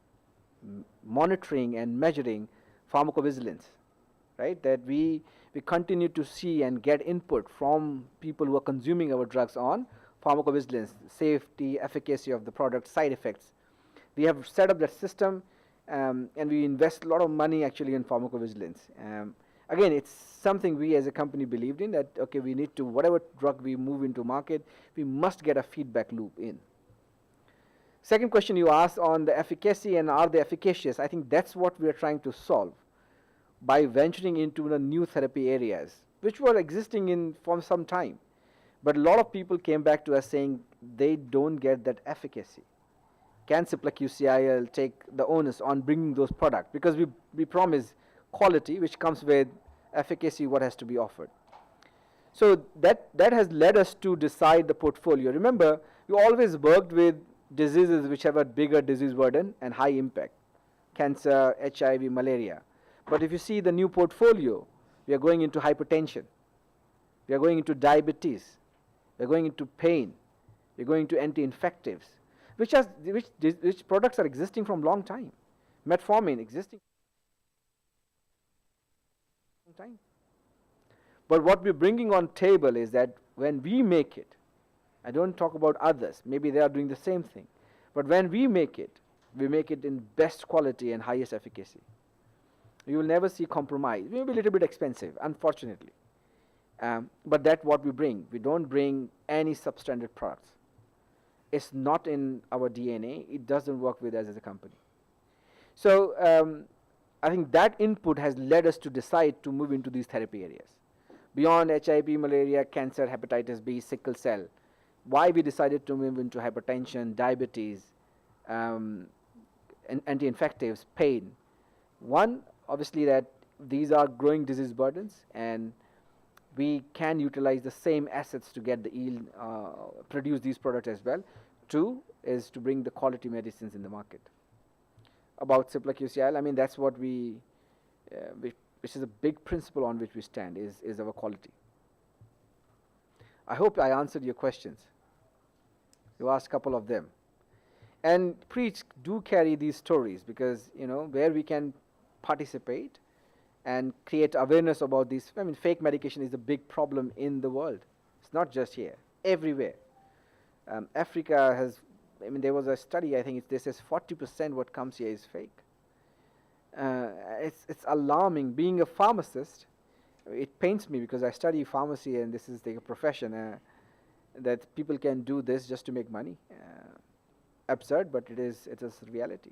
monitoring and measuring pharmacovigilance, right? That we continue to see and get input from people who are consuming our drugs on pharmacovigilance, safety, efficacy of the product, side effects. We have set up that system, and we invest a lot of money actually in pharmacovigilance. Again, it's something we as a company believed in, that okay, we need to, whatever drug we move into market, we must get a feedback loop in. Second question you asked on the efficacy and are they efficacious, I think that's what we are trying to solve by venturing into the new therapy areas, which were existing for some time. But a lot of people came back to us saying they don't get that efficacy. Can CIPLA QCIL take the onus on bringing those products? Because we promise quality, which comes with efficacy, what has to be offered. So that has led us to decide the portfolio. Remember, we always worked with diseases which have a bigger disease burden and high impact. Cancer, HIV, malaria. But if you see the new portfolio, we are going into hypertension. We are going into diabetes. We are going into pain. We are going into anti-infectives, which products are existing from long time. Metformin existing long time. But what we're bringing on table is that when we make it, I don't talk about others, maybe they are doing the same thing, but when we make it in best quality and highest efficacy. You will never see compromise. It may be a little bit expensive, unfortunately. But that's what we bring. We don't bring any substandard products. It's not in our DNA. It doesn't work with us as a company. So I think that input has led us to decide to move into these therapy areas. Beyond HIV, malaria, cancer, hepatitis B, sickle cell, why we decided to move into hypertension, diabetes, and anti-infectives, pain. One, obviously that these are growing disease burdens, and we can utilize the same assets to get the yield, produce these products as well. Two is to bring the quality medicines in the market. About CIPLA QCIL, I mean, that's what which is a big principle on which we stand, is our quality. I hope I answered your questions. You asked a couple of them. And please do carry these stories, because, you know, where we can participate and create awareness about this. I mean, fake medication is a big problem in the world. It's not just here, everywhere. Africa has, I mean, there was a study, I think this says 40% what comes here is fake. It's alarming. Being a pharmacist, it pains me because I study pharmacy and this is the profession, that people can do this just to make money. Absurd, but it is reality.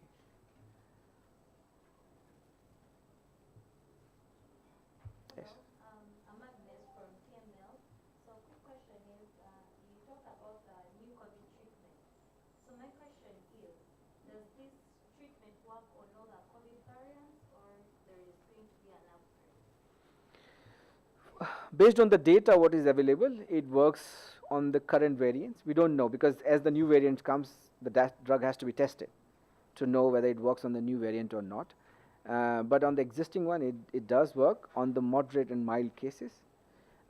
Yes. I'm Agnes from TML. So quick question is, you talked about the new COVID treatment. So my question is, does this treatment work on all the COVID variants, or there is going to be an upgrade? Based on the data what is available, it works on the current variants. We don't know, because as the new variant comes, the drug has to be tested to know whether it works on the new variant or not. But on the existing one, it does work on the moderate and mild cases,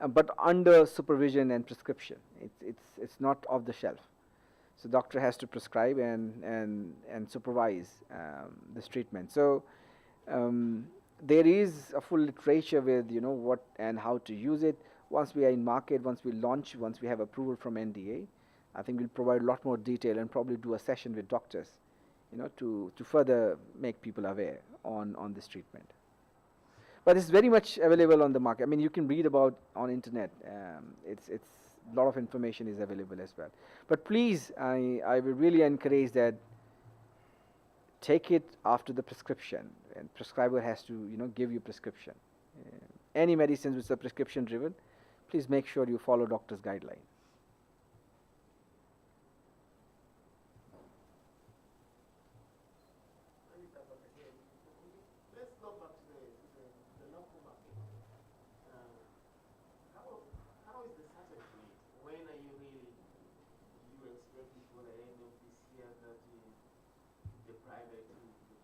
but under supervision and prescription. It's not off the shelf. So doctor has to prescribe and supervise this treatment. So there is a full literature with, you know, what and how to use it. Once we are in market, once we launch, once we have approval from NDA, I think we'll provide a lot more detail and probably do a session with doctors, you know, to further make people aware on this treatment. But it's very much available on the market. I mean, you can read about on internet. It's a lot of information is available as well. But please, I will really encourage that take it after the prescription, and prescriber has to, you know, give you prescription. Any medicines which are prescription driven, please make sure you follow doctor's guideline. Let's go back to the local market. How is the certainty? When are you expect before the end of this year that the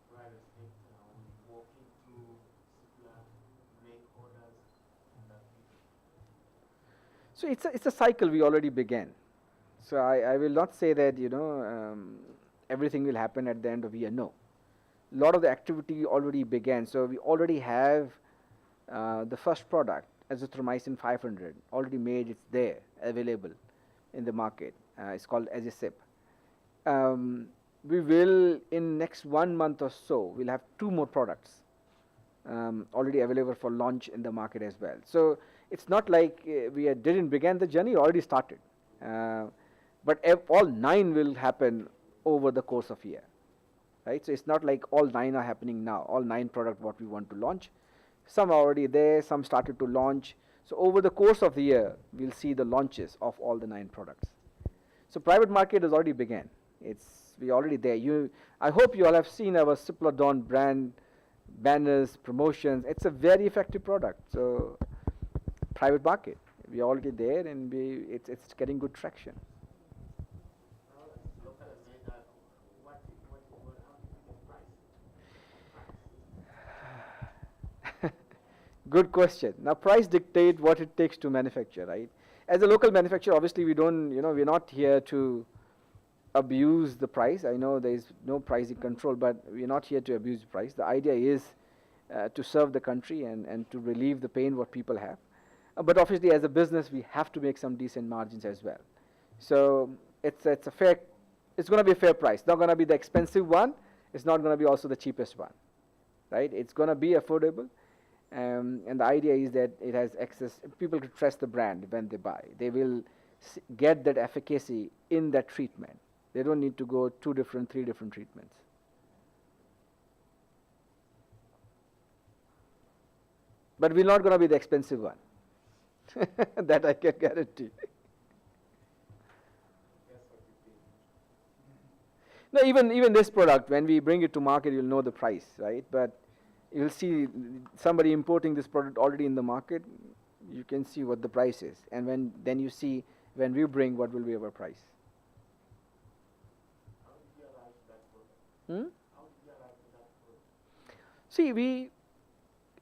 private sector will walk into CIPLA, make orders, and that people? So it's a cycle we already began. So I will not say that, you know, everything will happen at the end of the year. No. A lot of the activity already began. So we already have the first product, azithromycin 500, already made. It's there, available in the market. It's called Azisip. We will, in next 1 month or so, we'll have 2 more products already available for launch in the market as well. So it's not like we didn't begin the journey, already started. But all 9 will happen over the course of a year. Right? So it's not like all 9 are happening now, all 9 products what we want to launch. Some are already there, some started to launch. So over the course of the year, we'll see the launches of all the 9 products. So private market has already began. We're already there. I hope you all have seen our CIPLA Dawn brand banners, promotions. It's a very effective product. So private market, we're already there, and it's getting good traction. Good question. Now, price dictate what it takes to manufacture, right? As a local manufacturer, obviously we don't, you know, we're not here to abuse the price. I know there is no pricing control, but we're not here to abuse the price. The idea is to serve the country and to relieve the pain what people have. But obviously, as a business, we have to make some decent margins as well. So it's going to be a fair price. Not going to be the expensive one. It's not going to be also the cheapest one, right? It's going to be affordable. And the idea is that it has access, people to trust the brand when they buy. They will get that efficacy in that treatment. They don't need to go 2 different, 3 different treatments. But we're not going to be the expensive one. That I can guarantee. No, even this product, when we bring it to market, you'll know the price, right? But you'll see somebody importing this product already in the market, you can see what the price is. And then you see when we bring what will be our price. See,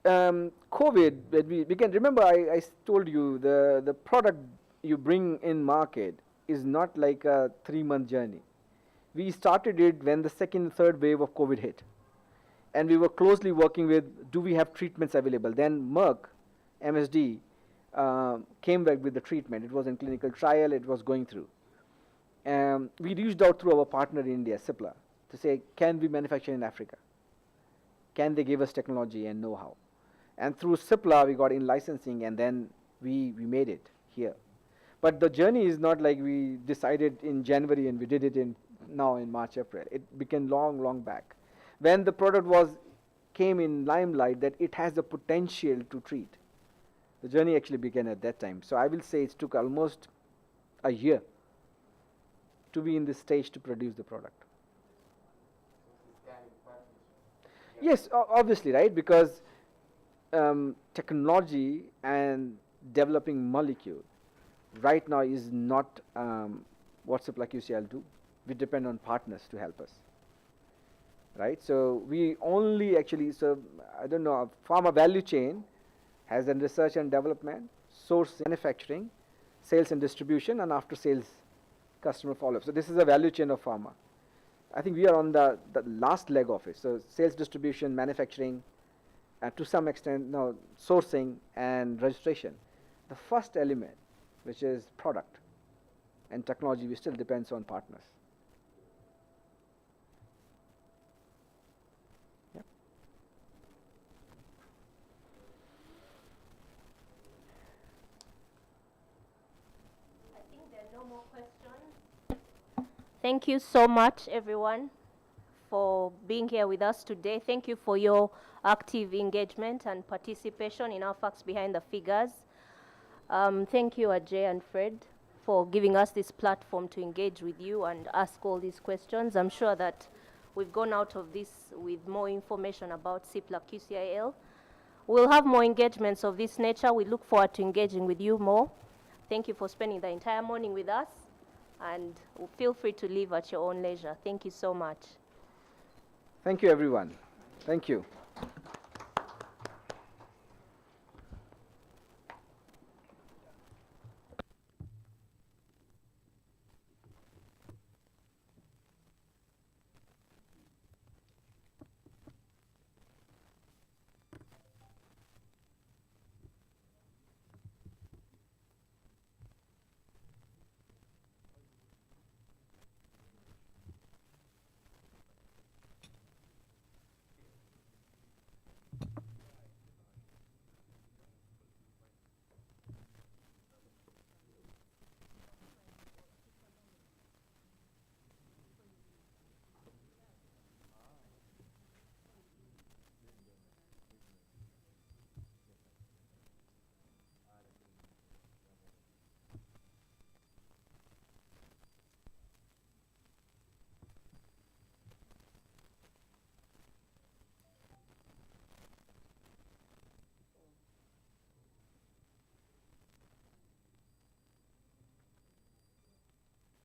COVID, we can remember I told you the product you bring in market is not like a 3-month journey. We started it when the 2nd, 3rd wave of COVID hit. And we were closely working with, do we have treatments available? Then Merck, MSD, came back with the treatment. It was in clinical trial, it was going through. We reached out through our partner in India, CIPLA, to say, can we manufacture in Africa? Can they give us technology and know-how? And through CIPLA, we got in licensing, and then we made it here. But the journey is not like we decided in January and we did it now in March, April. It began long back. When the product came in limelight that it has the potential to treat, the journey actually began at that time. So I will say it took almost a year to be in this stage to produce the product. Yes, obviously, right? Because technology and developing molecule right now is not what CIPLA QCL do. We depend on partners to help us, right? So we only actually, I don't know, pharma value chain has a research and development, source manufacturing, sales and distribution, and after sales customer follow-up. So this is a value chain of pharma. I think we are on the last leg of it. So sales, distribution, manufacturing, to some extent now sourcing and registration. The first element, which is product and technology, we still depends on partners. Yep. I think there are no more questions. Thank you so much, everyone, for being here with us today. Thank you for your active engagement and participation in our Facts Behind the Figures. Thank you, Ajay and Fred, for giving us this platform to engage with you and ask all these questions. I'm sure that we've gone out of this with more information about CIPLA QCIL. We'll have more engagements of this nature. We look forward to engaging with you more. Thank you for spending the entire morning with us, and feel free to leave at your own leisure. Thank you so much. Thank you, everyone. Thank you.